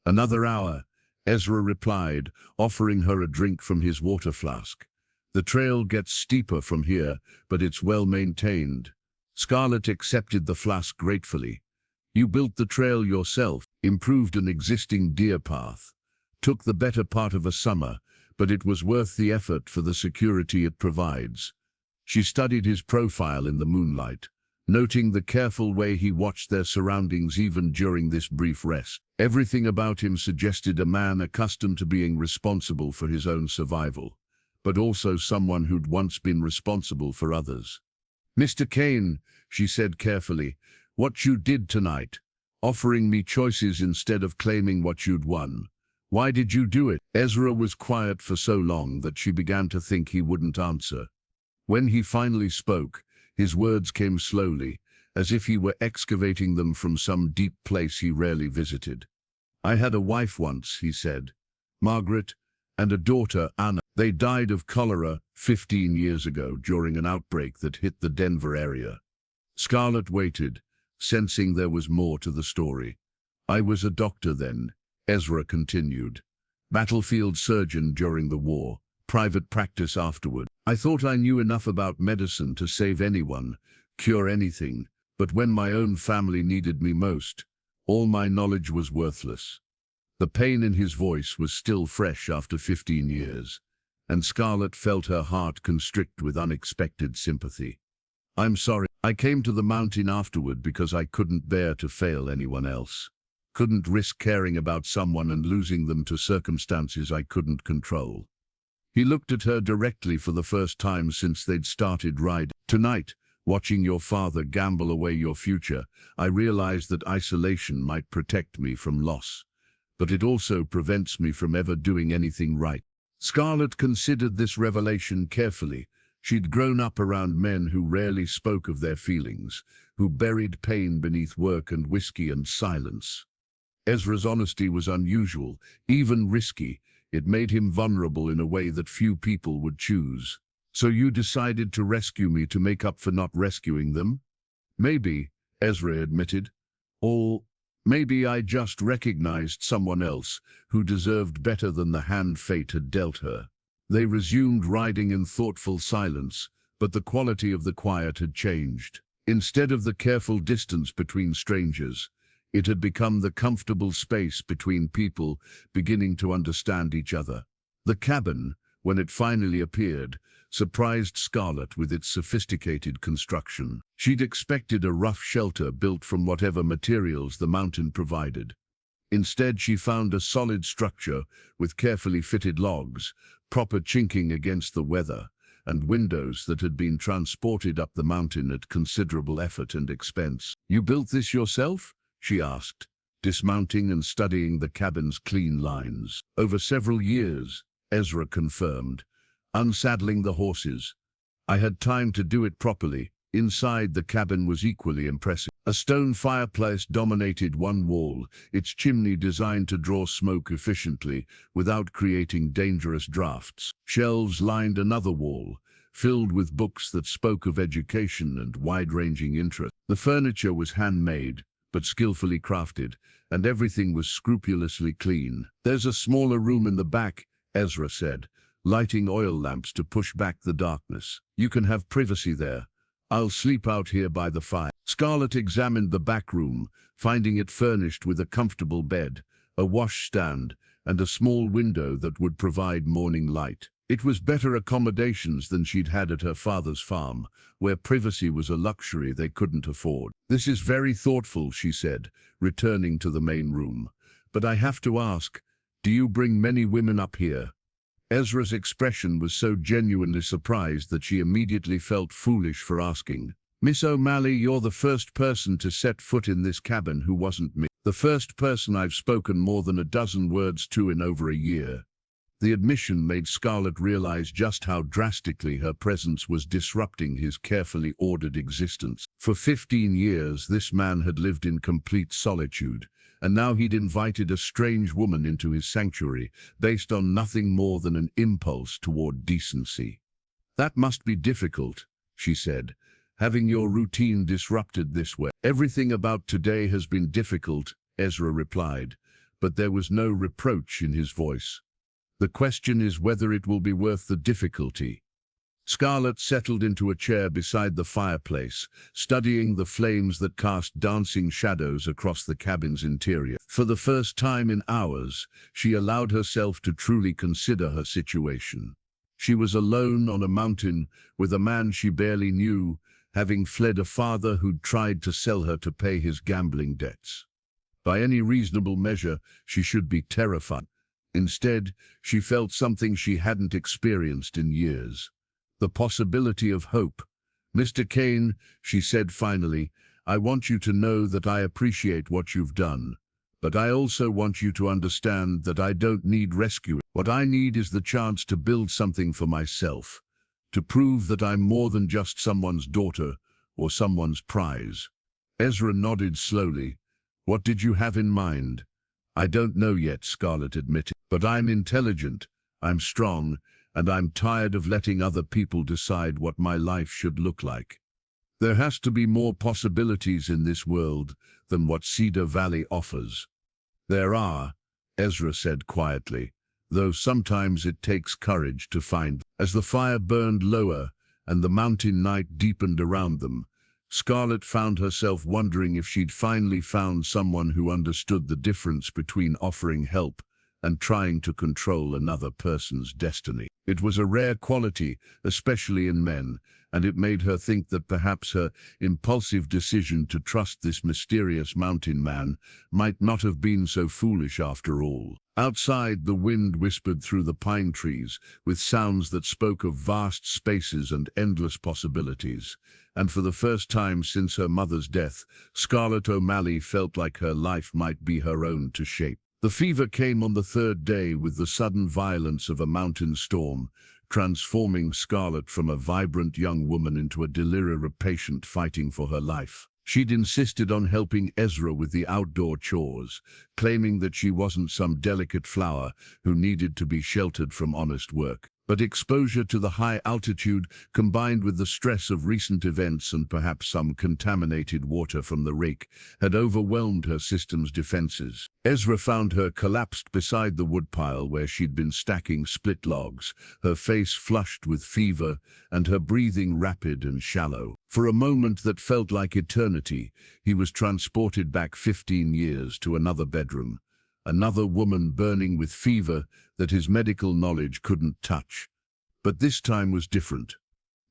Another hour, Ezra replied, offering her a drink from his water flask. The trail gets steeper from here, but it's well maintained. Scarlett accepted the flask gratefully. You built the trail yourself, improved an existing deer path. Took the better part of a summer, but it was worth the effort for the security it provides. She studied his profile in the moonlight, noting the careful way he watched their surroundings even during this brief rest. Everything about him suggested a man accustomed to being responsible for his own survival, but also someone who'd once been responsible for others. Mr. Kane, she said carefully, what you did tonight, offering me choices instead of claiming what you'd won. Why did you do it? Ezra was quiet for so long that she began to think he wouldn't answer. When he finally spoke, his words came slowly, as if he were excavating them from some deep place he rarely visited. I had a wife once, he said, Margaret, and a daughter, Anna. They died of cholera 15 years ago during an outbreak that hit the Denver area. Scarlett waited, sensing there was more to the story. I was a doctor then, Ezra continued. Battlefield surgeon during the war, private practice afterward. I thought I knew enough about medicine to save anyone, cure anything, but when my own family needed me most, all my knowledge was worthless. The pain in his voice was still fresh after 15 years, and Scarlett felt her heart constrict with unexpected sympathy. I'm sorry. I came to the mountain afterward because I couldn't bear to fail anyone else. Couldn't risk caring about someone and losing them to circumstances I couldn't control. He looked at her directly for the first time since they'd started riding. Tonight, watching your father gamble away your future, I realized that isolation might protect me from loss, but it also prevents me from ever doing anything right. Scarlett considered this revelation carefully. She'd grown up around men who rarely spoke of their feelings, who buried pain beneath work and whiskey and silence. Ezra's honesty was unusual, even risky. It made him vulnerable in a way that few people would choose. So you decided to rescue me to make up for not rescuing them? Maybe, Ezra admitted. Or maybe I just recognized someone else who deserved better than the hand fate had dealt her. They resumed riding in thoughtful silence, but the quality of the quiet had changed. Instead of the careful distance between strangers, It had become the comfortable space between people beginning to understand each other. The cabin, when it finally appeared, surprised Scarlett with its sophisticated construction. She'd expected a rough shelter built from whatever materials the mountain provided. Instead, she found a solid structure with carefully fitted logs, proper chinking against the weather, and windows that had been transported up the mountain at considerable effort and expense. "You built this yourself?" she asked, dismounting and studying the cabin's clean lines. "Over several years," Ezra confirmed, unsaddling the horses. "I had time to do it properly." Inside, the cabin was equally impressive. A stone fireplace dominated one wall, its chimney designed to draw smoke efficiently without creating dangerous drafts. Shelves lined another wall, filled with books that spoke of education and wide-ranging interests. The furniture was handmade, but skillfully crafted, and everything was scrupulously clean. "There's a smaller room in the back," Ezra said, lighting oil lamps to push back the darkness. "You can have privacy there. I'll sleep out here by the fire." Scarlett examined the back room, finding it furnished with a comfortable bed, a washstand, and a small window that would provide morning light. It was better accommodations than she'd had at her father's farm, where privacy was a luxury they couldn't afford. "This is very thoughtful," she said, returning to the main room. "But I have to ask, do you bring many women up here?" Ezra's expression was so genuinely surprised that she immediately felt foolish for asking. "Miss O'Malley, you're the first person to set foot in this cabin who wasn't me. The first person I've spoken more than a dozen words to in over a year." The admission made Scarlett realize just how drastically her presence was disrupting his carefully ordered existence. For 15 years, this man had lived in complete solitude, and now he'd invited a strange woman into his sanctuary, based on nothing more than an impulse toward decency. "That must be difficult," she said, "having your routine disrupted this way." "Everything about today has been difficult," Ezra replied, but there was no reproach in his voice. "The question is whether it will be worth the difficulty." Scarlett settled into a chair beside the fireplace, studying the flames that cast dancing shadows across the cabin's interior. For the first time in hours, she allowed herself to truly consider her situation. She was alone on a mountain with a man she barely knew, having fled a father who'd tried to sell her to pay his gambling debts. By any reasonable measure, she should be terrified. Instead, she felt something she hadn't experienced in years. The possibility of hope. "Mr. Kane," she said finally, "I want you to know that I appreciate what you've done, but I also want you to understand that I don't need rescuing. What I need is the chance to build something for myself, to prove that I'm more than just someone's daughter or someone's prize." Ezra nodded slowly. "What did you have in mind?" "I don't know yet," Scarlett admitted, "but I'm intelligent, I'm strong, and I'm tired of letting other people decide what my life should look like. There has to be more possibilities in this world than what Cedar Valley offers." "There are," Ezra said quietly, "though sometimes it takes courage to find." As the fire burned lower and the mountain night deepened around them, Scarlett found herself wondering if she'd finally found someone who understood the difference between offering help and trying to control another person's destiny. It was a rare quality, especially in men, and it made her think that perhaps her impulsive decision to trust this mysterious mountain man might not have been so foolish after all. Outside, the wind whispered through the pine trees, with sounds that spoke of vast spaces and endless possibilities. And for the first time since her mother's death, Scarlett O'Malley felt like her life might be her own to shape. The fever came on the third day with the sudden violence of a mountain storm, transforming Scarlett from a vibrant young woman into a delirious patient fighting for her life. She'd insisted on helping Ezra with the outdoor chores, claiming that she wasn't some delicate flower who needed to be sheltered from honest work. But exposure to the high altitude, combined with the stress of recent events and perhaps some contaminated water from the rake, had overwhelmed her system's defenses. Ezra found her collapsed beside the woodpile where she'd been stacking split logs, her face flushed with fever and her breathing rapid and shallow. For a moment that felt like eternity, he was transported back 15 years to another bedroom. Another woman burning with fever that his medical knowledge couldn't touch. But this time was different.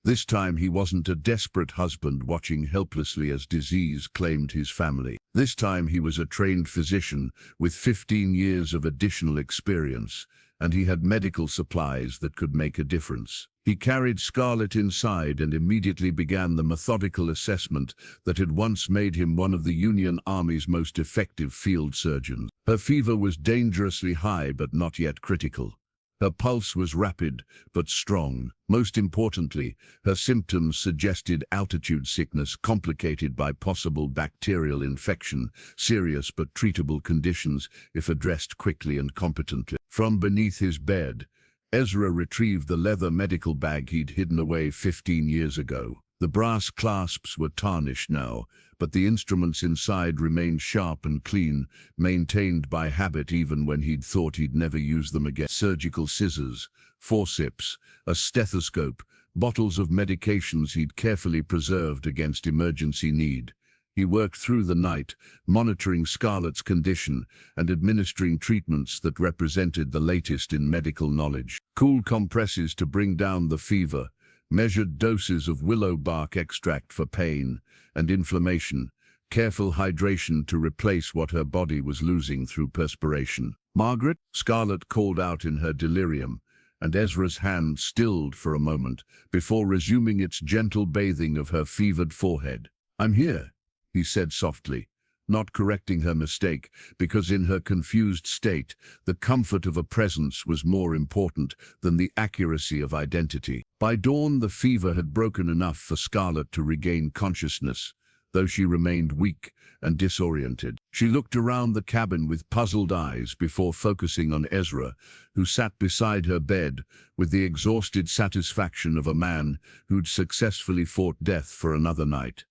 This time he wasn't a desperate husband watching helplessly as disease claimed his family. This time he was a trained physician with 15 years of additional experience, and he had medical supplies that could make a difference. He carried Scarlett inside and immediately began the methodical assessment that had once made him one of the Union Army's most effective field surgeons. Her fever was dangerously high but not yet critical. Her pulse was rapid but strong. Most importantly, her symptoms suggested altitude sickness complicated by possible bacterial infection, serious but treatable conditions if addressed quickly and competently. From beneath his bed, Ezra retrieved the leather medical bag he'd hidden away 15 years ago. The brass clasps were tarnished now, but the instruments inside remained sharp and clean, maintained by habit even when he'd thought he'd never use them again. Surgical scissors, forceps, a stethoscope, bottles of medications he'd carefully preserved against emergency need. He worked through the night, monitoring Scarlett's condition and administering treatments that represented the latest in medical knowledge. Cool compresses to bring down the fever, measured doses of willow bark extract for pain and inflammation, careful hydration to replace what her body was losing through perspiration. "Margaret," Scarlett called out in her delirium, and Ezra's hand stilled for a moment before resuming its gentle bathing of her fevered forehead. "I'm here," he said softly, not correcting her mistake, because in her confused state, the comfort of a presence was more important than the accuracy of identity. By dawn, the fever had broken enough for Scarlett to regain consciousness, though she remained weak and disoriented. She looked around the cabin with puzzled eyes before focusing on Ezra, who sat beside her bed with the exhausted satisfaction of a man who'd successfully fought death for another night.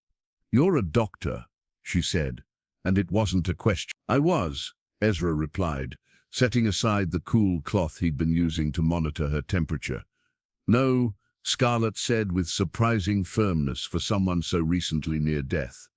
"You're a doctor," she said, and it wasn't a question. "I was," Ezra replied, setting aside the cool cloth he'd been using to monitor her temperature. "No," Scarlett said with surprising firmness for someone so recently near death.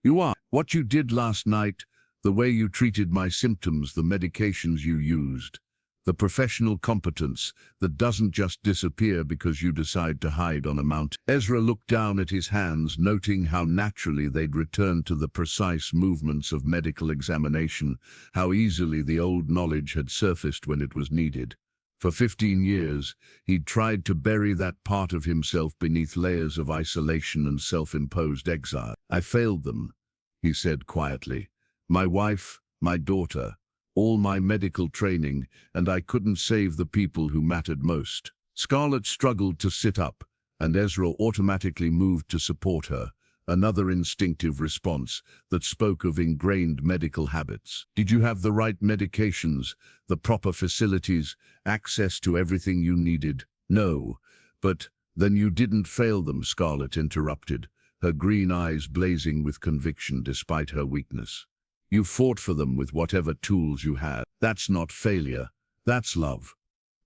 "You are. What you did last night, the way you treated my symptoms, the medications you used, the professional competence that doesn't just disappear because you decide to hide on a mountain." Ezra looked down at his hands, noting how naturally they'd returned to the precise movements of medical examination, how easily the old knowledge had surfaced when it was needed. For 15 years, he'd tried to bury that part of himself beneath layers of isolation and self-imposed exile. "I failed them," he said quietly. "My wife, my daughter, all my medical training, and I couldn't save the people who mattered most." Scarlett struggled to sit up, and Ezra automatically moved to support her, another instinctive response that spoke of ingrained medical habits. "Did you have the right medications, the proper facilities, access to everything you needed?" "No, but then you didn't fail them," Scarlett interrupted, her green eyes blazing with conviction despite her weakness. "You fought for them with whatever tools you had. That's not failure, that's love."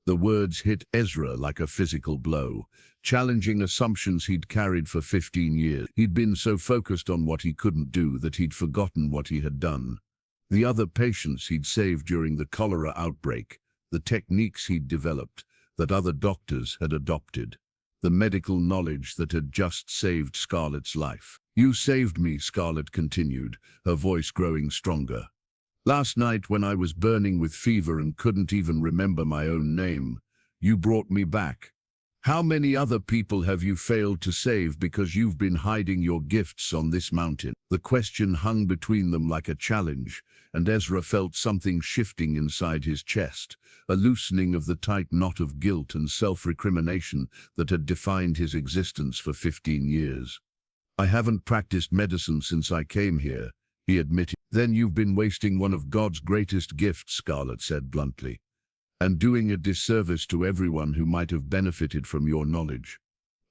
The words hit Ezra like a physical blow, challenging assumptions he'd carried for 15 years. He'd been so focused on what he couldn't do that he'd forgotten what he had done. The other patients he'd saved during the cholera outbreak, the techniques he'd developed, that other doctors had adopted, the medical knowledge that had just saved Scarlett's life. "You saved me," Scarlett continued, her voice growing stronger. "Last night when I was burning with fever and couldn't even remember my own name, you brought me back. How many other people have you failed to save because you've been hiding your gifts on this mountain?" The question hung between them like a challenge, and Ezra felt something shifting inside his chest, a loosening of the tight knot of guilt and self-recrimination that had defined his existence for 15 years. "I haven't practiced medicine since I came here," he admitted. "Then you've been wasting one of God's greatest gifts," Scarlett said bluntly. and doing a disservice to everyone who might have benefited from your knowledge.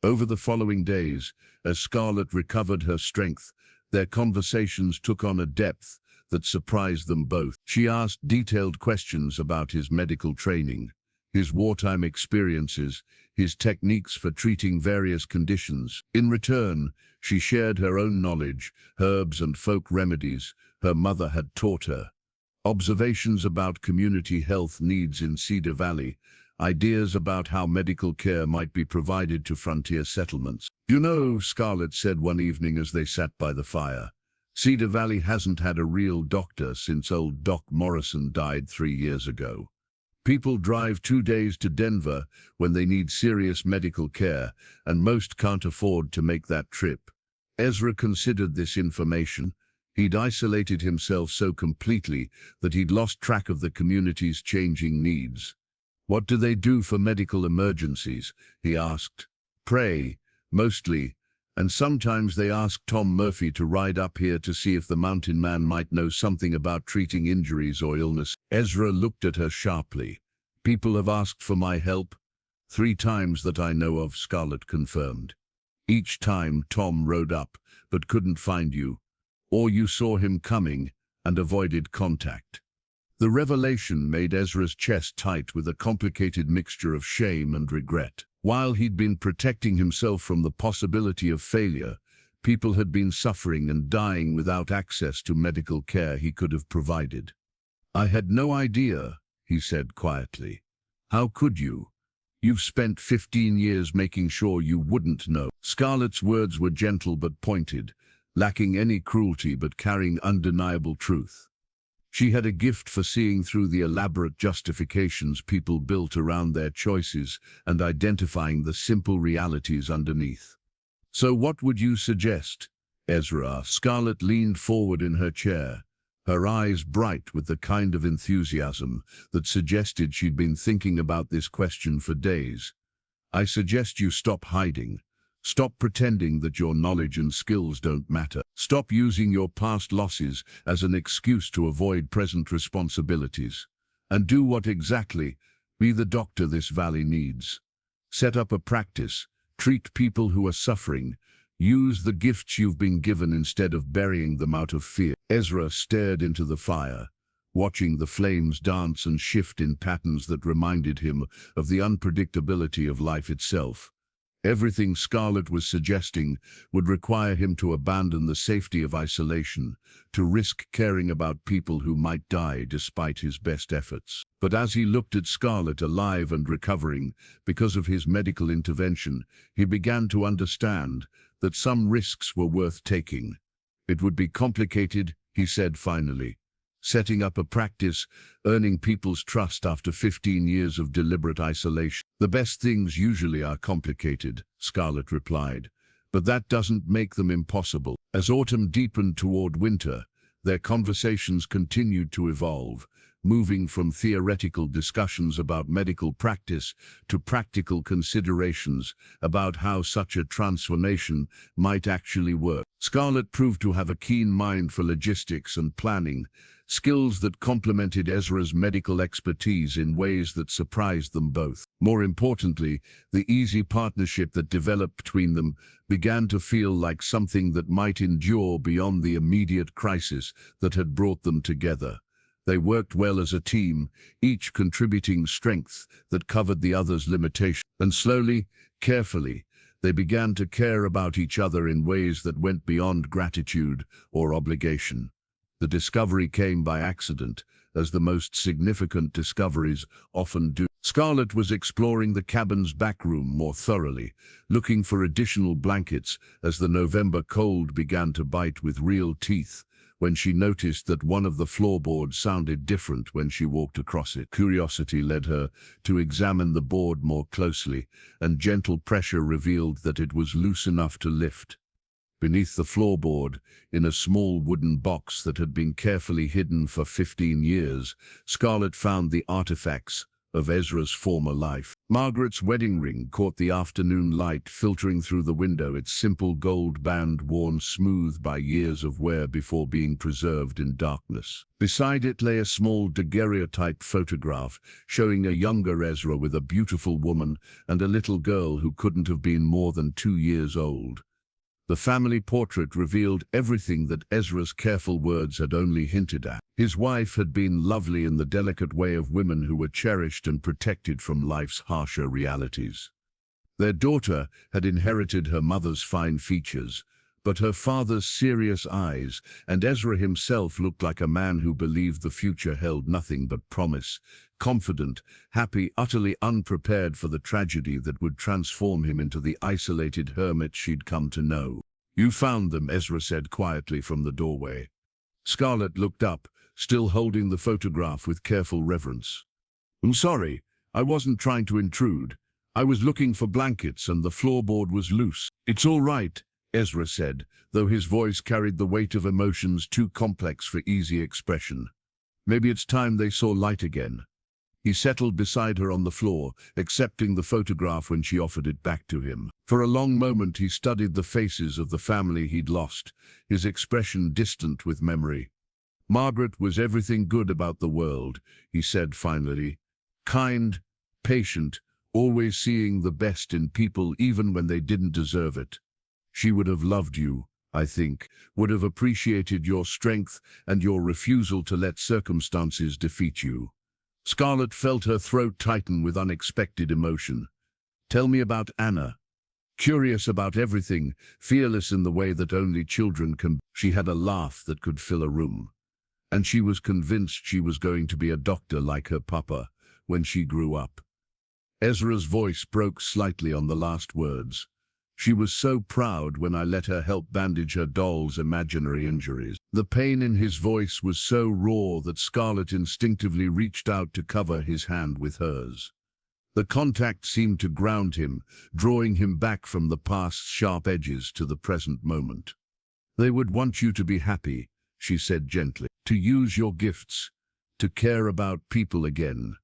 Over the following days, as Scarlett recovered her strength, their conversations took on a depth that surprised them both. She asked detailed questions about his medical training, his wartime experiences, his techniques for treating various conditions. In return, she shared her own knowledge, herbs and folk remedies her mother had taught her, observations about community health needs in Cedar Valley, ideas about how medical care might be provided to frontier settlements. "You know," Scarlett said one evening as they sat by the fire, "Cedar Valley hasn't had a real doctor since old Doc Morrison died 3 years ago. People drive 2 days to Denver when they need serious medical care, and most can't afford to make that trip." Ezra considered this information. He'd isolated himself so completely that he'd lost track of the community's changing needs. "What do they do for medical emergencies?" he asked. "Pray, mostly, and sometimes they ask Tom Murphy to ride up here to see if the mountain man might know something about treating injuries or illness." Ezra looked at her sharply. "People have asked for my help?" "3 times that I know of," Scarlett confirmed. "Each time Tom rode up, but couldn't find you. Or you saw him coming and avoided contact." The revelation made Ezra's chest tight with a complicated mixture of shame and regret. While he'd been protecting himself from the possibility of failure, people had been suffering and dying without access to medical care he could have provided. "I had no idea," he said quietly. "How could you? You've spent 15 years making sure you wouldn't know." Scarlett's words were gentle but pointed, lacking any cruelty but carrying undeniable truth. She had a gift for seeing through the elaborate justifications people built around their choices and identifying the simple realities underneath. "So what would you suggest?" Ezra asked. Scarlett leaned forward in her chair, her eyes bright with the kind of enthusiasm that suggested she'd been thinking about this question for days. "I suggest you stop hiding. Stop pretending that your knowledge and skills don't matter. Stop using your past losses as an excuse to avoid present responsibilities. And do what exactly? Be the doctor this valley needs. Set up a practice. Treat people who are suffering. Use the gifts you've been given instead of burying them out of fear." Ezra stared into the fire, watching the flames dance and shift in patterns that reminded him of the unpredictability of life itself. Everything Scarlett was suggesting would require him to abandon the safety of isolation, to risk caring about people who might die despite his best efforts. But as he looked at Scarlett alive and recovering because of his medical intervention, he began to understand that some risks were worth taking. "It would be complicated," he said finally. "Setting up a practice, earning people's trust after 15 years of deliberate isolation." "The best things usually are complicated," Scarlett replied, "but that doesn't make them impossible." As autumn deepened toward winter, their conversations continued to evolve, moving from theoretical discussions about medical practice to practical considerations about how such a transformation might actually work. Scarlett proved to have a keen mind for logistics and planning, skills that complemented Ezra's medical expertise in ways that surprised them both. More importantly, the easy partnership that developed between them began to feel like something that might endure beyond the immediate crisis that had brought them together. They worked well as a team, each contributing strength that covered the other's limitations. And slowly, carefully, they began to care about each other in ways that went beyond gratitude or obligation. The discovery came by accident, as the most significant discoveries often do. Scarlett was exploring the cabin's back room more thoroughly, looking for additional blankets as the November cold began to bite with real teeth, when she noticed that one of the floorboards sounded different when she walked across it. Curiosity led her to examine the board more closely, and gentle pressure revealed that it was loose enough to lift. Beneath the floorboard, in a small wooden box that had been carefully hidden for 15 years, Scarlett found the artifacts of Ezra's former life. Margaret's wedding ring caught the afternoon light filtering through the window, its simple gold band worn smooth by years of wear before being preserved in darkness. Beside it lay a small daguerreotype photograph showing a younger Ezra with a beautiful woman and a little girl who couldn't have been more than 2 years old. The family portrait revealed everything that Ezra's careful words had only hinted at. His wife had been lovely in the delicate way of women who were cherished and protected from life's harsher realities. Their daughter had inherited her mother's fine features, but her father's serious eyes, and Ezra himself looked like a man who believed the future held nothing but promise, confident, happy, utterly unprepared for the tragedy that would transform him into the isolated hermit she'd come to know. "You found them," Ezra said quietly from the doorway. Scarlett looked up, still holding the photograph with careful reverence. "I'm sorry, I wasn't trying to intrude. I was looking for blankets and the floorboard was loose." "It's all right," Ezra said, though his voice carried the weight of emotions too complex for easy expression. "Maybe it's time they saw light again." He settled beside her on the floor, accepting the photograph when she offered it back to him. For a long moment he studied the faces of the family he'd lost, his expression distant with memory. "Margaret was everything good about the world," he said finally. "Kind, patient, always seeing the best in people even when they didn't deserve it. She would have loved you, I think, would have appreciated your strength and your refusal to let circumstances defeat you." Scarlett felt her throat tighten with unexpected emotion. "Tell me about Anna." Curious about everything, fearless in the way that only children can. She had a laugh that could fill a room. And she was convinced she was going to be a doctor like her papa when she grew up. Ezra's voice broke slightly on the last words. "She was so proud when I let her help bandage her doll's imaginary injuries." The pain in his voice was so raw that Scarlett instinctively reached out to cover his hand with hers. The contact seemed to ground him, drawing him back from the past's sharp edges to the present moment. "They would want you to be happy," she said gently, "to use your gifts, to care about people again.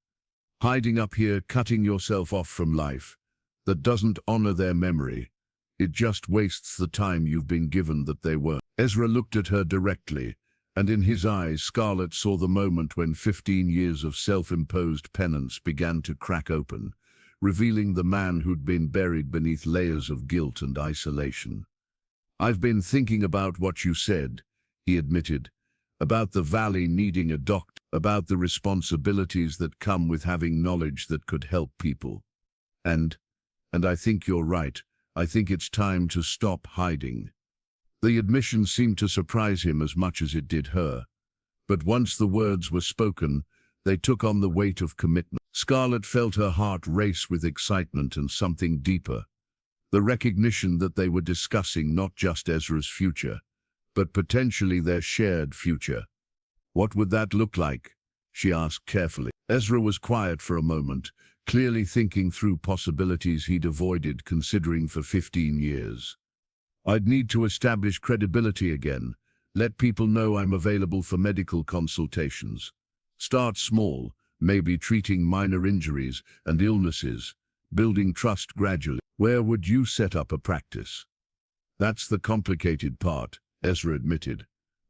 Hiding up here, cutting yourself off from life, that doesn't honor their memory. It just wastes the time you've been given that they weren't." Ezra looked at her directly, and in his eyes Scarlett saw the moment when 15 years of self-imposed penance began to crack open, revealing the man who'd been buried beneath layers of guilt and isolation. "I've been thinking about what you said," he admitted, "about the valley needing a doctor, about the responsibilities that come with having knowledge that could help people. And I think you're right. I think it's time to stop hiding." The admission seemed to surprise him as much as it did her. But once the words were spoken, they took on the weight of commitment. Scarlett felt her heart race with excitement and something deeper. The recognition that they were discussing not just Ezra's future, but potentially their shared future. "What would that look like?" she asked carefully. Ezra was quiet for a moment, clearly thinking through possibilities he'd avoided considering for 15 years. "I'd need to establish credibility again, let people know I'm available for medical consultations. Start small, maybe treating minor injuries and illnesses, building trust gradually." "Where would you set up a practice?" "That's the complicated part," Ezra admitted.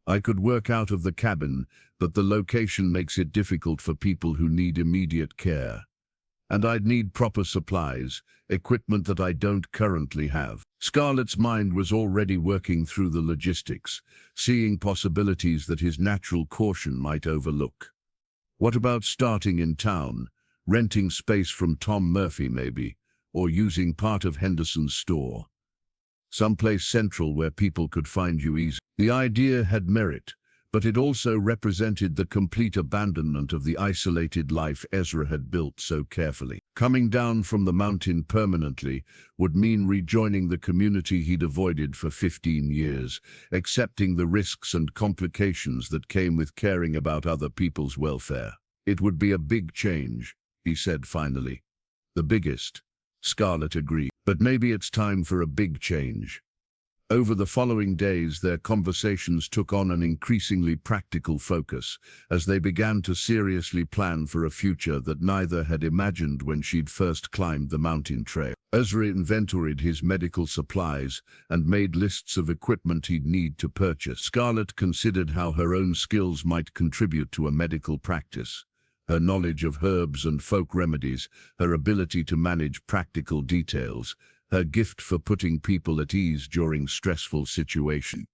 "I could work out of the cabin, but the location makes it difficult for people who need immediate care. And I'd need proper supplies, equipment that I don't currently have." Scarlett's mind was already working through the logistics, seeing possibilities that his natural caution might overlook. "What about starting in town, renting space from Tom Murphy maybe, or using part of Henderson's store? Someplace central where people could find you easily." The idea had merit, but it also represented the complete abandonment of the isolated life Ezra had built so carefully. Coming down from the mountain permanently would mean rejoining the community he'd avoided for 15 years, accepting the risks and complications that came with caring about other people's welfare. "It would be a big change," he said finally. "The biggest," Scarlett agreed. "But maybe it's time for a big change." Over the following days, their conversations took on an increasingly practical focus as they began to seriously plan for a future that neither had imagined when she'd first climbed the mountain trail. Ezra inventoried his medical supplies and made lists of equipment he'd need to purchase. Scarlett considered how her own skills might contribute to a medical practice. Her knowledge of herbs and folk remedies, her ability to manage practical details, her gift for putting people at ease during stressful situations.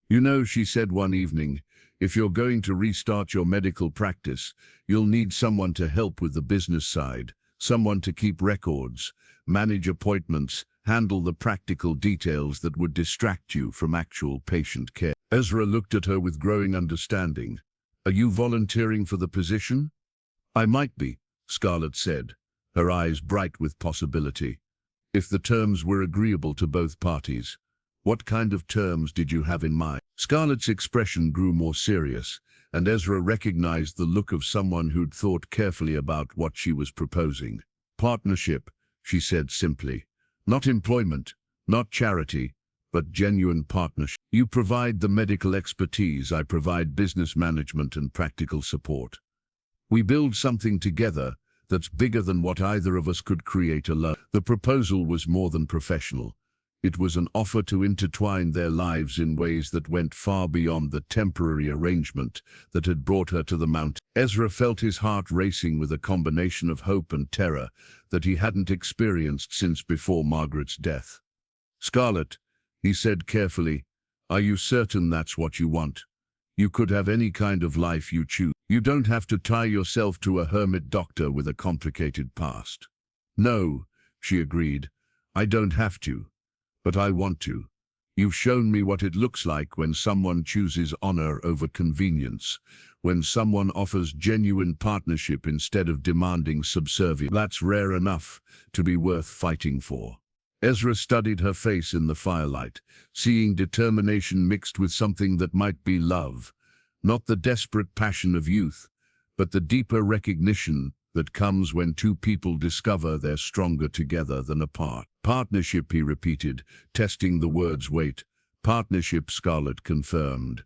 "You know," she said one evening, "if you're going to restart your medical practice, you'll need someone to help with the business side, someone to keep records, manage appointments, handle the practical details that would distract you from actual patient care." Ezra looked at her with growing understanding. "Are you volunteering for the position?" "I might be," Scarlett said, her eyes bright with possibility. "If the terms were agreeable to both parties." "What kind of terms did you have in mind?" Scarlett's expression grew more serious, and Ezra recognized the look of someone who'd thought carefully about what she was proposing. "Partnership," she said simply. "Not employment, not charity, but genuine partnership. You provide the medical expertise, I provide business management and practical support. We build something together that's bigger than what either of us could create alone." The proposal was more than professional. It was an offer to intertwine their lives in ways that went far beyond the temporary arrangement that had brought her to the mountain. Ezra felt his heart racing with a combination of hope and terror that he hadn't experienced since before Margaret's death. "Scarlett," he said carefully, "are you certain that's what you want? You could have any kind of life you choose. You don't have to tie yourself to a hermit doctor with a complicated past." "No," she agreed, "I don't have to. But I want to. You've shown me what it looks like when someone chooses honor over convenience, when someone offers genuine partnership instead of demanding subservience. That's rare enough to be worth fighting for." Ezra studied her face in the firelight, seeing determination mixed with something that might be love. Not the desperate passion of youth, but the deeper recognition that comes when two people discover they're stronger together than apart. "Partnership," he repeated, testing the word's weight. "Partnership," Scarlett confirmed.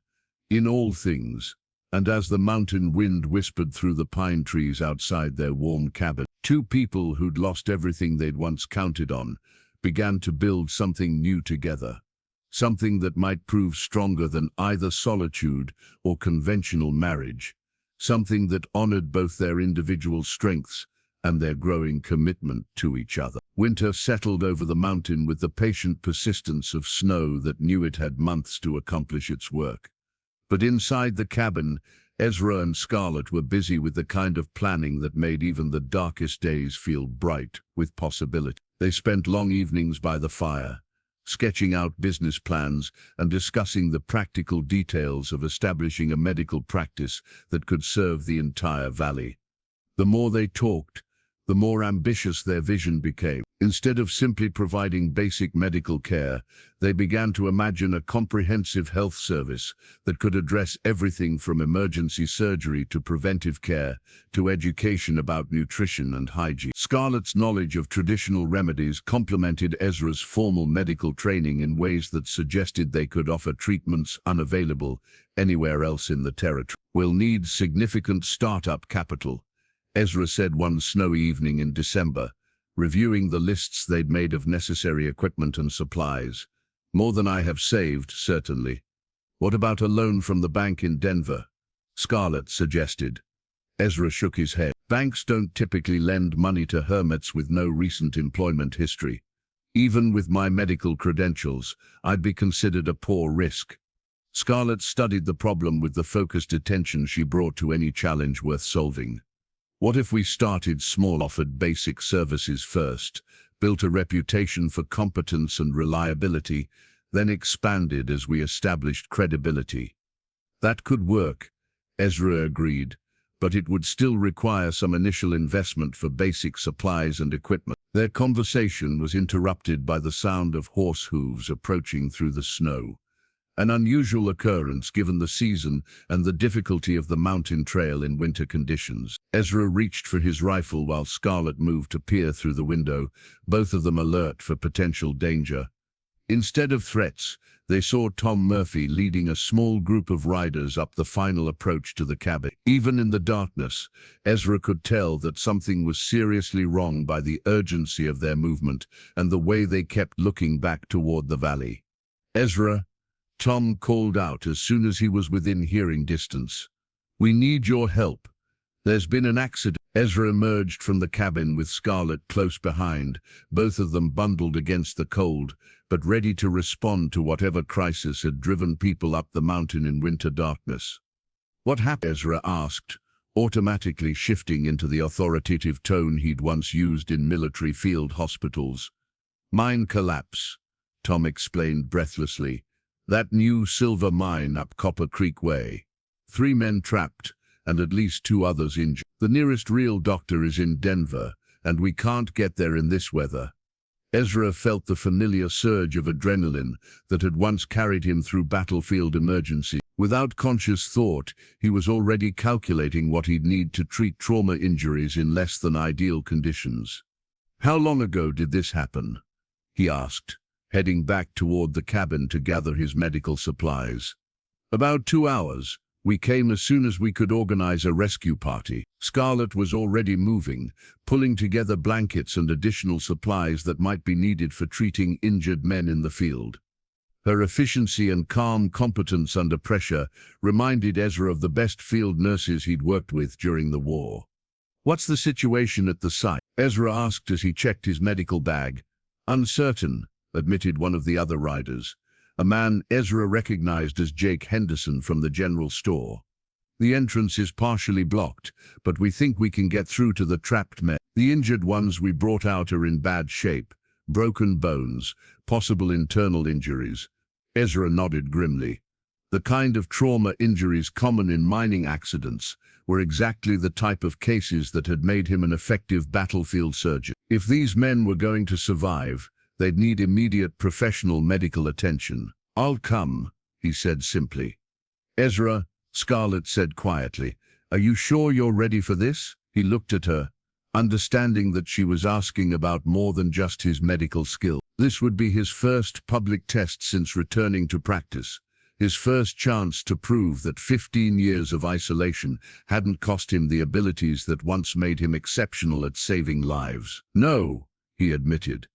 "In all things." And as the mountain wind whispered through the pine trees outside their warm cabin, two people who'd lost everything they'd once counted on began to build something new together. Something that might prove stronger than either solitude or conventional marriage. Something that honored both their individual strengths and their growing commitment to each other. Winter settled over the mountain with the patient persistence of snow that knew it had months to accomplish its work. But inside the cabin, Ezra and Scarlett were busy with the kind of planning that made even the darkest days feel bright with possibility. They spent long evenings by the fire, sketching out business plans and discussing the practical details of establishing a medical practice that could serve the entire valley. The more they talked, the more ambitious their vision became. Instead of simply providing basic medical care, they began to imagine a comprehensive health service that could address everything from emergency surgery to preventive care to education about nutrition and hygiene. Scarlett's knowledge of traditional remedies complemented Ezra's formal medical training in ways that suggested they could offer treatments unavailable anywhere else in the territory. "We'll need significant startup capital," Ezra said one snowy evening in December, reviewing the lists they'd made of necessary equipment and supplies. "More than I have saved, certainly." "What about a loan from the bank in Denver?" Scarlett suggested. Ezra shook his head. "Banks don't typically lend money to hermits with no recent employment history. Even with my medical credentials, I'd be considered a poor risk." Scarlett studied the problem with the focused attention she brought to any challenge worth solving. "What if we started small, offered basic services first, built a reputation for competence and reliability, then expanded as we established credibility?" "That could work," Ezra agreed, "but it would still require some initial investment for basic supplies and equipment." Their conversation was interrupted by the sound of horse hooves approaching through the snow. An unusual occurrence given the season and the difficulty of the mountain trail in winter conditions. Ezra reached for his rifle while Scarlett moved to peer through the window, both of them alert for potential danger. Instead of threats, they saw Tom Murphy leading a small group of riders up the final approach to the cabin. Even in the darkness, Ezra could tell that something was seriously wrong by the urgency of their movement and the way they kept looking back toward the valley. "Ezra," Tom called out as soon as he was within hearing distance. "We need your help. There's been an accident." Ezra emerged from the cabin with Scarlett close behind, both of them bundled against the cold, but ready to respond to whatever crisis had driven people up the mountain in winter darkness. "What happened?" Ezra asked, automatically shifting into the authoritative tone he'd once used in military field hospitals. "Mine collapse," Tom explained breathlessly. "That new silver mine up Copper Creek Way. 3 men trapped, and at least 2 others injured. The nearest real doctor is in Denver, and we can't get there in this weather." Ezra felt the familiar surge of adrenaline that had once carried him through battlefield emergency. Without conscious thought, he was already calculating what he'd need to treat trauma injuries in less than ideal conditions. "How long ago did this happen?" he asked, heading back toward the cabin to gather his medical supplies. "About 2 hours. We came as soon as we could organize a rescue party." Scarlett was already moving, pulling together blankets and additional supplies that might be needed for treating injured men in the field. Her efficiency and calm competence under pressure reminded Ezra of the best field nurses he'd worked with during the war. "What's the situation at the site?" Ezra asked as he checked his medical bag. "Uncertain," admitted one of the other riders, a man Ezra recognized as Jake Henderson from the general store. "The entrance is partially blocked, but we think we can get through to the trapped men. The injured ones we brought out are in bad shape, broken bones, possible internal injuries." Ezra nodded grimly. The kind of trauma injuries common in mining accidents were exactly the type of cases that had made him an effective battlefield surgeon. If these men were going to survive, they'd need immediate professional medical attention. "I'll come," he said simply. "Ezra," Scarlett said quietly, "are you sure you're ready for this?" He looked at her, understanding that she was asking about more than just his medical skill. This would be his first public test since returning to practice, his first chance to prove that 15 years of isolation hadn't cost him the abilities that once made him exceptional at saving lives. "No," he admitted,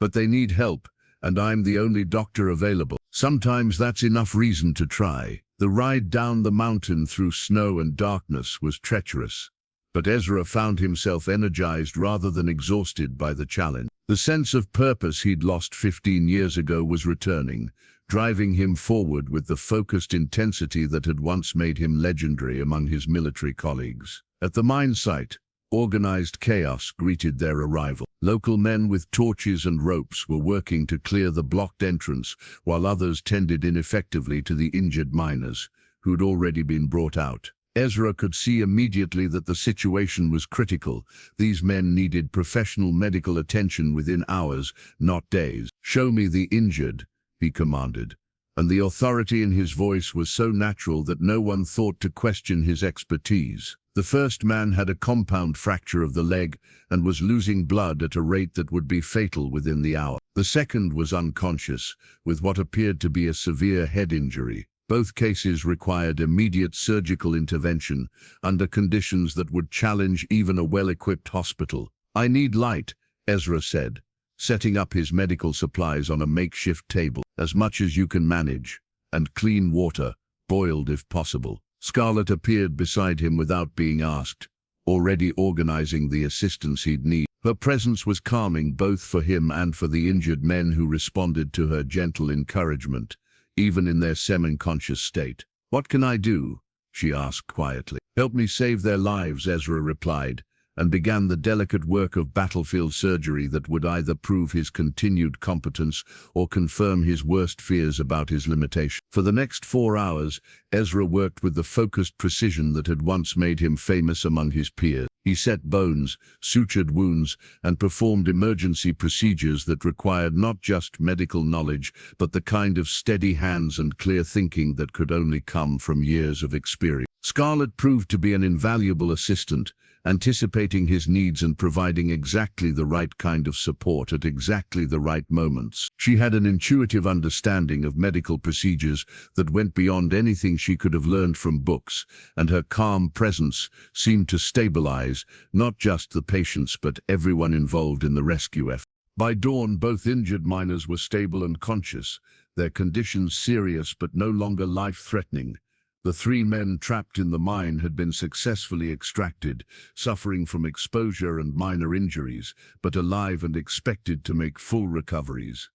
"but they need help, and I'm the only doctor available." Sometimes that's enough reason to try. The ride down the mountain through snow and darkness was treacherous, but Ezra found himself energized rather than exhausted by the challenge. The sense of purpose he'd lost 15 years ago was returning, driving him forward with the focused intensity that had once made him legendary among his military colleagues. At the mine site, organized chaos greeted their arrival. Local men with torches and ropes were working to clear the blocked entrance, while others tended ineffectively to the injured miners, who'd already been brought out. Ezra could see immediately that the situation was critical. These men needed professional medical attention within hours, not days. "Show me the injured," he commanded, and the authority in his voice was so natural that no one thought to question his expertise. The first man had a compound fracture of the leg and was losing blood at a rate that would be fatal within the hour. The second was unconscious, with what appeared to be a severe head injury. Both cases required immediate surgical intervention under conditions that would challenge even a well-equipped hospital. "I need light," Ezra said, setting up his medical supplies on a makeshift table. "As much as you can manage, and clean water, boiled if possible." Scarlett appeared beside him without being asked, already organizing the assistance he'd need. Her presence was calming both for him and for the injured men who responded to her gentle encouragement, even in their semi-conscious state. "What can I do?" she asked quietly. "Help me save their lives," Ezra replied, and began the delicate work of battlefield surgery that would either prove his continued competence or confirm his worst fears about his limitation. For the next 4 hours, Ezra worked with the focused precision that had once made him famous among his peers. He set bones, sutured wounds, and performed emergency procedures that required not just medical knowledge, but the kind of steady hands and clear thinking that could only come from years of experience. Scarlett proved to be an invaluable assistant, anticipating his needs and providing exactly the right kind of support at exactly the right moments. She had an intuitive understanding of medical procedures that went beyond anything she could have learned from books, and her calm presence seemed to stabilize not just the patients but everyone involved in the rescue effort. By dawn, both injured miners were stable and conscious, their conditions serious but no longer life-threatening. The 3 men trapped in the mine had been successfully extracted, suffering from exposure and minor injuries, but alive and expected to make full recoveries.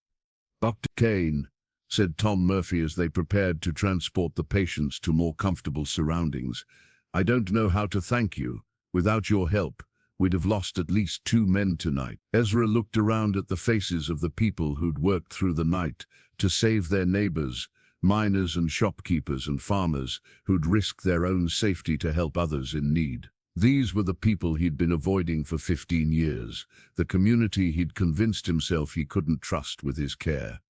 "Dr. Kane," said Tom Murphy as they prepared to transport the patients to more comfortable surroundings, "I don't know how to thank you. Without your help, we'd have lost at least 2 men tonight." Ezra looked around at the faces of the people who'd worked through the night to save their neighbors, miners and shopkeepers and farmers who'd risked their own safety to help others in need. These were the people he'd been avoiding for 15 years, the community he'd convinced himself he couldn't trust with his care.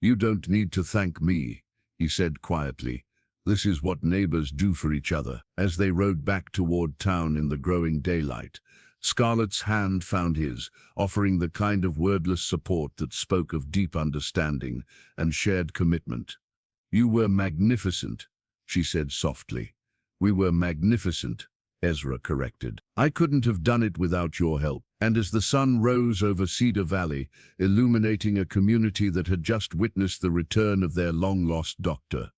"You don't need to thank me," he said quietly. "This is what neighbors do for each other." As they rode back toward town in the growing daylight, Scarlett's hand found his, offering the kind of wordless support that spoke of deep understanding and shared commitment. "You were magnificent," she said softly. "We were magnificent," Ezra corrected. "I couldn't have done it without your help." And as the sun rose over Cedar Valley, illuminating a community that had just witnessed the return of their long-lost doctor,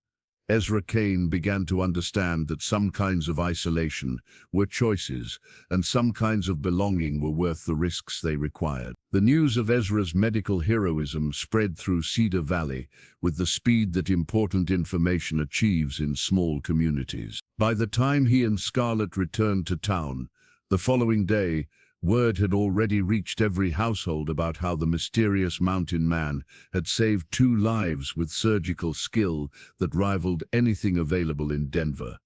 Ezra Kane began to understand that some kinds of isolation were choices, and some kinds of belonging were worth the risks they required. The news of Ezra's medical heroism spread through Cedar Valley with the speed that important information achieves in small communities. By the time he and Scarlett returned to town, the following day, word had already reached every household about how the mysterious mountain man had saved 2 lives with surgical skill that rivaled anything available in Denver.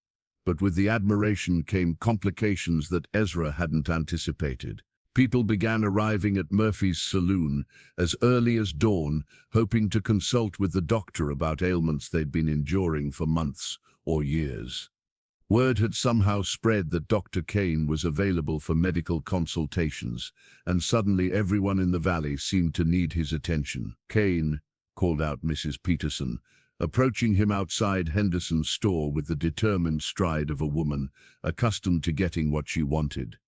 But with the admiration came complications that Ezra hadn't anticipated. People began arriving at Murphy's saloon as early as dawn, hoping to consult with the doctor about ailments they'd been enduring for months or years. Word had somehow spread that Dr. Kane was available for medical consultations, and suddenly everyone in the valley seemed to need his attention. "Kane," called out Mrs. Peterson, approaching him outside Henderson's store with the determined stride of a woman accustomed to getting what she wanted.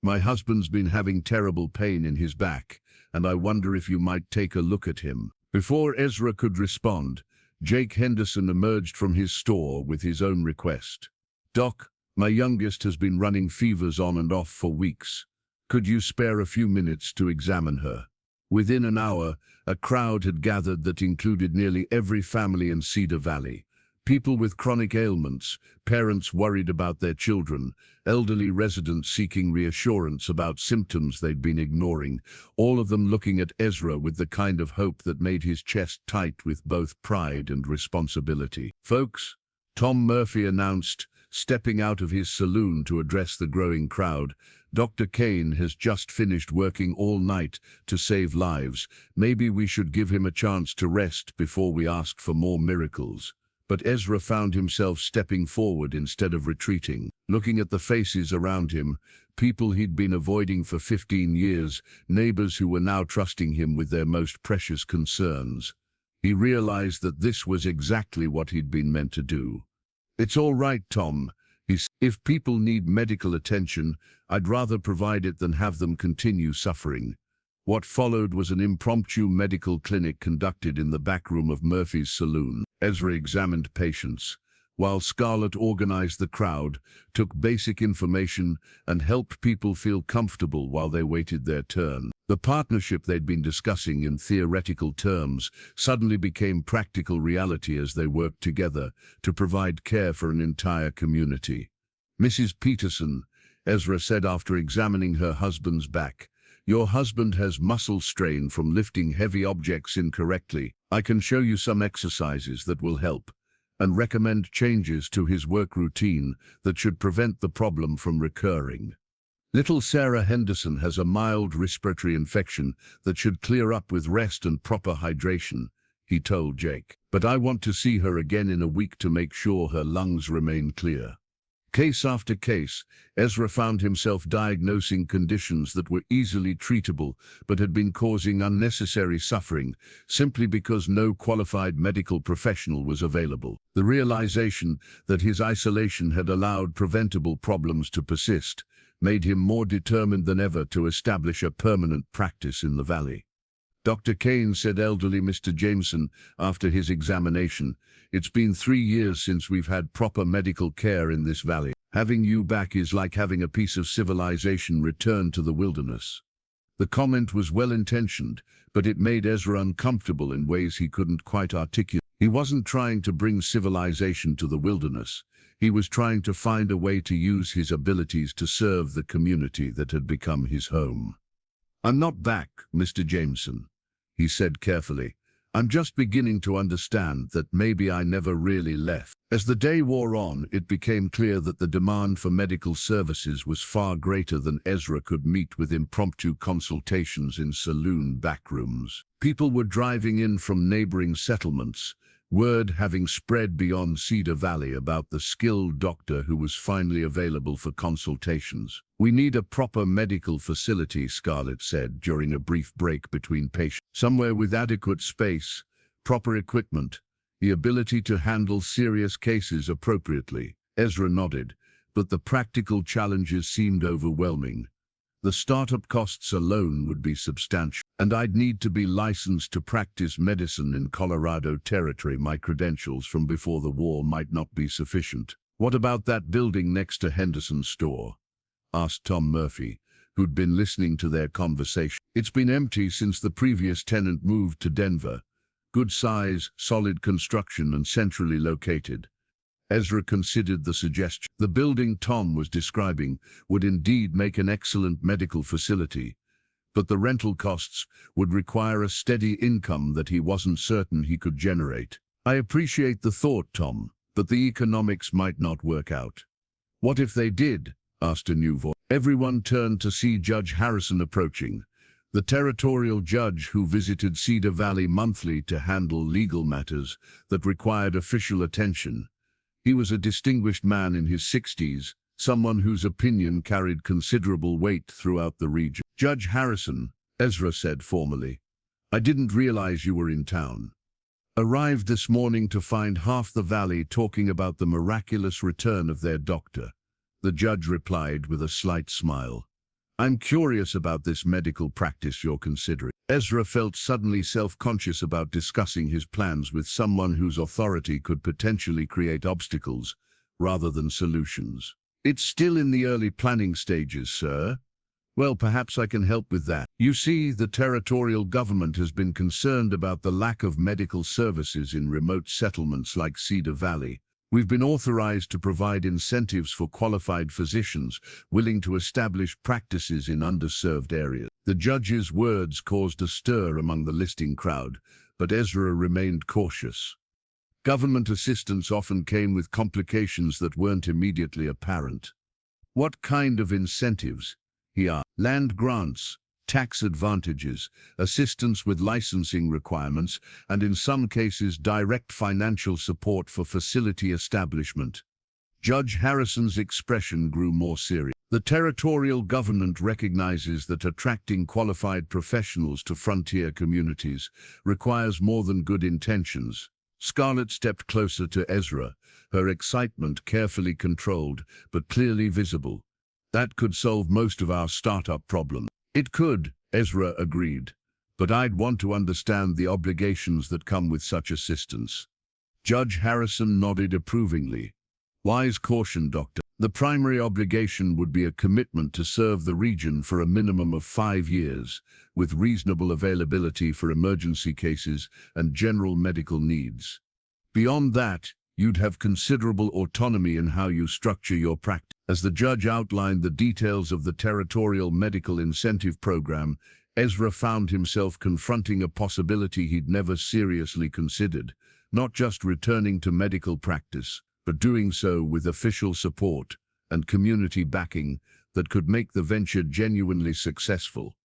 "My husband's been having terrible pain in his back, and I wonder if you might take a look at him." Before Ezra could respond, Jake Henderson emerged from his store with his own request. "Doc, my youngest has been running fevers on and off for weeks. Could you spare a few minutes to examine her?" Within an hour, a crowd had gathered that included nearly every family in Cedar Valley. People with chronic ailments, parents worried about their children, elderly residents seeking reassurance about symptoms they'd been ignoring, all of them looking at Ezra with the kind of hope that made his chest tight with both pride and responsibility. "Folks," Tom Murphy announced, stepping out of his saloon to address the growing crowd, "Dr. Kane has just finished working all night to save lives. Maybe we should give him a chance to rest before we ask for more miracles." But Ezra found himself stepping forward instead of retreating, looking at the faces around him, people he'd been avoiding for 15 years, neighbors who were now trusting him with their most precious concerns. He realized that this was exactly what he'd been meant to do. "It's all right, Tom," he said. "If people need medical attention, I'd rather provide it than have them continue suffering." What followed was an impromptu medical clinic conducted in the back room of Murphy's saloon. Ezra examined patients, while Scarlett organized the crowd, took basic information, and helped people feel comfortable while they waited their turn. The partnership they'd been discussing in theoretical terms suddenly became practical reality as they worked together to provide care for an entire community. "Mrs. Peterson," Ezra said after examining her husband's back, "your husband has muscle strain from lifting heavy objects incorrectly. I can show you some exercises that will help, and recommend changes to his work routine that should prevent the problem from recurring. Little Sarah Henderson has a mild respiratory infection that should clear up with rest and proper hydration," he told Jake. "But I want to see her again in a week to make sure her lungs remain clear." Case after case, Ezra found himself diagnosing conditions that were easily treatable but had been causing unnecessary suffering simply because no qualified medical professional was available. The realization that his isolation had allowed preventable problems to persist made him more determined than ever to establish a permanent practice in the valley. Dr. Kane said elderly Mr. Jameson after his examination, "It's been 3 years since we've had proper medical care in this valley. Having you back is like having a piece of civilization return to the wilderness." The comment was well-intentioned, but it made Ezra uncomfortable in ways he couldn't quite articulate. He wasn't trying to bring civilization to the wilderness. He was trying to find a way to use his abilities to serve the community that had become his home. "I'm not back, Mr. Jameson," he said carefully. "I'm just beginning to understand that maybe I never really left." As the day wore on, it became clear that the demand for medical services was far greater than Ezra could meet with impromptu consultations in saloon backrooms. People were driving in from neighboring settlements, word having spread beyond Cedar Valley about the skilled doctor who was finally available for consultations. "We need a proper medical facility," Scarlett said during a brief break between patients. "Somewhere with adequate space, proper equipment, the ability to handle serious cases appropriately." Ezra nodded, but the practical challenges seemed overwhelming. The startup costs alone would be substantial, and I'd need to be licensed to practice medicine in Colorado territory. My credentials from before the war might not be sufficient. "What about that building next to Henderson's store?" asked Tom Murphy, who'd been listening to their conversation. "It's been empty since the previous tenant moved to Denver. Good size, solid construction, and centrally located." Ezra considered the suggestion. The building Tom was describing would indeed make an excellent medical facility, but the rental costs would require a steady income that he wasn't certain he could generate. "I appreciate the thought, Tom, but the economics might not work out." "What if they did?" asked a new voice. Everyone turned to see Judge Harrison approaching, the territorial judge who visited Cedar Valley monthly to handle legal matters that required official attention. He was a distinguished man in his 60s, someone whose opinion carried considerable weight throughout the region. "Judge Harrison," Ezra said formally, "I didn't realize you were in town." "Arrived this morning to find half the valley talking about the miraculous return of their doctor," the judge replied with a slight smile. "I'm curious about this medical practice you're considering." Ezra felt suddenly self-conscious about discussing his plans with someone whose authority could potentially create obstacles rather than solutions. "It's still in the early planning stages, sir." "Well, perhaps I can help with that. You see, the territorial government has been concerned about the lack of medical services in remote settlements like Cedar Valley. We've been authorized to provide incentives for qualified physicians willing to establish practices in underserved areas." The judge's words caused a stir among the listening crowd, but Ezra remained cautious. Government assistance often came with complications that weren't immediately apparent. "What kind of incentives?" he asked. "Land grants, tax advantages, assistance with licensing requirements, and in some cases direct financial support for facility establishment." Judge Harrison's expression grew more serious. "The territorial government recognizes that attracting qualified professionals to frontier communities requires more than good intentions." Scarlett stepped closer to Ezra, her excitement carefully controlled but clearly visible. "That could solve most of our startup problems." "It could," Ezra agreed, "but I'd want to understand the obligations that come with such assistance." Judge Harrison nodded approvingly. "Wise caution, Doctor. The primary obligation would be a commitment to serve the region for a minimum of 5 years, with reasonable availability for emergency cases and general medical needs. Beyond that, you'd have considerable autonomy in how you structure your practice." As the judge outlined the details of the territorial medical incentive program, Ezra found himself confronting a possibility he'd never seriously considered, not just returning to medical practice, but doing so with official support and community backing that could make the venture genuinely successful.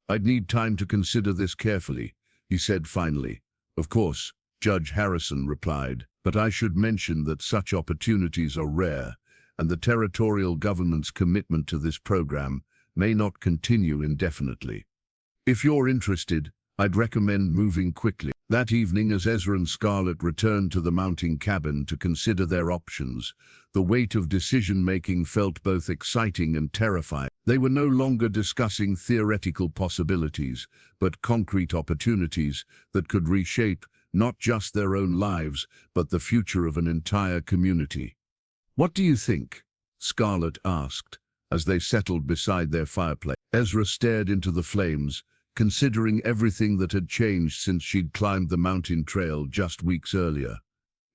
"I'd need time to consider this carefully," he said finally. "Of course," Judge Harrison replied, "but I should mention that such opportunities are rare, and the territorial government's commitment to this program may not continue indefinitely. If you're interested, I'd recommend moving quickly. That evening, as Ezra and Scarlett returned to the mounting cabin to consider their options, the weight of decision-making felt both exciting and terrifying. They were no longer discussing theoretical possibilities, but concrete opportunities that could reshape not just their own lives, but the future of an entire community. "What do you think?" Scarlett asked, as they settled beside their fireplace. Ezra stared into the flames, considering everything that had changed since she'd climbed the mountain trail just weeks earlier.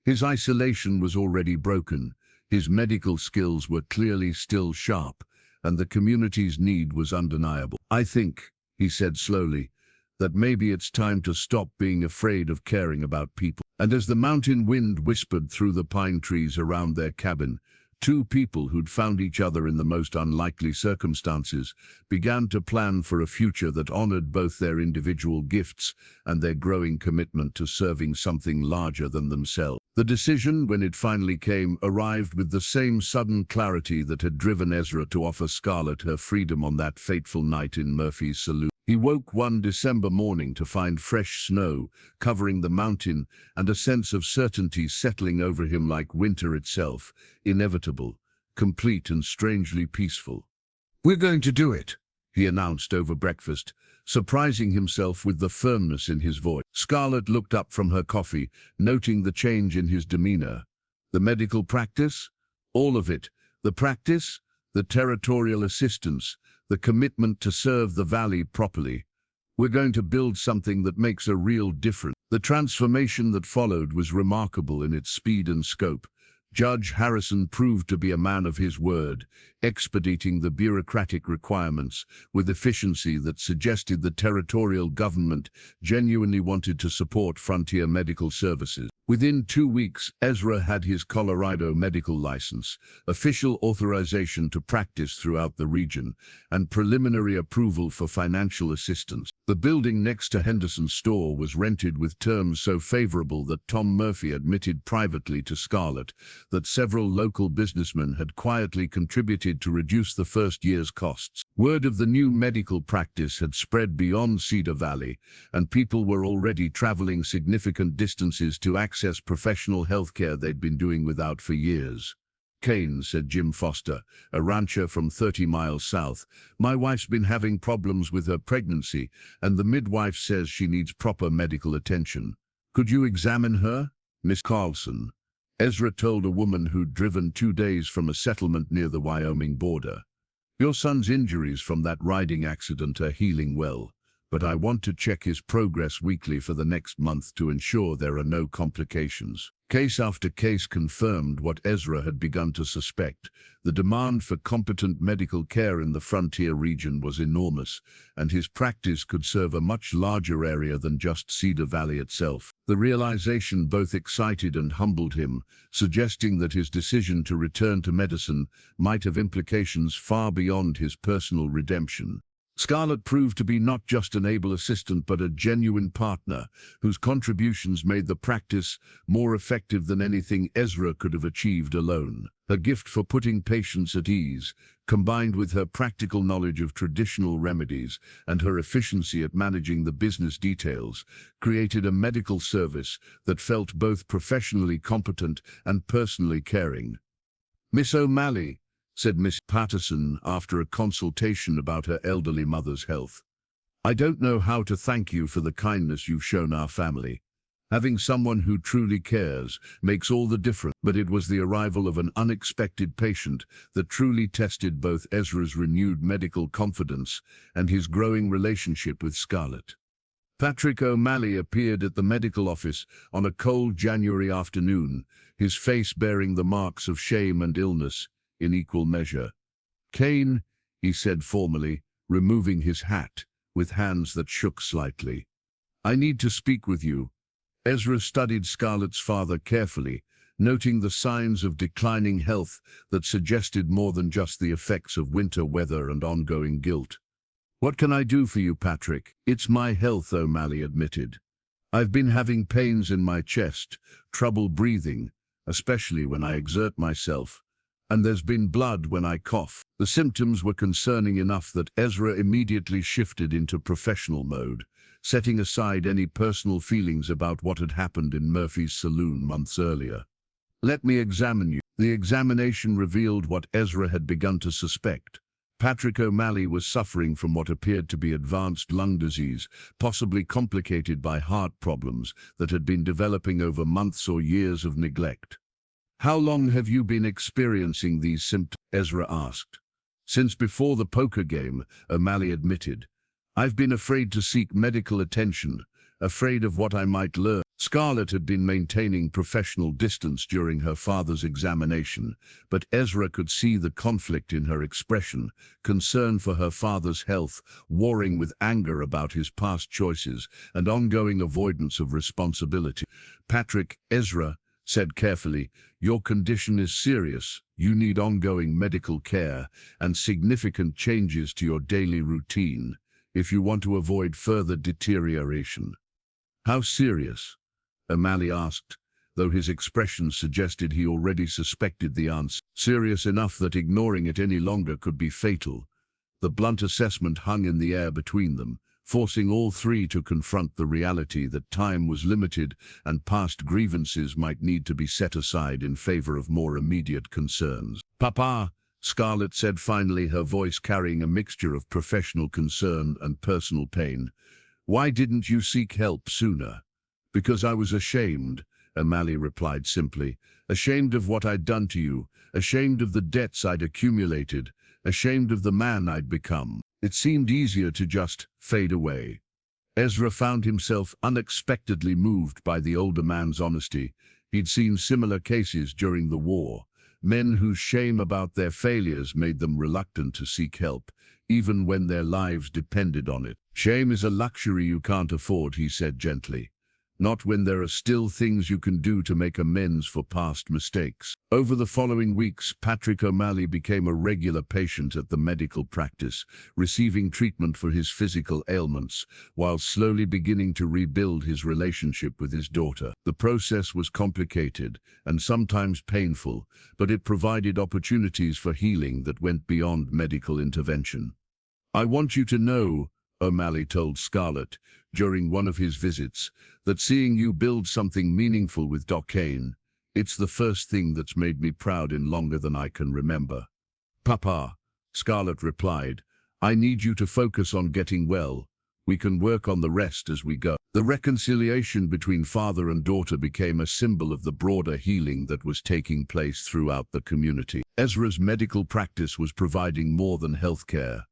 His isolation was already broken, his medical skills were clearly still sharp, and the community's need was undeniable. "I think," he said slowly, "that maybe it's time to stop being afraid of caring about people." And as the mountain wind whispered through the pine trees around their cabin, two people who'd found each other in the most unlikely circumstances began to plan for a future that honored both their individual gifts and their growing commitment to serving something larger than themselves. The decision, when it finally came, arrived with the same sudden clarity that had driven Ezra to offer Scarlett her freedom on that fateful night in Murphy's saloon. He woke one December morning to find fresh snow covering the mountain and a sense of certainty settling over him like winter itself, inevitable, complete and strangely peaceful. "We're going to do it," he announced over breakfast, surprising himself with the firmness in his voice. Scarlett looked up from her coffee, noting the change in his demeanor. "The medical practice? All of it. The practice, the territorial assistance, the commitment to serve the valley properly. We're going to build something that makes a real difference." The transformation that followed was remarkable in its speed and scope. Judge Harrison proved to be a man of his word, expediting the bureaucratic requirements with efficiency that suggested the territorial government genuinely wanted to support frontier medical services. Within 2 weeks, Ezra had his Colorado medical license, official authorization to practice throughout the region, and preliminary approval for financial assistance. The building next to Henderson's store was rented with terms so favorable that Tom Murphy admitted privately to Scarlett that several local businessmen had quietly contributed to reduce the first year's costs. Word of the new medical practice had spread beyond Cedar Valley, and people were already traveling significant distances to access professional health care they'd been doing without for years. "Kane," said Jim Foster, a rancher from 30 miles south, "my wife's been having problems with her pregnancy, and the midwife says she needs proper medical attention. Could you examine her, Miss Carlson?" Ezra told a woman who'd driven 2 days from a settlement near the Wyoming border. "Your son's injuries from that riding accident are healing well, but I want to check his progress weekly for the next month to ensure there are no complications." Case after case confirmed what Ezra had begun to suspect. The demand for competent medical care in the frontier region was enormous, and his practice could serve a much larger area than just Cedar Valley itself. The realization both excited and humbled him, suggesting that his decision to return to medicine might have implications far beyond his personal redemption. Scarlett proved to be not just an able assistant but a genuine partner, whose contributions made the practice more effective than anything Ezra could have achieved alone. Her gift for putting patients at ease, combined with her practical knowledge of traditional remedies and her efficiency at managing the business details, created a medical service that felt both professionally competent and personally caring. "Miss O'Malley," said Miss Patterson after a consultation about her elderly mother's health, "I don't know how to thank you for the kindness you've shown our family. Having someone who truly cares makes all the difference." But it was the arrival of an unexpected patient that truly tested both Ezra's renewed medical confidence and his growing relationship with Scarlett. Patrick O'Malley appeared at the medical office on a cold January afternoon, his face bearing the marks of shame and illness in equal measure. "Kane," he said formally, removing his hat with hands that shook slightly, "I need to speak with you." Ezra studied Scarlett's father carefully, noting the signs of declining health that suggested more than just the effects of winter weather and ongoing guilt. "What can I do for you, Patrick?" "It's my health," O'Malley admitted. "I've been having pains in my chest, trouble breathing, especially when I exert myself, And there's been blood when I cough. The symptoms were concerning enough that Ezra immediately shifted into professional mode, setting aside any personal feelings about what had happened in Murphy's saloon months earlier. Let me examine you. The examination revealed what Ezra had begun to suspect. Patrick O'Malley was suffering from what appeared to be advanced lung disease, possibly complicated by heart problems that had been developing over months or years of neglect. How long have you been experiencing these symptoms? Ezra asked. Since before the poker game, O'Malley admitted. I've been afraid to seek medical attention, afraid of what I might learn. Scarlett had been maintaining professional distance during her father's examination, but Ezra could see the conflict in her expression, concern for her father's health, warring with anger about his past choices, and ongoing avoidance of responsibility. Patrick, Ezra said carefully, your condition is serious. You need ongoing medical care and significant changes to your daily routine if you want to avoid further deterioration. How serious? O'Malley asked, though his expression suggested he already suspected the answer. Serious enough that ignoring it any longer could be fatal. The blunt assessment hung in the air between them, forcing all three to confront the reality that time was limited and past grievances might need to be set aside in favor of more immediate concerns. Papa, Scarlett said finally, her voice carrying a mixture of professional concern and personal pain. Why didn't you seek help sooner? Because I was ashamed, O'Malley replied simply. Ashamed of what I'd done to you, ashamed of the debts I'd accumulated, ashamed of the man I'd become. It seemed easier to just fade away. Ezra found himself unexpectedly moved by the older man's honesty. He'd seen similar cases during the war, men whose shame about their failures made them reluctant to seek help, even when their lives depended on it. Shame is a luxury you can't afford, he said gently. Not when there are still things you can do to make amends for past mistakes. Over the following weeks, Patrick O'Malley became a regular patient at the medical practice, receiving treatment for his physical ailments, while slowly beginning to rebuild his relationship with his daughter. The process was complicated and sometimes painful, but it provided opportunities for healing that went beyond medical intervention. I want you to know, O'Malley told Scarlett during one of his visits, that seeing you build something meaningful with Doc Kane, it's the first thing that's made me proud in longer than I can remember. Papa, Scarlett replied, I need you to focus on getting well. We can work on the rest as we go. The reconciliation between father and daughter became a symbol of the broader healing that was taking place throughout the community. Ezra's medical practice was providing more than healthcare.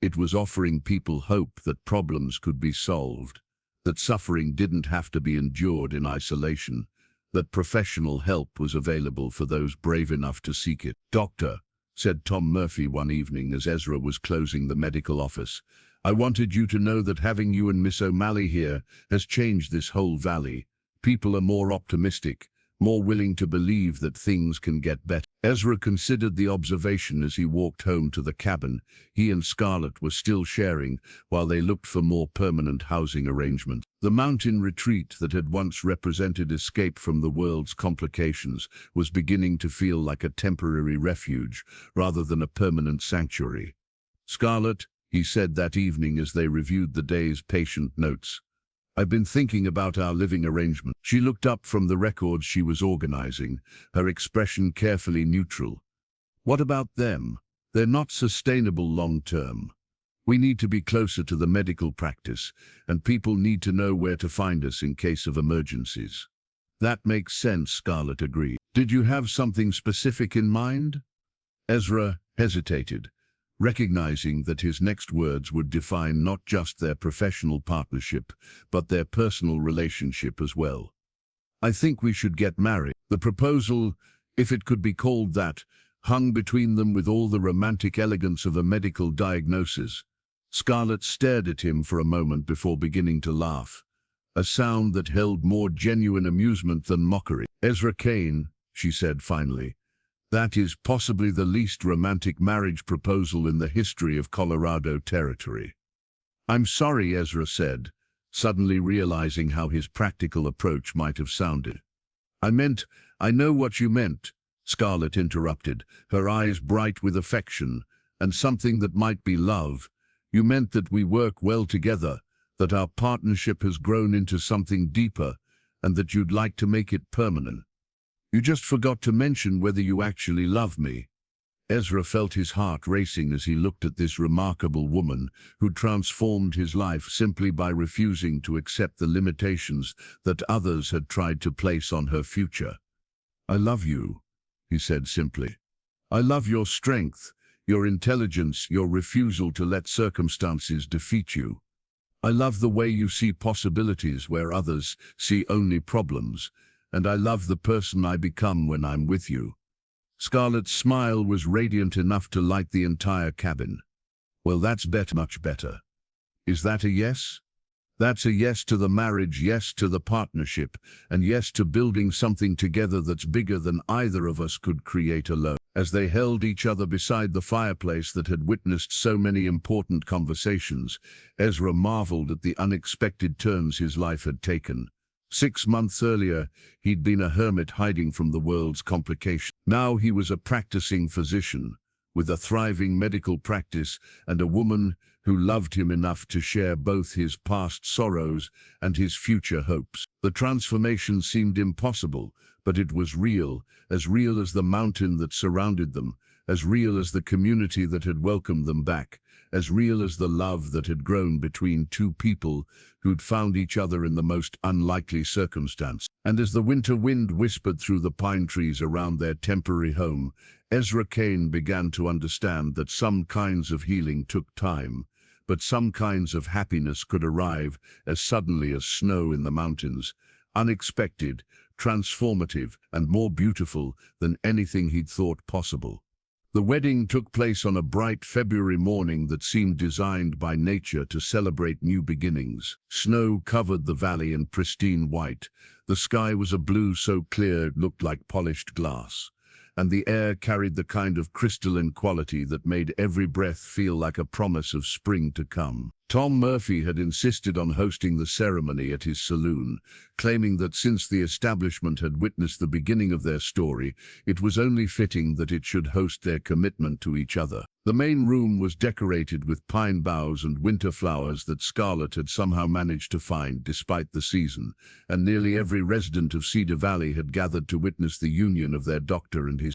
It was offering people hope that problems could be solved, that suffering didn't have to be endured in isolation, that professional help was available for those brave enough to seek it. Doctor, said Tom Murphy one evening as Ezra was closing the medical office, I wanted you to know that having you and Miss O'Malley here has changed this whole valley. People are more optimistic, more willing to believe that things can get better. Ezra considered the observation as he walked home to the cabin he and Scarlett were still sharing while they looked for more permanent housing arrangements. The mountain retreat that had once represented escape from the world's complications was beginning to feel like a temporary refuge rather than a permanent sanctuary. Scarlett, he said that evening as they reviewed the day's patient notes, I've been thinking about our living arrangement. She looked up from the records she was organizing, her expression carefully neutral. What about them? They're not sustainable long-term. We need to be closer to the medical practice, and people need to know where to find us in case of emergencies. That makes sense, Scarlett agreed. Did you have something specific in mind? Ezra hesitated, recognizing that his next words would define not just their professional partnership, but their personal relationship as well. I think we should get married. The proposal, if it could be called that, hung between them with all the romantic elegance of a medical diagnosis. Scarlett stared at him for a moment before beginning to laugh, a sound that held more genuine amusement than mockery. Ezra Kane, she said finally, that is possibly the least romantic marriage proposal in the history of Colorado territory. I'm sorry, Ezra said, suddenly realizing how his practical approach might have sounded. I know what you meant, Scarlett interrupted, her eyes bright with affection, and something that might be love. You meant that we work well together, that our partnership has grown into something deeper, and that you'd like to make it permanent. You just forgot to mention whether you actually love me. Ezra felt his heart racing as he looked at this remarkable woman who transformed his life simply by refusing to accept the limitations that others had tried to place on her future. "I love you," he said simply. "I love your strength, your intelligence, your refusal to let circumstances defeat you. I love the way you see possibilities where others see only problems, and I love the person I become when I'm with you." Scarlett's smile was radiant enough to light the entire cabin. "Well, that's better, much better. Is that a yes?" "That's a yes to the marriage, yes to the partnership, and yes to building something together that's bigger than either of us could create alone." As they held each other beside the fireplace that had witnessed so many important conversations, Ezra marveled at the unexpected turns his life had taken. 6 months earlier, he'd been a hermit hiding from the world's complications. Now he was a practicing physician, with a thriving medical practice and a woman who loved him enough to share both his past sorrows and his future hopes. The transformation seemed impossible, but it was real as the mountain that surrounded them, as real as the community that had welcomed them back, as real as the love that had grown between two people who'd found each other in the most unlikely circumstance. And as the winter wind whispered through the pine trees around their temporary home, Ezra Kane began to understand that some kinds of healing took time, but some kinds of happiness could arrive as suddenly as snow in the mountains, unexpected, transformative, and more beautiful than anything he'd thought possible. The wedding took place on a bright February morning that seemed designed by nature to celebrate new beginnings. Snow covered the valley in pristine white. The sky was a blue so clear it looked like polished glass, and the air carried the kind of crystalline quality that made every breath feel like a promise of spring to come. Tom Murphy had insisted on hosting the ceremony at his saloon, claiming that since the establishment had witnessed the beginning of their story, it was only fitting that it should host their commitment to each other. The main room was decorated with pine boughs and winter flowers that Scarlett had somehow managed to find despite the season, and nearly every resident of Cedar Valley had gathered to witness the union of their doctor and his